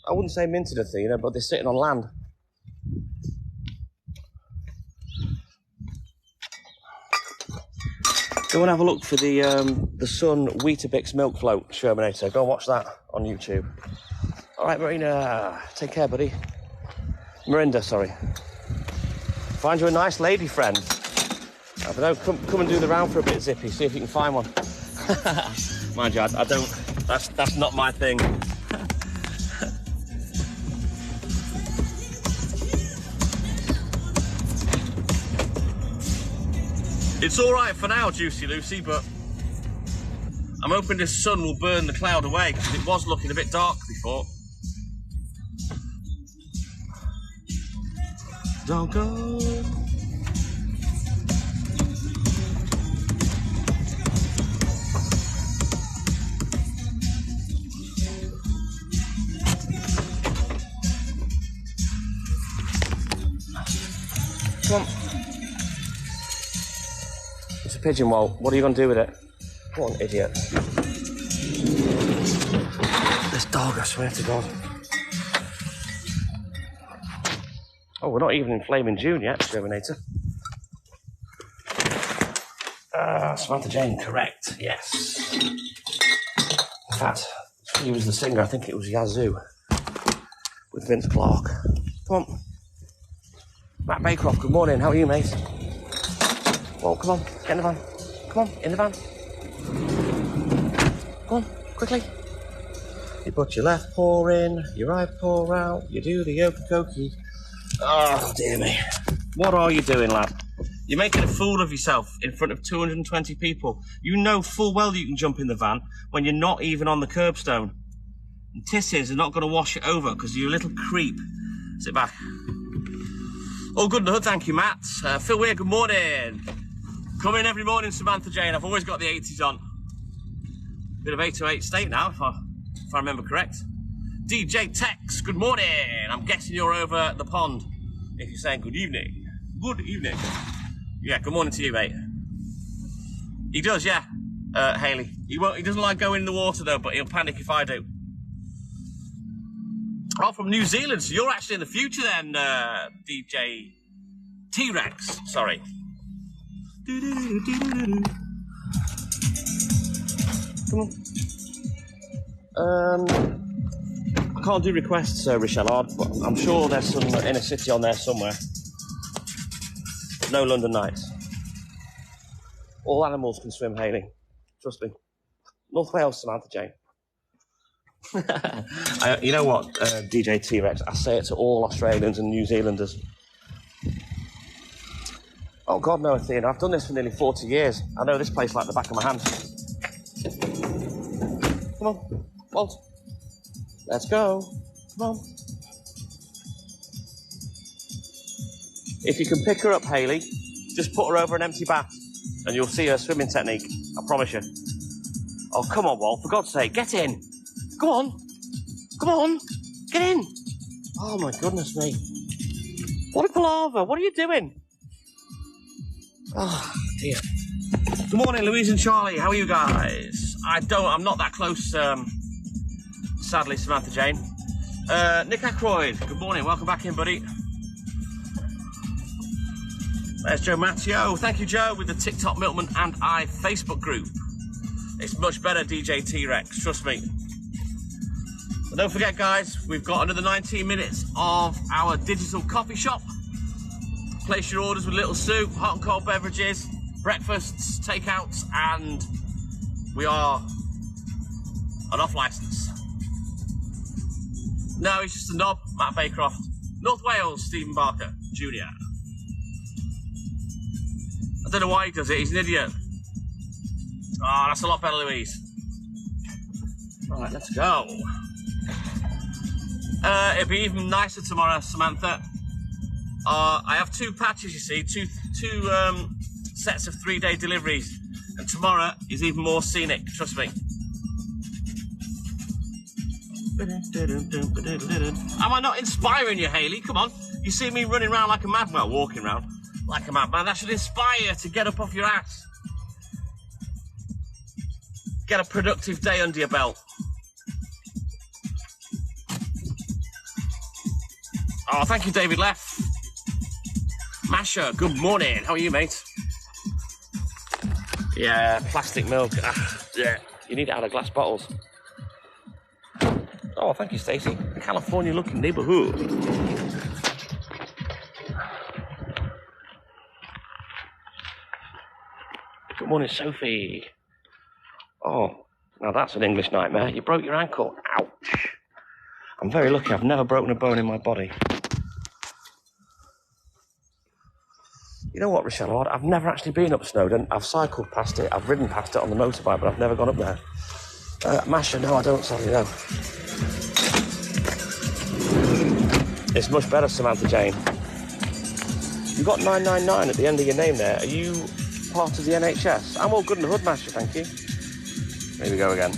I wouldn't say minted, Athena, but they're sitting on land. Go and have a look for the Sun Weetabix Milk Float Shermanator. Go and watch that on YouTube. All right, Marina, take care, buddy. Mirinda, sorry. Find you a nice lady friend. I don't know, come and do the round for a bit, Zippy, see if you can find one. Mind you, I don't, that's not my thing. It's all right for now, Juicy Lucy, but I'm hoping this sun will burn the cloud away, because it was looking a bit dark before. Don't go. Come on. It's a pigeon wall. What are you going to do with it? What an idiot. This dog, I swear to God. Oh, we're not even in flaming June yet, Terminator. Samantha Jane, correct, yes. In fact, he was the singer, I think it was Yazoo, with Vince Clarke. Come on. Matt Baycroft, good morning, how are you, mate? Well, come on, get in the van. Come on, in the van. Come on, quickly. You put your left paw in, your right paw out, you do the okey-dokey. Oh, dear me. What are you doing, lad? You're making a fool of yourself in front of 220 people. You know full well you can jump in the van when you're not even on the curbstone. And Tisses are not going to wash it over because you're a little creep. Sit back. All good in the hood, thank you, Matt. Phil Weir, good morning. Come in every morning, Samantha Jane. I've always got the 80s on. Bit of 808 state now, if I remember correct. DJ Tex, good morning. I'm guessing you're over the pond. If you're saying good evening. Good evening. Yeah, good morning to you, mate. He does, yeah, Haley. He doesn't like going in the water, though, but he'll panic if I do. Oh, from New Zealand, so you're actually in the future then, DJ T-Rex. Sorry. Come on. I can't do requests, Richelle, but I'm sure there's some inner city on there somewhere. No London Nights. All animals can swim, Hayley. Trust me. North Wales, Samantha Jane. You know what, DJ T-Rex? I say it to all Australians and New Zealanders. Oh, God, no, Athena. I've done this for nearly 40 years. I know this place like the back of my hand. Come on, Walt. Let's go. Come on. If you can pick her up, Hayley, just put her over an empty bath and you'll see her swimming technique. I promise you. Oh, come on, Walt. For God's sake, get in. Come on. Come on. Get in. Oh, my goodness me. What a palaver. What are you doing? Oh, dear. Good morning, Louise and Charlie. How are you guys? I'm not that close, sadly, Samantha Jane. Nick Ackroyd, good morning. Welcome back in, buddy. There's Joe Matteo. Thank you, Joe, with the TikTok Milkman and I Facebook group. It's much better, DJ T-Rex, trust me. But don't forget, guys, we've got another 19 minutes of our digital coffee shop. Place your orders with Little Sue, hot and cold beverages, breakfasts, takeouts, and we are an off license. No, he's just a knob, Matt Baycroft. North Wales, Stephen Barker, Jr. I don't know why he does it, he's an idiot. Oh, that's a lot better, Louise. All right, let's go. It'll be even nicer tomorrow, Samantha. I have two patches, you see, two sets of 3-day deliveries, and tomorrow is even more scenic, trust me. Am I not inspiring you, Hayley? Come on, you see me running around like a madman, well, walking around like a madman. That should inspire you to get up off your ass. Get a productive day under your belt. Oh, thank you, David Leff. Masha, good morning. How are you, mate? Yeah, plastic milk. Yeah, you need it out of glass bottles. Oh, thank you, Stacey. California-looking neighborhood. Good morning, Sophie. Oh, now that's an English nightmare. You broke your ankle. Ouch. I'm very lucky. I've never broken a bone in my body. You know what, Rochelle? I've never actually been up Snowdon. I've cycled past it. I've ridden past it on the motorbike, but I've never gone up there. Masha, no, I don't, sadly, no. It's much better, Samantha Jane. You've got 999 at the end of your name there. Are you part of the NHS? I'm all good in the hood, Masha, thank you. Here we go again.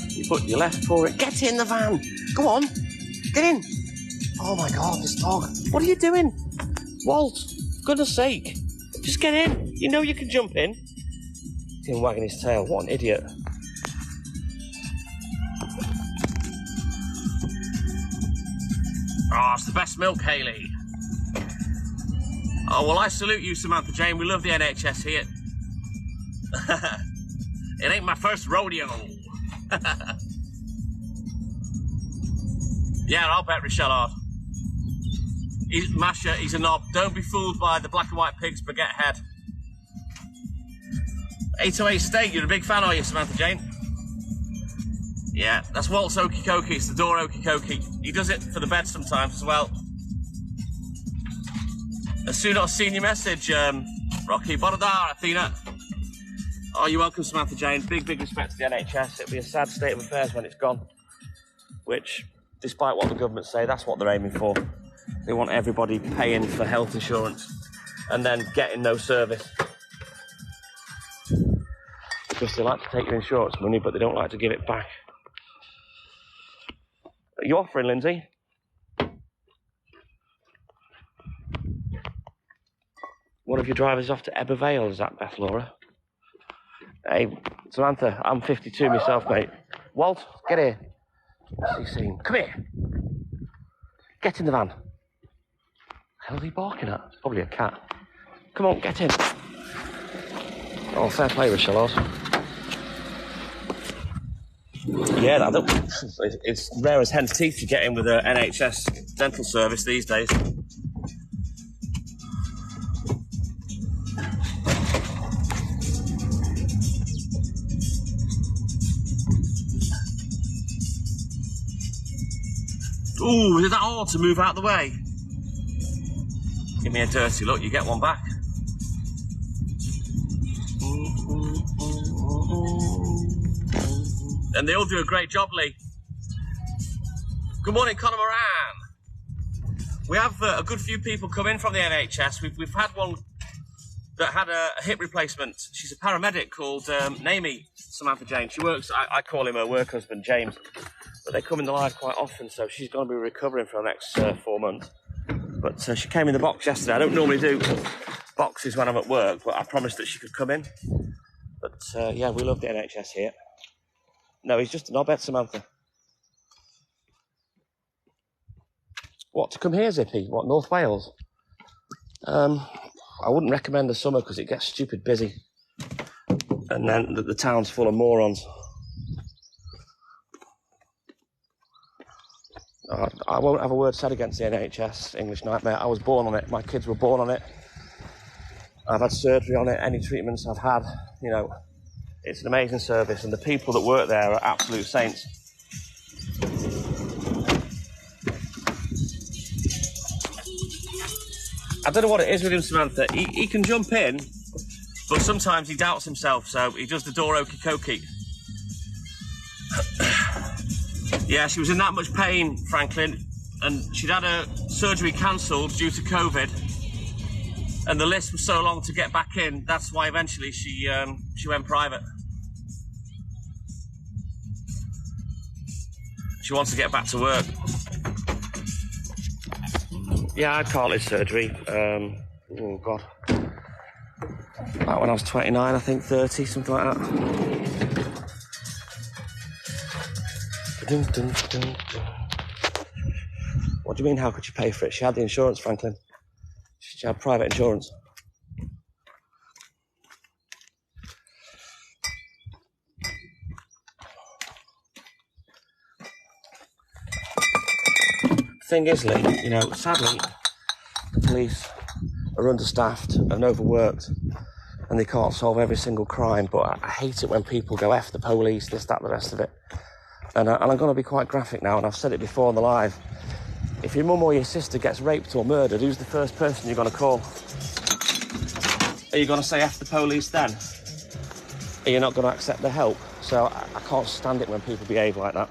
You put your left forward. Get in the van. Go on. Get in. Oh my God, this dog. What are you doing? Walt, for goodness sake. Just get in. You know you can jump in. He's him wagging his tail. What an idiot. Oh, it's the best milk, Hayley. Oh, well, I salute you, Samantha Jane. We love the NHS here. It ain't my first rodeo. Yeah, I'll bet Rochelle hard. Masha, he's a knob. Don't be fooled by the black and white pig's baguette head. 808 Steak, you're a big fan, are you, Samantha Jane? Yeah, that's Walt's Okie Kokie. It's the door Okie Kokie. He does it for the bed sometimes as well. As soon as I've seen your message, Rocky, Borodar, Athena. Oh, you're welcome, Samantha Jane. Big respect to the NHS. It'll be a sad state of affairs when it's gone. Which, despite what the government say, that's what they're aiming for. They want everybody paying for health insurance and then getting no service. Because they like to take your insurance money, but they don't like to give it back. Are you offering, Lindsay? One of your drivers off to Ebbw Vale, is that Beth Laura? Hey, Samantha, I'm 52 myself, mate. Walt, get here. What's he saying? Come here. Get in the van. What the hell is he barking at? It's probably a cat. Come on, get in. Oh, fair play, Rochelle. Yeah, it's rare as hen's teeth to get in with an NHS dental service these days. Ooh, is that all to move out the way? Give me a dirty look, you get one back. And they all do a great job, Lee. Good morning, Conor Moran. We have a good few people come in from the NHS. We've had one that had a hip replacement. She's a paramedic called Naomi, Samantha Jane. She works, I call him her work husband, James. But they come in the live quite often, so she's going to be recovering for the next 4 months. But she came in the box yesterday. I don't normally do boxes when I'm at work, but I promised that she could come in. But yeah, we love the NHS here. No, he's just a knobhead, Samantha. What, to come here, Zippy? What, North Wales? I wouldn't recommend the summer because it gets stupid busy. And then the town's full of morons. I won't have a word said against the NHS, English nightmare. I was born on it. My kids were born on it. I've had surgery on it. Any treatments I've had, you know, it's an amazing service, and the people that work there are absolute saints. I don't know what it is with him, Samantha. He can jump in, but sometimes he doubts himself, so he does the door Okie Kokie. Yeah, she was in that much pain, Franklin, and she'd had her surgery cancelled due to COVID, and the list was so long to get back in. That's why eventually she went private. She wants to get back to work. Yeah, I had cartilage surgery. Oh God, about when I was 29, I think 30, something like that. Dun, dun, dun, dun. What do you mean, how could you pay for it? She had the insurance, Franklin. She had private insurance. The thing is, Lee, you know, sadly, the police are understaffed and overworked, and they can't solve every single crime. But I hate it when people go F the police, this, that, the rest of it. And I'm going to be quite graphic now, and I've said it before on the live. If your mum or your sister gets raped or murdered, who's the first person you're going to call? Are you going to say F the police then? Are you not going to accept the help? So I can't stand it when people behave like that.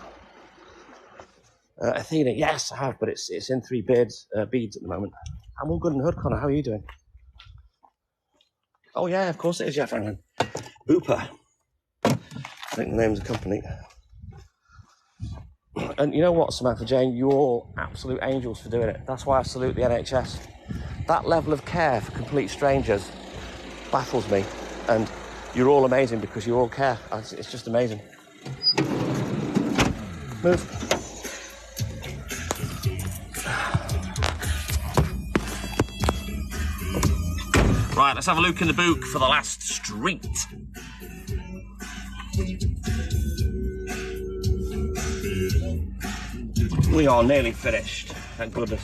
Athena, yes, I have, but it's in 3 beads at the moment. I'm all good in the hood, Connor. How are you doing? Oh, yeah, of course it is, Jeff Franklin. Booper. I think the name's the company. And you know what, Samantha Jane? You're all absolute angels for doing it. That's why I salute the NHS. That level of care for complete strangers baffles me. And you're all amazing because you all care. It's just amazing. Move. Right, let's have a look in the book for the last street. We are nearly finished, thank goodness.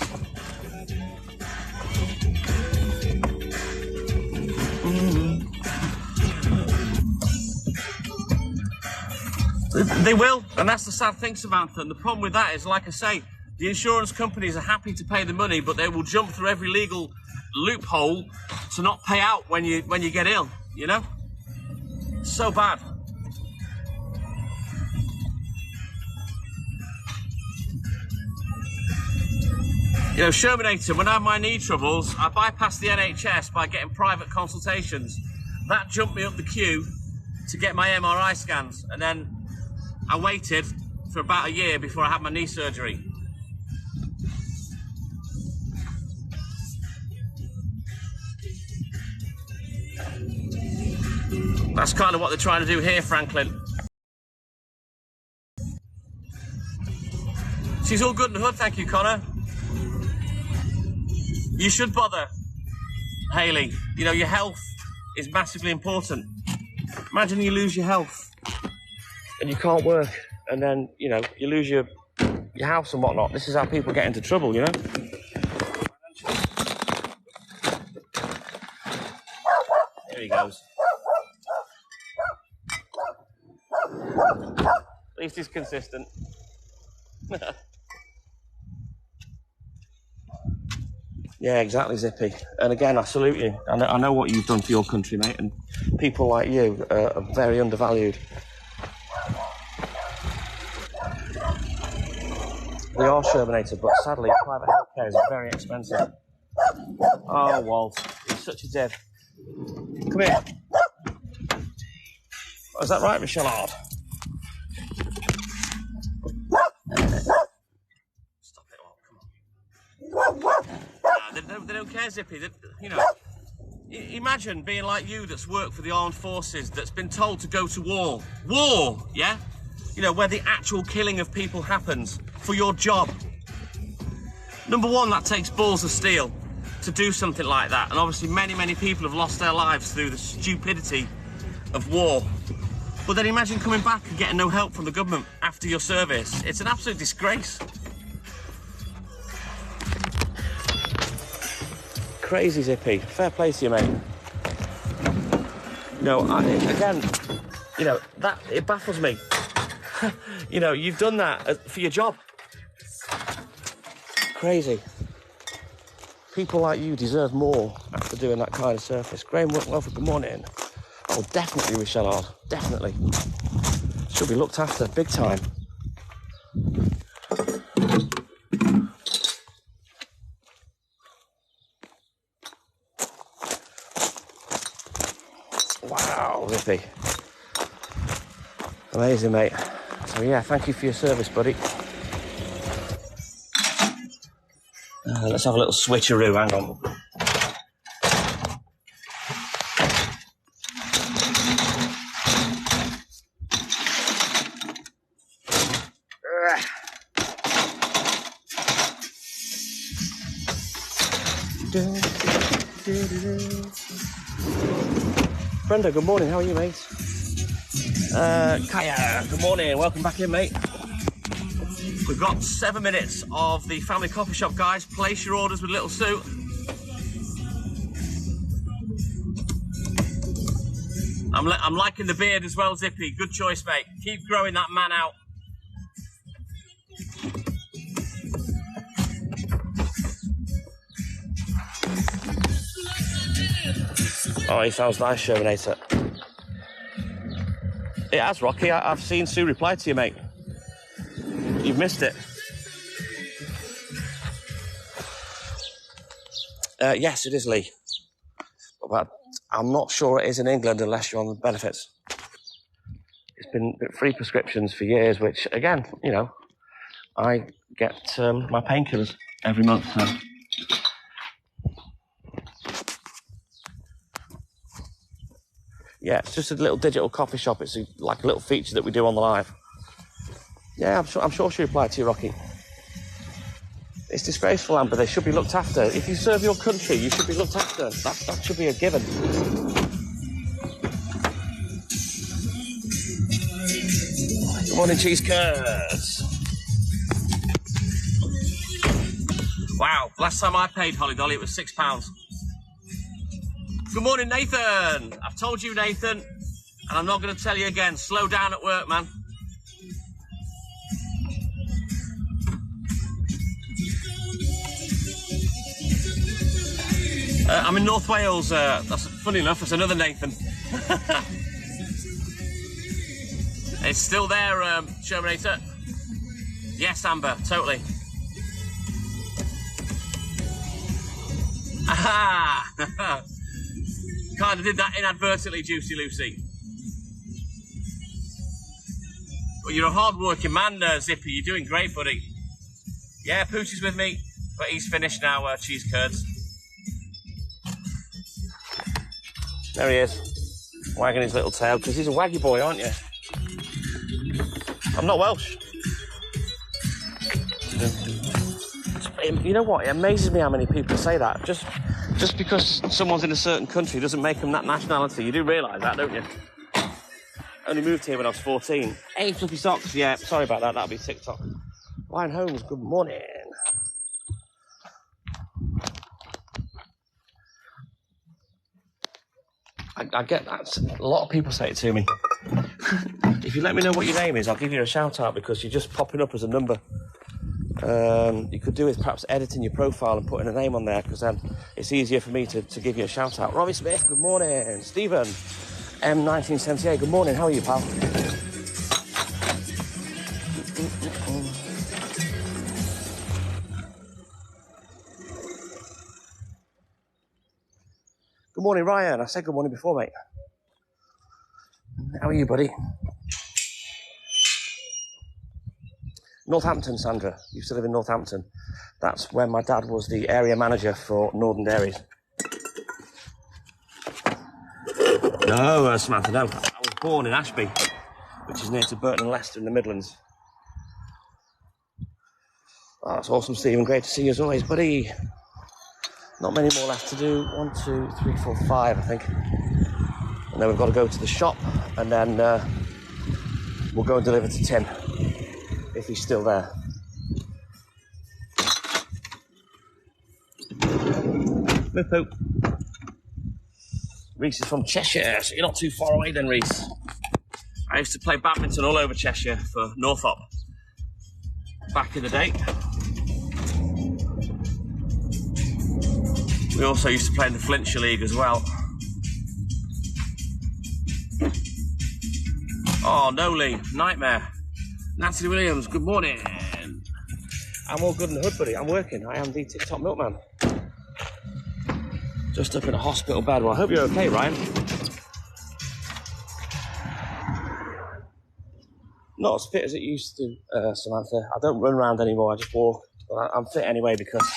They will, and that's the sad thing, Samantha. And the problem with that is, like I say, the insurance companies are happy to pay the money, but they will jump through every legal loophole to not pay out when you get ill, you know? So bad. You know, Shermanator, when I have my knee troubles, I bypass the NHS by getting private consultations. That jumped me up the queue to get my MRI scans, and then I waited for about a year before I had my knee surgery. That's kind of what they're trying to do here, Franklin. She's all good in the hood, thank you, Connor. You should bother, Hayley. You know, your health is massively important. Imagine you lose your health and you can't work, and then, you know, you lose your house and whatnot. This is how people get into trouble, you know? There he goes. At least he's consistent. Yeah, exactly, Zippy. And again, I salute you. I know what you've done for your country, mate, and people like you are very undervalued. They are Shermanator, but sadly, private healthcare is very expensive. Oh, Walt, he's such a div. Come here. Oh, is that right, Michelle Hard? Stop it, Walt, come on. They don't care, Zippy. You know, imagine being like you that's worked for the armed forces, that's been told to go to war. War, yeah? You know, where the actual killing of people happens for your job. Number one, that takes balls of steel to do something like that. And obviously many, many people have lost their lives through the stupidity of war. But then imagine coming back and getting no help from the government after your service. It's an absolute disgrace. Crazy, Zippy. Fair play to you, mate. You know, again, you know, that, it baffles me. You know, you've done that for your job. Crazy. People like you deserve more after doing that kind of service. Graham Welford, good morning. Oh, definitely Michelle Hard. Definitely. She'll be looked after big time. Wow, Zippy. Amazing, mate. So yeah, thank you for your service, buddy. Let's have a little switcheroo, hang on. Brenda, good morning, how are you, mate? Kaya, good morning, welcome back in, mate. We've got 7 minutes of the family coffee shop, guys. Place your orders with Little Sue. I'm liking the beard as well, Zippy. Good choice, mate. Keep growing that man out. Oh, he sounds nice, Shermanator. It has, Rocky. I've seen Sue reply to you, mate. You've missed it. Yes, it is, Lee. But I'm not sure it is in England unless you're on the benefits. It's been free prescriptions for years, which, again, you know, I get my painkillers every month. So. Yeah, it's just a little digital coffee shop. It's like a little feature that we do on the live. Yeah, I'm sure she replied to you, Rocky. It's disgraceful, Amber. They should be looked after. If you serve your country, you should be looked after. That should be a given. Good morning, cheese curds. Wow, last time I paid Holly Dolly, it was £6. Good morning, Nathan. I've told you, Nathan, and I'm not going to tell you again. Slow down at work, man. I'm in North Wales. That's funny enough. That's another Nathan. It's still there, Shermanator. Yes, Amber, totally. Aha! Kind of did that inadvertently, Juicy Lucy. Well, you're a hard-working man, Zippy. You're doing great, buddy. Yeah, Pooch is with me, but he's finished now, cheese curds. There he is, wagging his little tail, because he's a waggy boy, aren't you? I'm not Welsh. You know what? It amazes me how many people say that. Just because someone's in a certain country doesn't make them that nationality. You do realise that, don't you? Only moved here when I was 14. Hey, fluffy socks. Yeah, sorry about that. That'll be TikTok. Ryan Holmes, good morning. I get that. A lot of people say it to me. If you let me know what your name is, I'll give you a shout out because you're just popping up as a number. You could do with perhaps editing your profile and putting a name on there because then it's easier for me to give you a shout out. Robbie Smith, good morning. Stephen, M1978, good morning. How are you, pal? Good morning, Ryan. I said good morning before, mate. How are you, buddy? Northampton, Sandra. You used to live in Northampton. That's when my dad was the area manager for Northern Dairies. No, Samantha, no. I was born in Ashby, which is near to Burton and Leicester in the Midlands. Oh, that's awesome, Stephen. Great to see you as always, buddy. Not many more left to do. 1, 2, 3, 4, 5, I think. And then we've got to go to the shop, and then we'll go and deliver to Tim, if he's still there. Moop poop. Reese is from Cheshire, so you're not too far away then, Reese. I used to play badminton all over Cheshire for Northrop back in the day. We also used to play in the Flintshire League as well. Oh, no, Lee. Nightmare. Nancy Williams, good morning. I'm all good in the hood, buddy. I'm working. I am the TikTok milkman. Just up in a hospital bed. Well, I hope you're okay, Ryan. Not as fit as it used to, Samantha. I don't run around anymore. I just walk. But I'm fit anyway because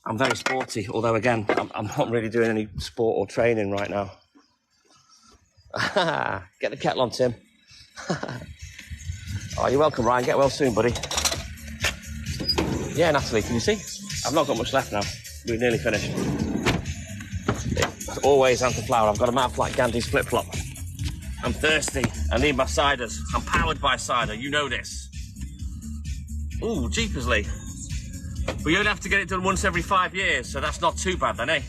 I'm very sporty. Although, again, I'm not really doing any sport or training right now. Get the kettle on, Tim. Oh, you're welcome, Ryan. Get well soon, buddy. Yeah, Natalie, can you see? I've not got much left now. We're nearly finished. It's always anti-flower. I've got a mouth like Gandhi's flip-flop. I'm thirsty. I need my ciders. I'm powered by cider. You know this. Ooh, jeepers, Lee. But you only have to get it done once every 5 years, so that's not too bad then, eh?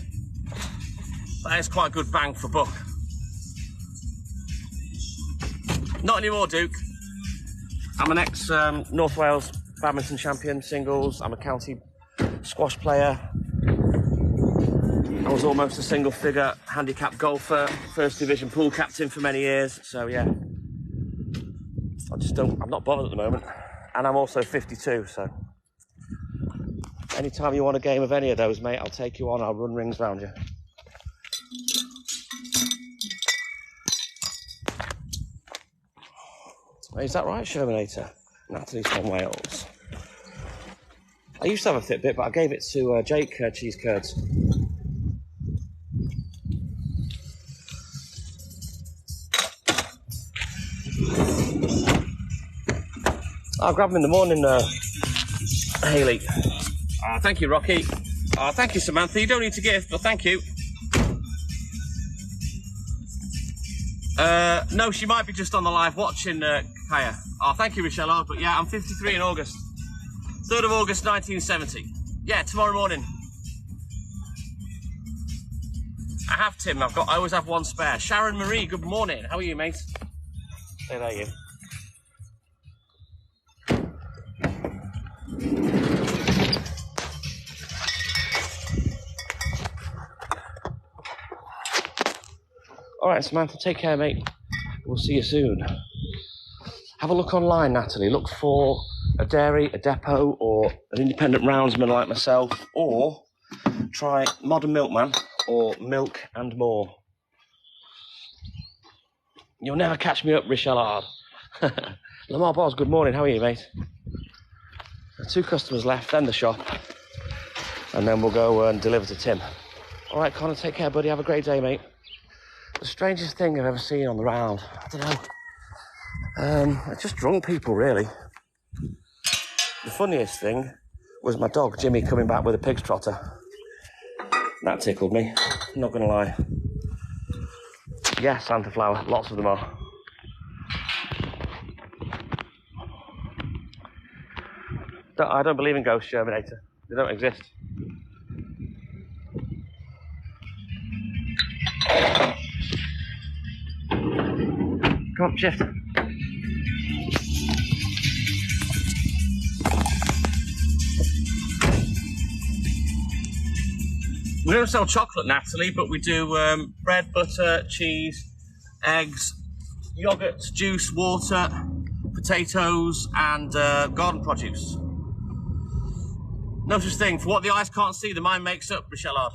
That is quite a good bang for buck. Not anymore, Duke. I'm an ex North Wales badminton champion, singles. I'm a county squash player. I was almost a single figure handicap golfer, first division pool captain for many years. So yeah, I'm not bothered at the moment. And I'm also 52, so anytime you want a game of any of those, mate, I'll take you on. I'll run rings round you. Is that right, Shermanator? Natalie's from Wales. I used to have a Fitbit, but I gave it to Jake Cheese Curds. I'll grab them in the morning, Hayley. Thank you, Rocky. Thank you, Samantha. You don't need to give, but thank you. No, she might be just on the live watching, Kaya. Thank you, Michelle. But yeah, I'm 53 in August. 3rd of August, 1970. Yeah, tomorrow morning. I have Tim. I always have one spare. Sharon Marie, good morning. How are you, mate? Say there, you. All right, Samantha, take care, mate. We'll see you soon. Have a look online, Natalie. Look for a dairy, a depot, or an independent roundsman like myself, or try Modern Milkman or Milk and More. You'll never catch me up, Richard. Lamar Bos, good morning. How are you, mate? 2 customers left, then the shop, and then we'll go and deliver to Tim. All right, Connor, take care, buddy. Have a great day, mate. The strangest thing I've ever seen on the round, I don't know, just drunk people, really. The funniest thing was my dog, Jimmy, coming back with a pig's trotter. That tickled me, not going to lie. Yes, Santa Flower, lots of them are. I don't believe in ghosts, Shermanator. They don't exist. Come on, shift. We don't sell chocolate, Natalie, but we do bread, butter, cheese, eggs, yogurt, juice, water, potatoes, and garden produce. No such thing. For what the eyes can't see, the mind makes up, Richellard.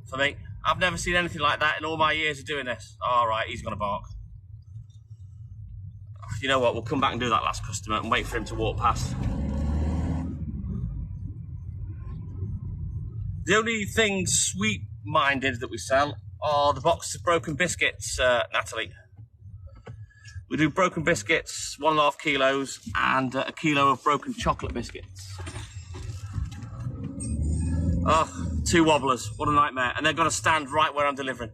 For me, I've never seen anything like that in all my years of doing this. All right, he's gonna bark. You know what? We'll come back and do that last customer and wait for him to walk past. The only thing sweet-minded that we sell are the boxes of broken biscuits, Natalie. We do broken biscuits, 1.5 kilos, and a kilo of broken chocolate biscuits. Oh, 2 wobblers, what a nightmare. And they're gonna stand right where I'm delivering.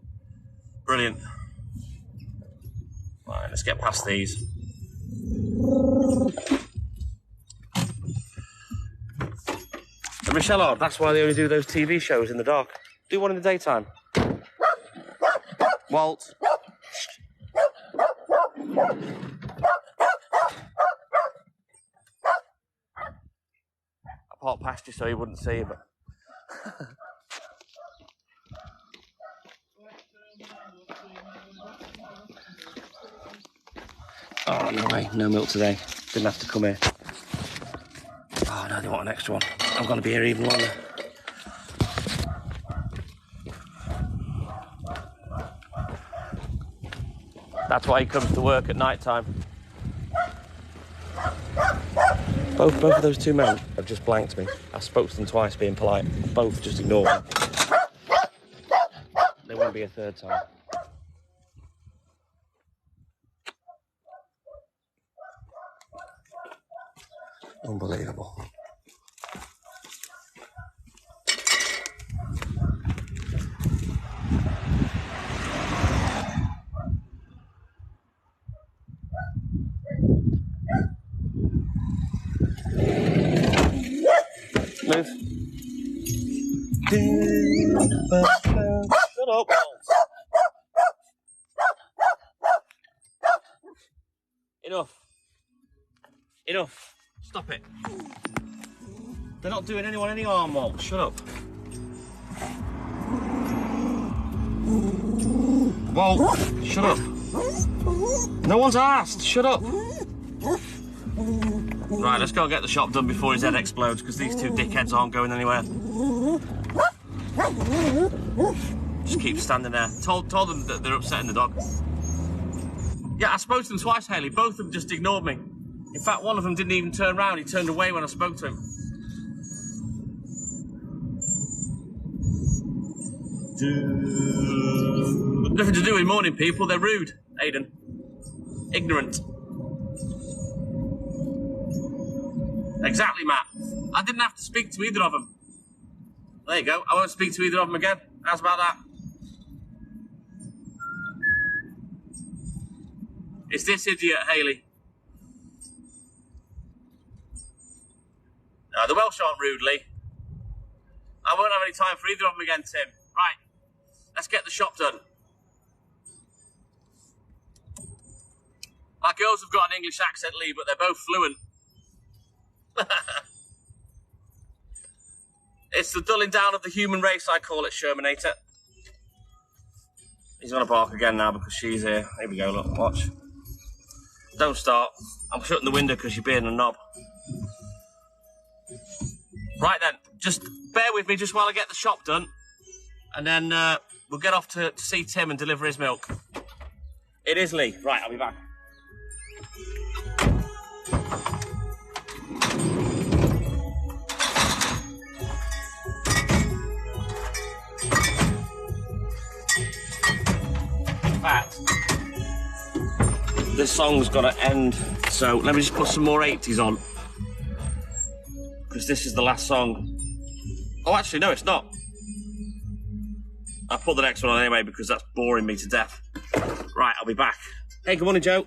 Brilliant. Right, let's get past these. And Michelle, that's why they only do those TV shows in the dark. Do one in the daytime. Walt. I parked past you so you wouldn't see you, but... Oh, no way, no milk today. Didn't have to come here. Oh no, they want an extra one. I'm going to be here even longer. That's why he comes to work at night time. Both of those 2 men have just blanked me. I spoke to them twice being polite. Both just ignored me. There won't be a third time. Unbelievable. Move. Shut up. Enough. Enough. Stop it. They're not doing anyone any harm, Mom. Shut up. Whoa, shut up. No one's asked. Shut up. Right, let's go and get the shop done before his head explodes, because these two dickheads aren't going anywhere. Just keep standing there. Told them that they're upsetting the dog. Yeah, I spoke to them twice, Hayley. Both of them just ignored me. In fact, one of them didn't even turn around. He turned away when I spoke to him. Nothing to do with morning people. They're rude, Aidan. Ignorant. Exactly, Matt. I didn't have to speak to either of them. There you go. I won't speak to either of them again. How's about that? It's this idiot, Hayley. No, the Welsh aren't rude, Lee. I won't have any time for either of them again, Tim. Right, let's get the shop done. My girls have got an English accent, Lee, but they're both fluent. It's the dulling down of the human race, I call it, Shermanator. He's going to bark again now because she's here. Here we go, look, watch. Don't start. I'm shutting the window because you're being a knob. Right then, just bear with me just while I get the shop done. And then we'll get off to see Tim and deliver his milk. It is Lee. Right, I'll be back. In fact, this song's got to end, so let me just put some more 80s on. Because this is the last song. Oh, actually, no, it's not. I'll put the next one on anyway because that's boring me to death. Right, I'll be back. Hey, good morning, Joe.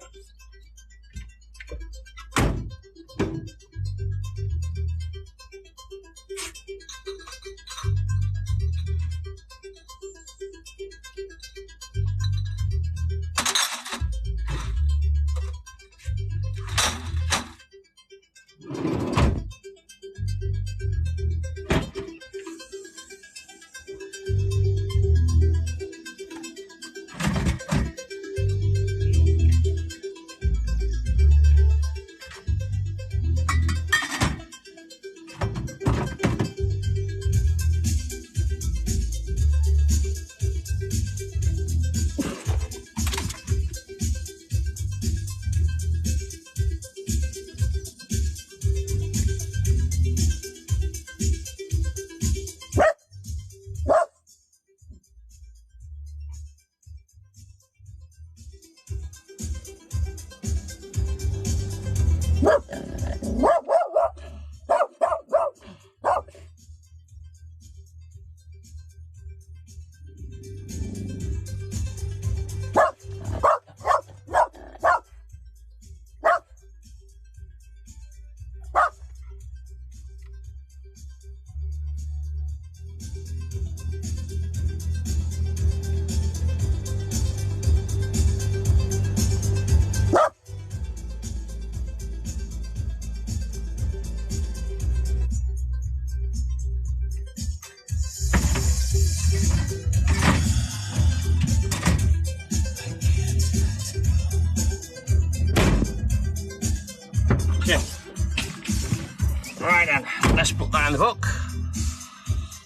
Right then, let's put that in the book.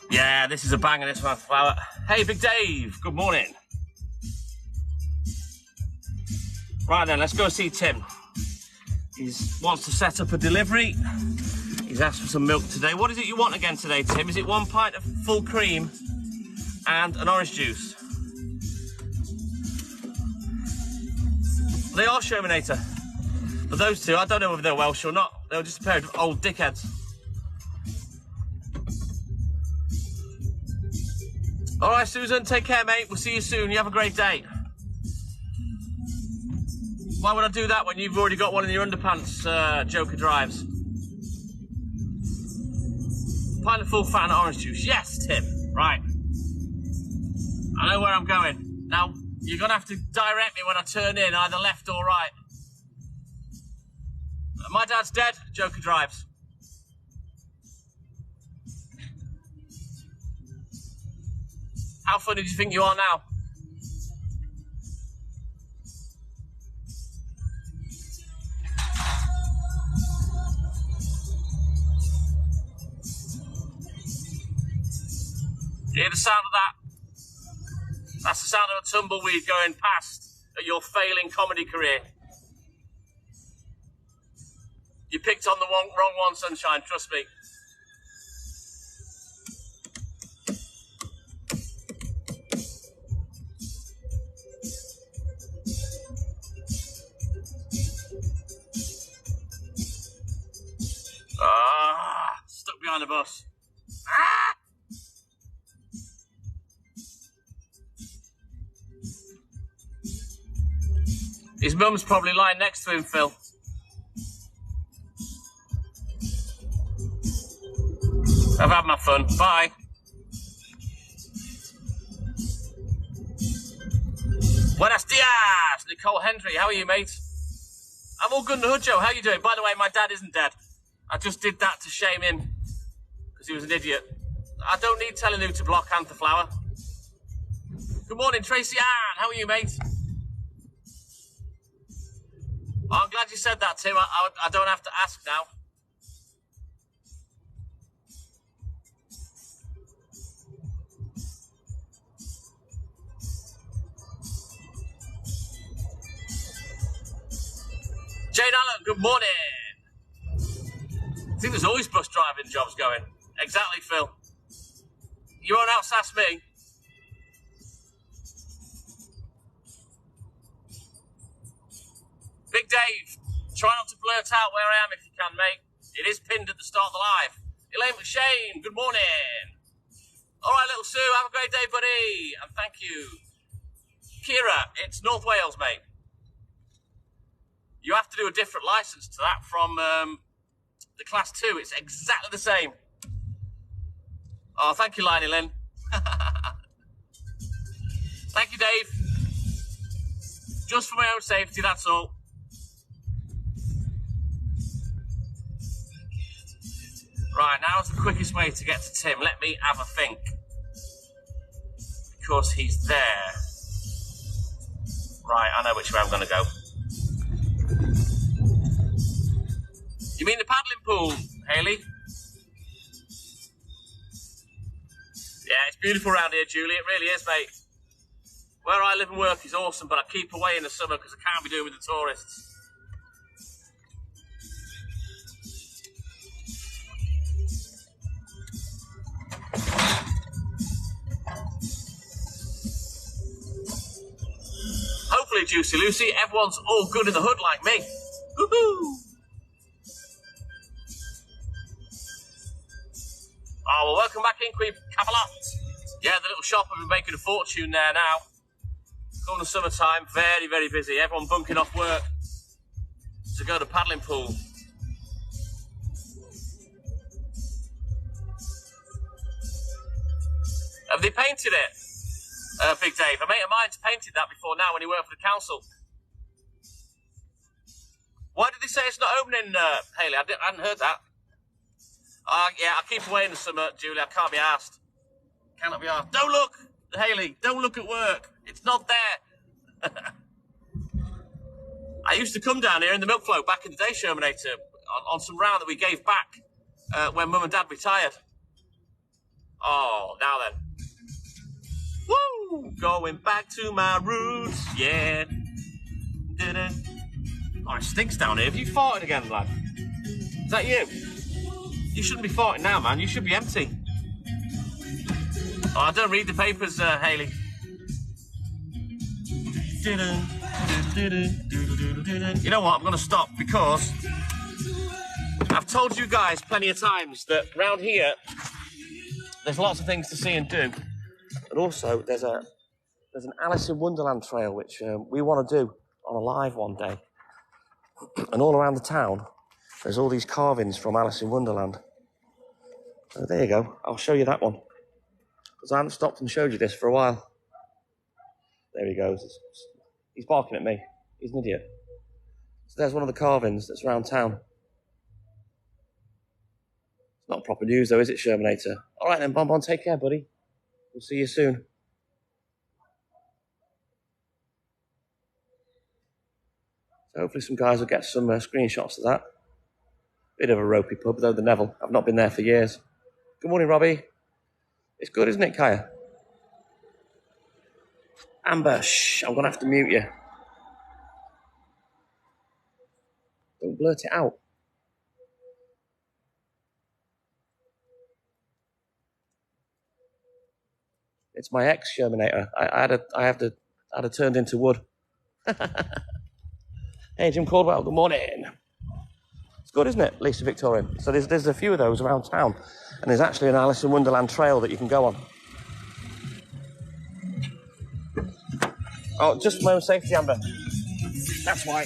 Yeah, this is a banger, this one, flower. Hey, Big Dave, good morning. Right then, let's go see Tim. He wants to set up a delivery. He's asked for some milk today. What is it you want again today, Tim? Is it 1 pint of full cream and an orange juice? They are Shermanator. But those two, I don't know whether they're Welsh or not. They were just a pair of old dickheads. All right, Susan, take care, mate. We'll see you soon. You have a great day. Why would I do that when you've already got one in your underpants, Joker drives? Pint of full fat and orange juice. Yes, Tim. Right. I know where I'm going. Now, you're going to have to direct me when I turn in, either left or right. My dad's dead, Joker drives. How funny do you think you are now? You hear the sound of that? That's the sound of a tumbleweed going past at your failing comedy career. You picked on the wrong one, sunshine, trust me. Stuck behind the bus. Ah! His mum's probably lying next to him, Phil. I've had my fun. Bye. Buenos dias, Nicole Hendry. How are you, mate? I'm all good in the hood, Joe. How you doing? By the way, my dad isn't dead. I just did that to shame him because he was an idiot. I don't need telling who to block, Anther Flower. Good morning, Tracy Ann. How are you, mate? Oh, I'm glad you said that, Tim. I don't have to ask now. Jane Allen, good morning. I think there's always bus driving jobs going. Exactly, Phil. You won't outsass me. Big Dave, try not to blurt out where I am if you can, mate. It is pinned at the start of the live. Elaine McShane, good morning. All right, little Sue, have a great day, buddy. And thank you. Kira, it's North Wales, mate. You have to do a different licence to that from the Class 2. It's exactly the same. Oh, thank you, Liney Lynn. Thank you, Dave. Just for my own safety, that's all. Right, now's the quickest way to get to Tim. Let me have a think. Because he's there. Right, I know which way I'm going to go. You mean the paddling pool, Hayley? Yeah, it's beautiful around here, Julie. It really is, mate. Where I live and work is awesome, but I keep away in the summer because I can't be doing with the tourists. Hopefully, Juicy Lucy, everyone's all good in the hood like me. Woohoo! Oh, well, welcome back in, Queen Camelot. Yeah, the little shop have been making a fortune there now. Come the summertime, very, very busy. Everyone bunking off work to go to paddling pool. Have they painted it? Big Dave. A mate of mine's painted that before now when he worked for the council. Why did they say it's not opening, Hayley? I hadn't heard that. Yeah, I keep away in the summer, Julie. I can't be asked. Cannot be asked. Don't look, Hayley. Don't look at work. It's not there. I used to come down here in the milk float back in the day, Shermanator, on some round that we gave back when Mum and Dad retired. Oh, now then. Woo! Going back to my roots, yeah. Oh, it stinks down here. Have you farted again, lad? Is that you? You shouldn't be farting now, man. You should be empty. Oh, I don't read the papers, Hayley. You know what? I'm going to stop because I've told you guys plenty of times that round here there's lots of things to see and do. And also, there's an Alice in Wonderland trail which we want to do on a live one day. And all around the town, there's all these carvings from Alice in Wonderland. So there you go. I'll show you that one. Because I haven't stopped and showed you this for a while. There he goes. He's barking at me. He's an idiot. So there's one of the carvings that's around town. It's not proper news though, is it, Shermanator? All right then, Bonbon, take care, buddy. We'll see you soon. So hopefully some guys will get some screenshots of that. Bit of a ropey pub though, the Neville. I've not been there for years. Good morning, Robbie. It's good, isn't it, Kaya? Amber, shh, I'm going to have to mute you. Don't blurt it out. It's my ex, Shermanator. I had her turned into wood. Hey, Jim Caldwell, good morning. It's good, isn't it, Lisa Victorian? So there's a few of those around town, and there's actually an Alice in Wonderland trail that you can go on. Oh, just for my own safety, Amber. That's why.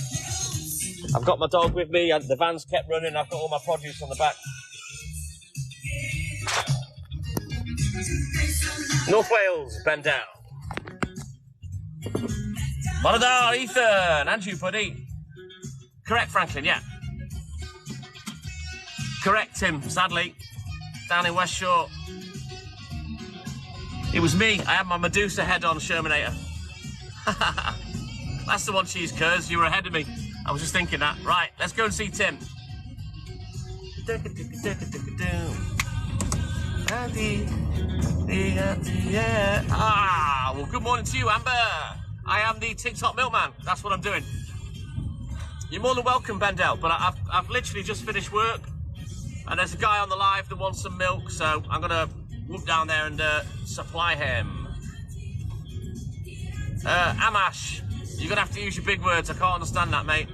I've got my dog with me, and the van's kept running, I've got all my produce on the back. North Wales, bend down. Monadar, Ethan, and you, buddy. Correct, Franklin, yeah. Correct, Tim, sadly. Down in West Shore. It was me. I had my Medusa head on, Shermanator. That's the one, cheese curds. You were ahead of me. I was just thinking that. Right, let's go and see Tim. Well, good morning to you, Amber. I am the TikTok Milkman. That's what I'm doing. You're more than welcome, Bendel, but I've literally just finished work, and there's a guy on the live that wants some milk, so I'm going to whoop down there and supply him. Amash, you're going to have to use your big words. I can't understand that, mate.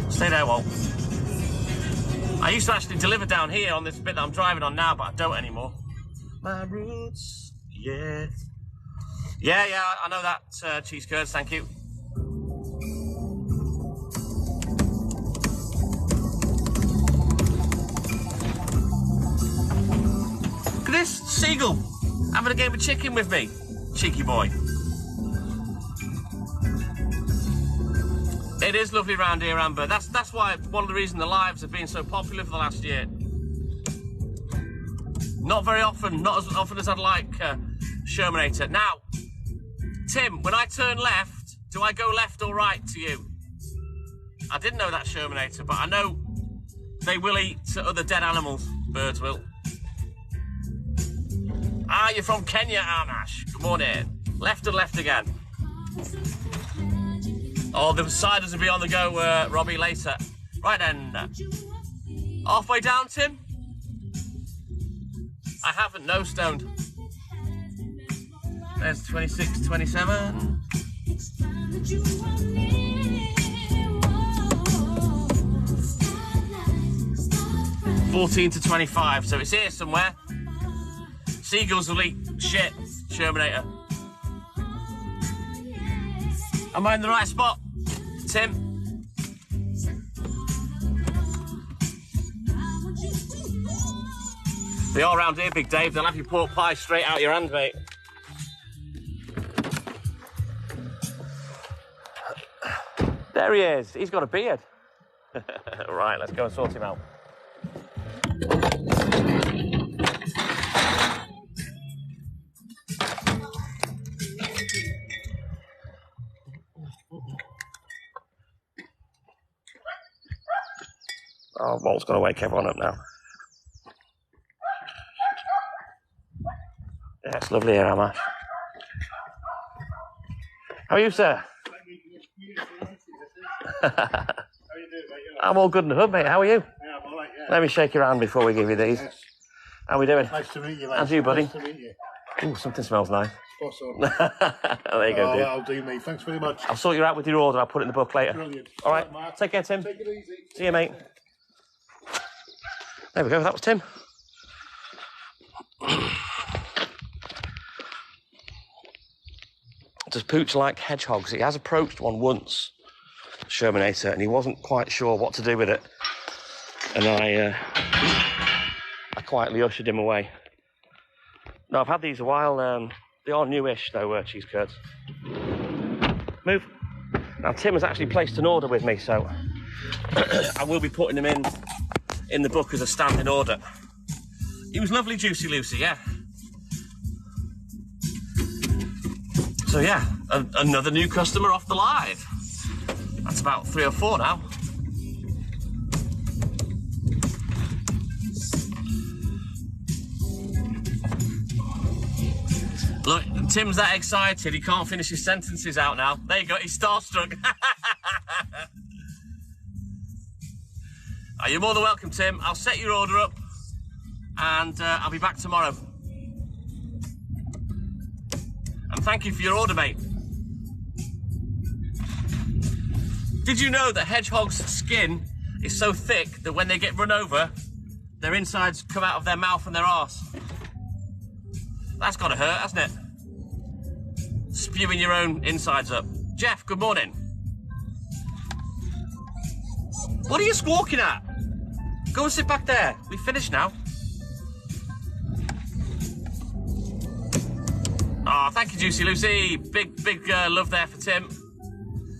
Stay there, Walt. I used to actually deliver down here on this bit that I'm driving on now, but I don't anymore. My roots, yeah. Yeah, I know that, cheese curds, thank you. Look at this, seagull, having a game of chicken with me. Cheeky boy. It is lovely round here, Amber. That's why one of the reasons the lives have been so popular for the last year. Not very often, not as often as I'd like, Shermanator. Now, Tim, when I turn left, do I go left or right to you? I didn't know that, Shermanator, but I know they will eat other dead animals. Birds will. Ah, you're from Kenya, Amash. Good morning. Left and left again. Oh, the ciders will be on the go, Robbie, later. Right then. Halfway down, Tim? I haven't, no stoned. There's 26, 27. 14 to 25, so it's here somewhere. Seagulls will eat shit, Shermanator. Am I in the right spot, Tim? They are around here, Big Dave. They'll have your pork pie straight out your hand, mate. There he is. He's got a beard. Right, let's go and sort him out. Oh, Walt's going to wake everyone up now. Yeah, it's lovely here, Amash. How are you, sir? How you doing, mate? I'm all good in the hood, mate. How are you? Yeah, I'm all right, yeah. Let me shake your hand before we give you these. Yes. How are we doing? Nice to meet you, mate. And you, buddy? Nice to meet you. Ooh, something smells nice. Spot on. There you go, dude. That'll do, mate. Thanks very much. I'll sort you out with your order. I'll put it in the book later. Brilliant. All right. Mark. Take care, Tim. Take it easy. See you, mate. There we go. That was Tim. Does Pooch like hedgehogs? He has approached one once, Shermanator, and he wasn't quite sure what to do with it. And I quietly ushered him away. No, I've had these a while. They are newish, though, cheese curds. Move. Now, Tim has actually placed an order with me, so I will be putting him in the book as a standing order. He was lovely, Juicy Lucy, yeah. So yeah, another new customer off the live. That's about 3 or 4 now. Look, Tim's that excited, he can't finish his sentences out now. There you go, he's starstruck. You're more than welcome, Tim. I'll set your order up and I'll be back tomorrow. And thank you for your order, mate. Did you know that hedgehogs' skin is so thick that when they get run over, their insides come out of their mouth and their arse? That's gotta hurt, hasn't it? Spewing your own insides up. Jeff, good morning. What are you squawking at? Go and sit back there. We finished now. Oh, thank you, Juicy Lucy. Big love there for Tim.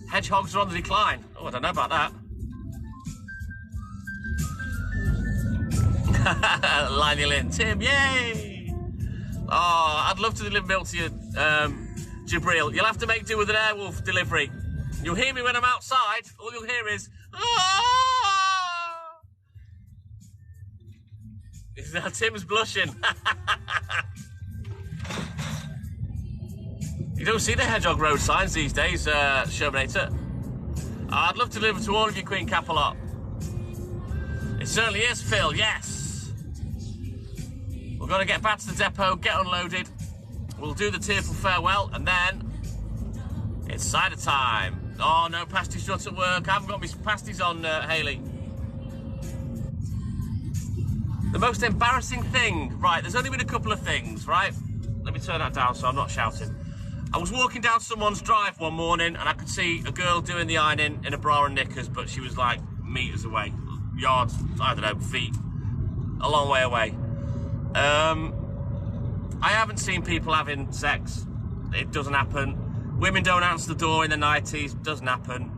Hedgehogs are on the decline. Oh, I don't know about that. Lionel in. Tim, yay! Oh, I'd love to deliver milk to you, Jabril. You'll have to make do with an Airwolf delivery. You'll hear me when I'm outside. All you'll hear is... Tim's blushing. You don't see the hedgehog road signs these days, Shermanator. I'd love to deliver to all of you, Queen Capalot. It certainly is, Phil, yes. We're going to get back to the depot, get unloaded. We'll do the tearful farewell, and then it's cider time. Oh, no pasties not at work. I haven't got my pasties on, Hayley. The most embarrassing thing, right, there's only been a couple of things, right? Let me turn that down so I'm not shouting. I was walking down someone's drive one morning and I could see a girl doing the ironing in a bra and knickers, but she was like metres away, yards, I don't know, feet, a long way away. I haven't seen people having sex. It doesn't happen. Women don't answer the door in the 90s, doesn't happen.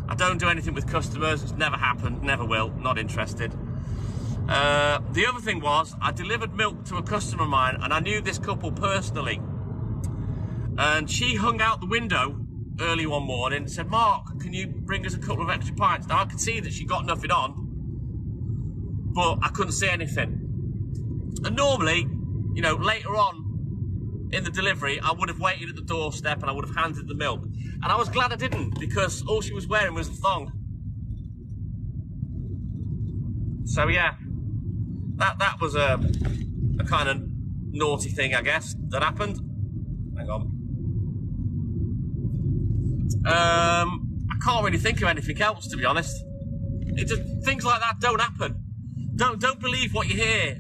I don't do anything with customers, it's never happened, never will, not interested. The other thing was, I delivered milk to a customer of mine and I knew this couple personally. And she hung out the window early one morning and said, Mark, can you bring us a couple of extra pints? Now I could see that she got nothing on, but I couldn't see anything. And normally, you know, later on in the delivery, I would have waited at the doorstep and I would have handed the milk. And I was glad I didn't, because all she was wearing was a thong. So yeah, that was a kind of naughty thing, I guess, that happened. Hang on. I can't really think of anything else, to be honest. Things like that don't happen. Don't believe what you hear,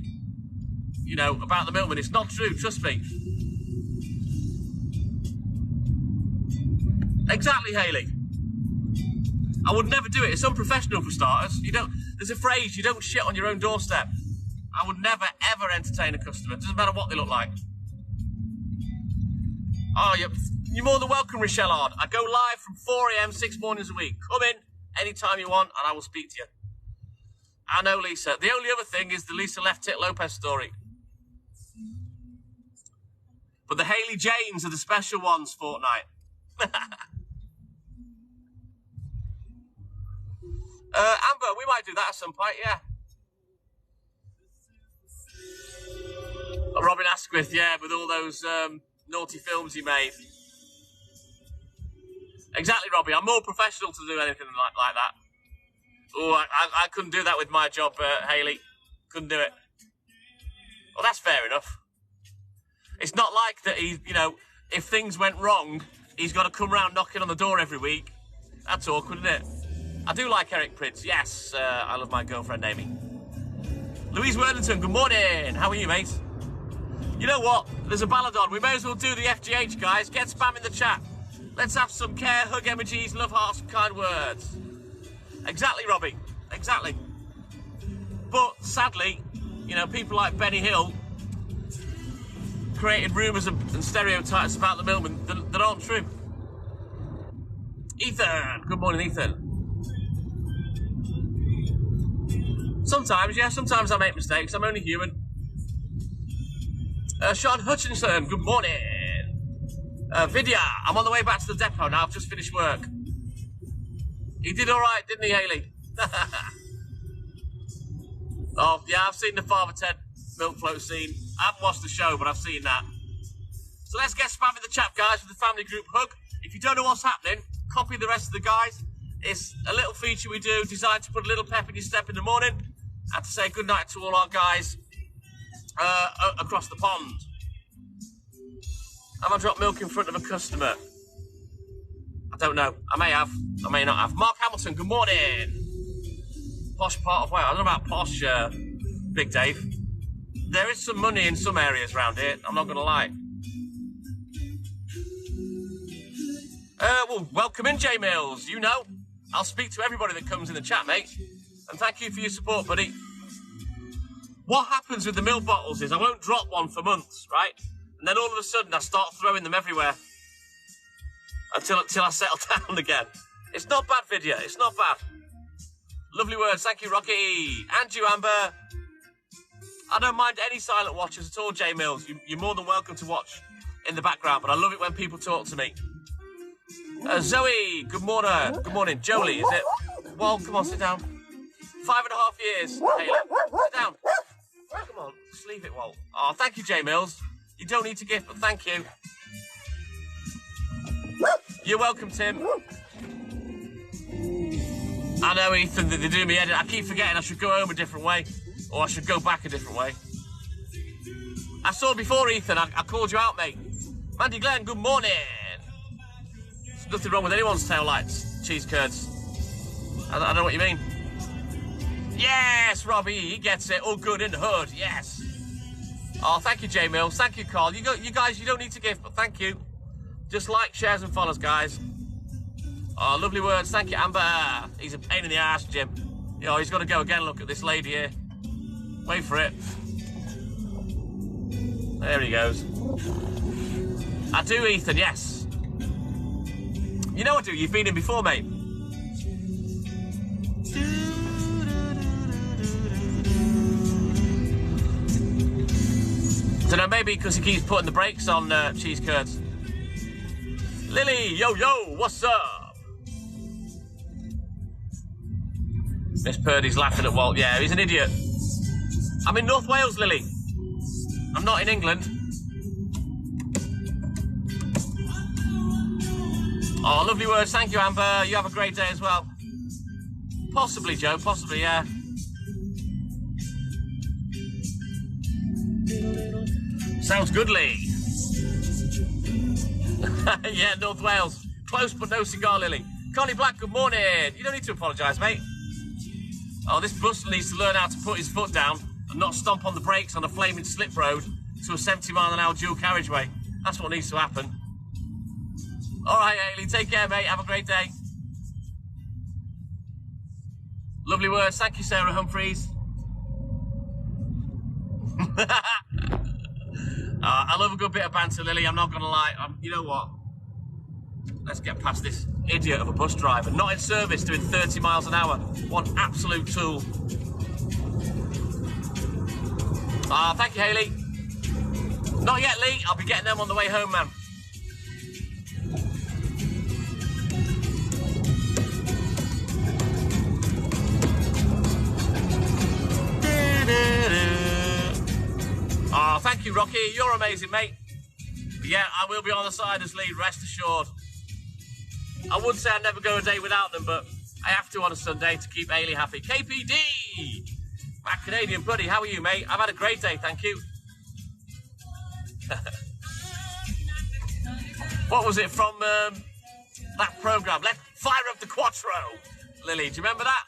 you know, about the milkman. It's not true, trust me. Exactly, Hayley. I would never do it. It's unprofessional for starters. There's a phrase, you don't shit on your own doorstep. I would never, ever entertain a customer. It doesn't matter what they look like. Oh, you're more than welcome, Rochelle Ard. I go live from 4 AM 6 mornings a week. Come in anytime you want and I will speak to you. I know, Lisa. The only other thing is the Lisa Left Tit Lopez story. But the Hayley Janes are the special ones, Fortnite. Amber, we might do that at some point, yeah. Robin Asquith, yeah, with all those naughty films he made. Exactly, Robbie. I'm more professional to do anything like that. Oh, I couldn't do that with my job, Hayley. Couldn't do it. Well, that's fair enough. It's not like that he, you know, if things went wrong, he's got to come round knocking on the door every week. That's awkward, isn't it? I do like Eric Prince. Yes, I love my girlfriend, Amy. Louise Worthington, good morning. How are you, mate? You know what? There's a ballad on. We may as well do the FGH, guys. Get spam in the chat. Let's have some care, hug emojis, love hearts, and kind words. Exactly, Robbie. Exactly. But sadly, you know, people like Benny Hill created rumours and stereotypes about the milkman that aren't true. Ethan. Good morning, Ethan. Sometimes, yeah, sometimes I make mistakes. I'm only human. Sean Hutchinson, good morning. Vidya, I'm on the way back to the depot now. I've just finished work. He did all right, didn't he, Hayley? Oh, yeah, I've seen the Father Ted milk float scene. I haven't watched the show, but I've seen that. So let's get spamming the chat, guys, with the family group hug. If you don't know what's happening, copy the rest of the guys. It's a little feature we do designed to put a little pep in your step in the morning and to say good night to all our guys across the pond. Have I dropped milk in front of a customer? I don't know. I may have. I may not have. Mark Hamilton, good morning. Posh part of Wales. I don't know about posh, Big Dave. There is some money in some areas around here. I'm not going to lie. Well, welcome in, J Mills. You know, I'll speak to everybody that comes in the chat, mate. And thank you for your support, buddy. What happens with the milk bottles is I won't drop one for months, right? And then all of a sudden I start throwing them everywhere until I settle down again. It's not bad, Vidya. It's not bad. Lovely words. Thank you, Rocky. And you, Amber. I don't mind any silent watchers at all, J Mills. You're more than welcome to watch in the background, but I love it when people talk to me. Zoe, good morning. Good morning. Jolie, is it? Well, come on, sit down. 5.5 years. Hey, sit down. Come on, just leave it, Walt. Oh, thank you, J Mills. You don't need to gift, but thank you. You're welcome, Tim. I know, Ethan, they do me edit. I keep forgetting I should go home a different way, or I should go back a different way. I saw before, Ethan. I called you out, mate. Mandy Glenn, good morning. There's nothing wrong with anyone's tail lights, cheese curds. I don't know what you mean. Yes, Robbie, he gets it. All good in the hood, yes. Oh, thank you, J Mills. Thank you, Carl. You guys, you don't need to give, but thank you. Just like, shares, and follows, guys. Oh, lovely words. Thank you, Amber. He's a pain in the ass, Jim. Yo, he's got to go again. Look at this lady here. Wait for it. There he goes. I do, Ethan, yes. You know I do. You've been in before, mate. Don't know, maybe because he keeps putting the brakes on cheese curds. Lily, yo, what's up? Miss Purdy's laughing at Walt. Yeah, he's an idiot. I'm in North Wales, Lily. I'm not in England. Oh, lovely words. Thank you, Amber. You have a great day as well. Possibly, Joe. Possibly, yeah. Sounds goodly. Yeah, North Wales. Close but no cigar, Lily. Connie Black, good morning. You don't need to apologise, mate. Oh, this bus needs to learn how to put his foot down and not stomp on the brakes on a flaming slip road to a 70-mile-an-hour dual carriageway. That's what needs to happen. All right, Ailey, take care, mate. Have a great day. Lovely words. Thank you, Sarah Humphreys. I love a good bit of banter, Lily. I'm not going to lie. You know what? Let's get past this idiot of a bus driver. Not in service, doing 30 miles an hour. One absolute tool. Thank you, Hayley. Not yet, Lee. I'll be getting them on the way home, man. Oh, thank you, Rocky. You're amazing, mate. But yeah, I will be on the Siders lead, rest assured. I would say I'd never go a day without them, but I have to on a Sunday to keep Ailey happy. KPD! My Canadian buddy, how are you, mate? I've had a great day, thank you. What was it from that programme? Let's fire up the Quattro. Lily, do you remember that?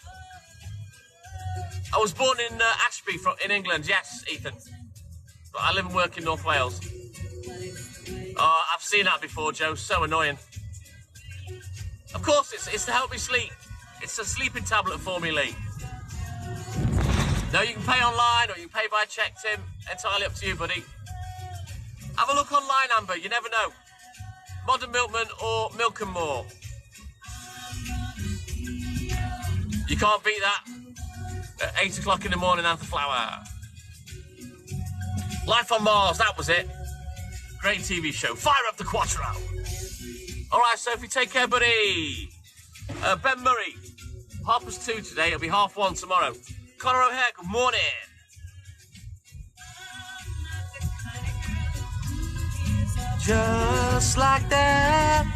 I was born in Ashby in England, yes, Ethan. But I live and work in North Wales. Oh, I've seen that before, Joe. So annoying. Of course, it's to help me sleep. It's a sleeping tablet for me, Lee. No, you can pay online or you can pay by cheque, Tim. Entirely up to you, buddy. Have a look online, Amber. You never know. Modern Milkman or Milk and More. You can't beat that. At 8 o'clock in the morning, Anther Flower. Life on Mars, that was it. Great TV show. Fire up the Quattro. All right, Sophie, take care, buddy. Ben Murray, 2:30 today. It'll be 1:30 tomorrow. Connor O'Hare, good morning. Just like that.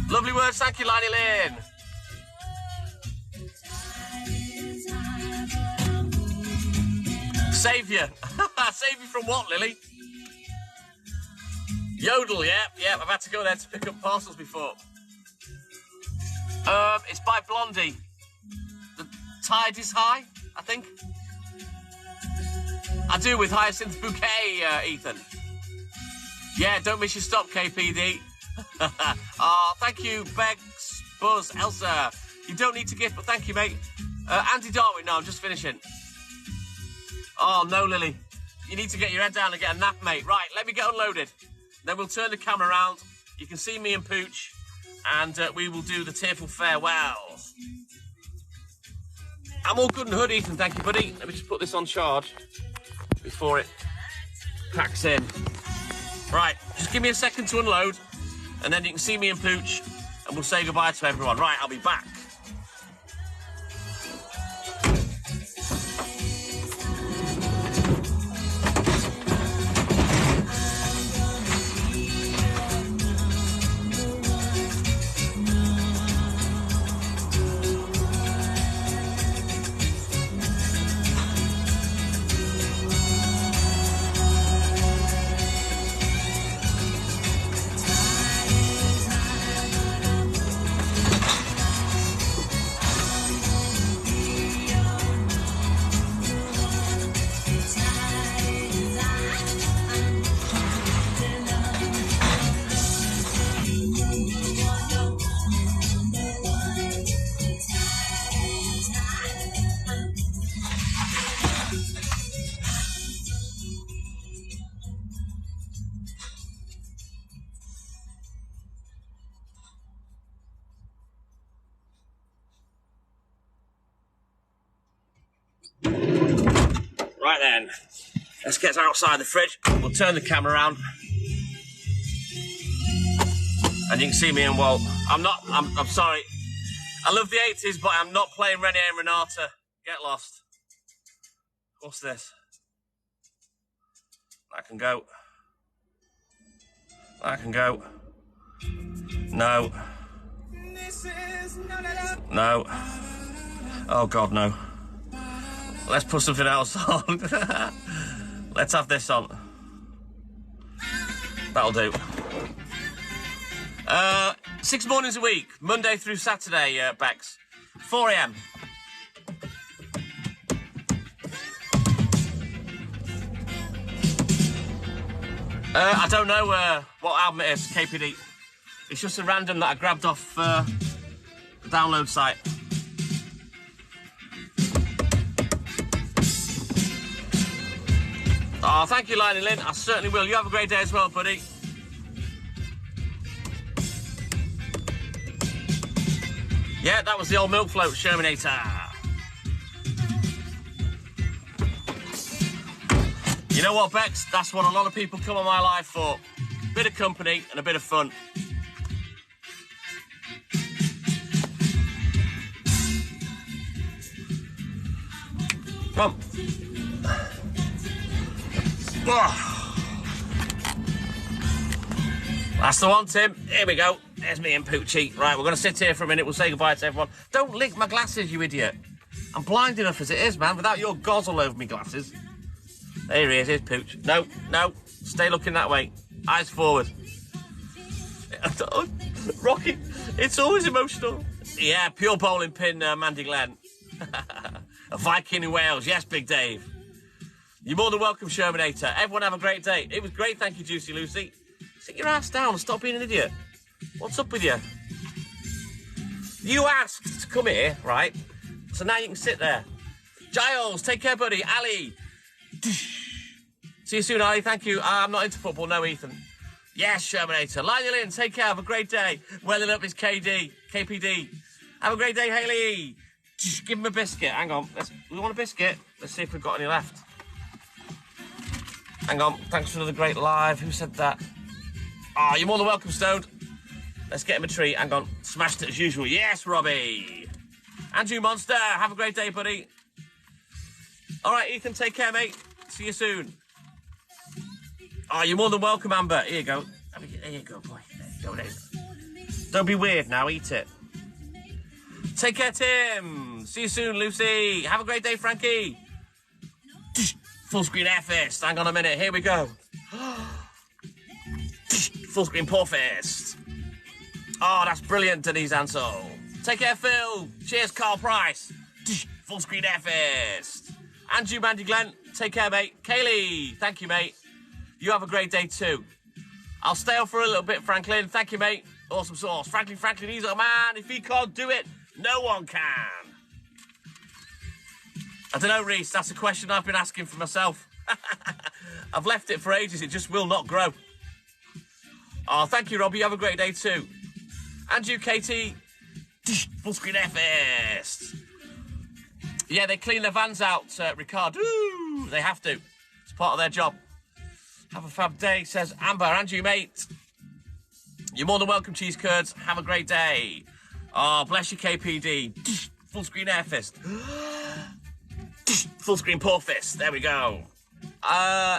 Lovely words, thank you, Liney Lynn. Saviour. Saviour from what, Lily? Yodel, yeah, I've had to go there to pick up parcels before. It's by Blondie. The Tide is High, I think. I do with Hyacinth Bouquet, Ethan. Yeah, don't miss your stop, KPD. Oh, thank you, Begs, Buzz, Elsa. You don't need to gift, but thank you, mate. Andy Darwin, no, I'm just finishing. Oh, no, Lily. You need to get your head down and get a nap, mate. Right, let me get unloaded. Then we'll turn the camera around. You can see me and Pooch, and we will do the tearful farewell. I'm all good and hood, Ethan, thank you, buddy. Let me just put this on charge before it packs in. Right, just give me a second to unload, and then you can see me and Pooch, and we'll say goodbye to everyone. Right, I'll be back. Right then, let's get outside the fridge. We'll turn the camera around. And you can see me and Walt. I'm sorry. I love the 80s, but I'm not playing Renee and Renata. Get lost. What's this? That can go. That can go. No. No. Oh, God, no. Let's put something else on. Let's have this on. That'll do. 6 mornings a week, Monday through Saturday, Bex. 4 a.m. I don't know what album it is, KPD. It's just a random that I grabbed off the download site. Oh, thank you, Liney Lynn. I certainly will. You have a great day as well, buddy. Yeah, that was the old milk float Shermanator. You know what, Bex? That's what a lot of people come on my live for. Bit of company and a bit of fun. Come on. Oh. That's the one, Tim. Here we go. There's me and Poochie. Right, we're going to sit here for a minute. We'll say goodbye to everyone. Don't lick my glasses, you idiot. I'm blind enough as it is, man, without your gauze all over me glasses. There he is. Here's Pooch. No, no. Stay looking that way. Eyes forward. Rocky, it's always emotional. Yeah, pure bowling pin, Mandy Glenn. A Viking in Wales. Yes, Big Dave. You're more than welcome, Shermanator. Everyone have a great day. It was great, thank you, Juicy Lucy. Sit your ass down and stop being an idiot. What's up with you? You asked to come here, right? So now you can sit there. Giles, take care, buddy. Ali. See you soon, Ali. Thank you. I'm not into football. No, Ethan. Yes, Shermanator. Lionel Lynn, take care. Have a great day. Welling up is KD. KPD. Have a great day, Hayley. Give him a biscuit. Hang on. We want a biscuit. Let's see if we've got any left. Hang on. Thanks for another great live. Who said that? Oh, you're more than welcome, Stoned. Let's get him a treat. Hang on. Smashed it as usual. Yes, Robbie. Andrew Monster. Have a great day, buddy. All right, Ethan. Take care, mate. See you soon. Oh, you're more than welcome, Amber. Here you go. There you go, boy. There you go. Don't be weird now. Eat it. Take care, Tim. See you soon, Lucy. Have a great day, Frankie. Full screen air fist. Hang on a minute. Here we go. Full screen paw fist. Oh, that's brilliant, Denise Ansel. Take care, Phil. Cheers, Carl Price. Full screen air fist. Andrew Mandy Glenn. Take care, mate. Kaylee. Thank you, mate. You have a great day, too. I'll stay on for a little bit, Franklin. Thank you, mate. Awesome sauce. Franklin, he's a man. If he can't do it, no one can. I don't know, Reese. That's a question I've been asking for myself. I've left it for ages. It just will not grow. Oh, thank you, Robbie. You have a great day too. And you, Katie. Full screen air fist. Yeah, they clean their vans out, Ricard. Ooh, they have to. It's part of their job. Have a fab day, says Amber. And you, mate. You're more than welcome, cheese curds. Have a great day. Oh, bless you, KPD. Full screen air fist. Full screen paw fist. There we go.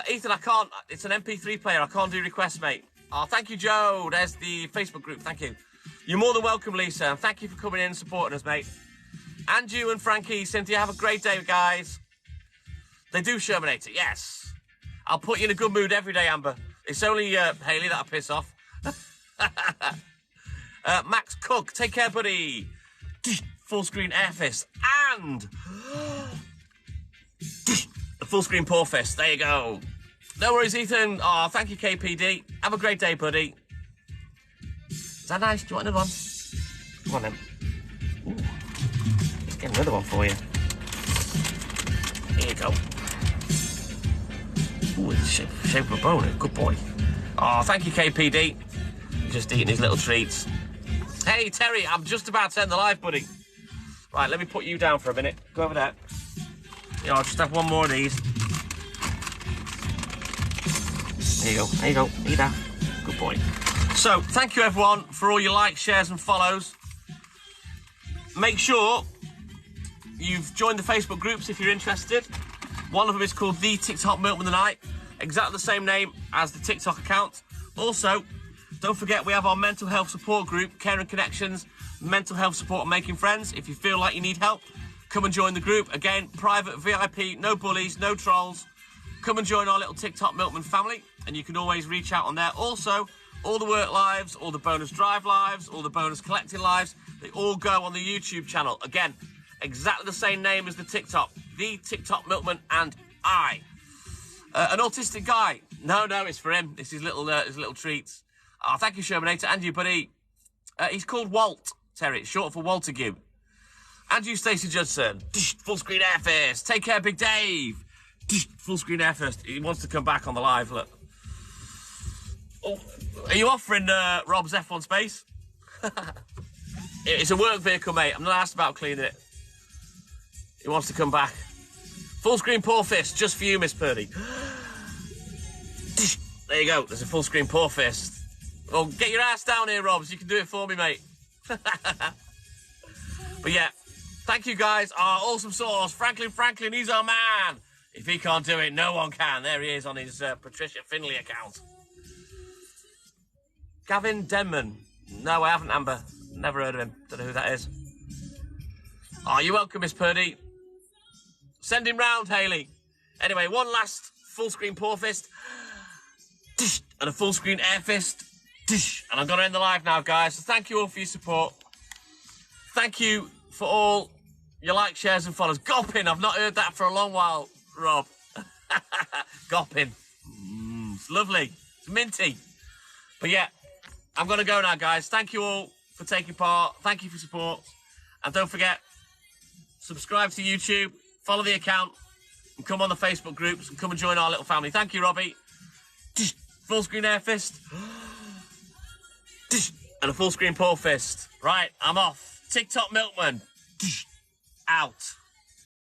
Ethan, I can't. It's an MP3 player. I can't do requests, mate. Oh, thank you, Joe. There's the Facebook group. Thank you. You're more than welcome, Lisa. And thank you for coming in and supporting us, mate. And you and Frankie, Cynthia, have a great day, guys. They do Shermanator, yes. I'll put you in a good mood every day, Amber. It's only Hayley that'll piss off. Max Cook, take care, buddy. Full screen air fist and a full screen paw fist. There you go. No worries, Ethan. Oh, thank you, KPD. Have a great day, buddy. Is that nice? Do you want another one? Come on, then. Ooh. Let's get another one for you. Here you go. Ooh, it's the shape of a bone. Good boy. Oh, thank you, KPD. Just eating his little treats. Hey, Terry, I'm just about to end the live, buddy. Right, let me put you down for a minute. Go over there. Yeah, I'll just have one more of these. There you go. There you go. Eat that. Good boy. So, thank you, everyone, for all your likes, shares, and follows. Make sure you've joined the Facebook groups if you're interested. One of them is called The TikTok Milkman of the Night. Exactly the same name as the TikTok account. Also, don't forget we have our mental health support group, Caring Connections, Mental Health Support and Making Friends. If you feel like you need help, come and join the group. Again, private, VIP, no bullies, no trolls. Come and join our little TikTok Milkman family, and you can always reach out on there. Also, all the work lives, all the bonus drive lives, all the bonus collecting lives, they all go on the YouTube channel. Again, exactly the same name as the TikTok. The TikTok Milkman and I. An autistic guy. No, it's for him. It's his little treats. Oh, thank you, Shermanator. And you, buddy. He's called Walt, Terry. It's short for Waltergue. And you, Stacey Judson. Full screen air fist. Take care, Big Dave. Full screen air fist. He wants to come back on the live, look. Oh, are you offering Rob's F1 space? It's a work vehicle, mate. I'm not asked about cleaning it. He wants to come back. Full screen paw fist, just for you, Miss Purdy. There you go. There's a full screen paw fist. Well, get your ass down here, Robs. You can do it for me, mate. But yeah, thank you, guys. Our awesome sauce. Franklin, he's our man. If he can't do it, no one can. There he is on his Patricia Finley account. Gavin Denman. No, I haven't, Amber. Never heard of him. Don't know who that is. Oh, you're welcome, Miss Purdy. Send him round, Hayley. Anyway, one last full screen paw fist. And a full screen air fist. And I'm going to end the live now, guys. So thank you all for your support. Thank you for all your likes, shares, and follows. Gopping. I've not heard that for a long while, Rob. Gopping. It's lovely. It's minty. But yeah, I'm going to go now, guys. Thank you all for taking part. Thank you for support. And don't forget, subscribe to YouTube, follow the account, and come on the Facebook groups and come and join our little family. Thank you, Robbie. Full screen air fist. And a full screen paw fist. Right, I'm off. TikTok Milkman. out.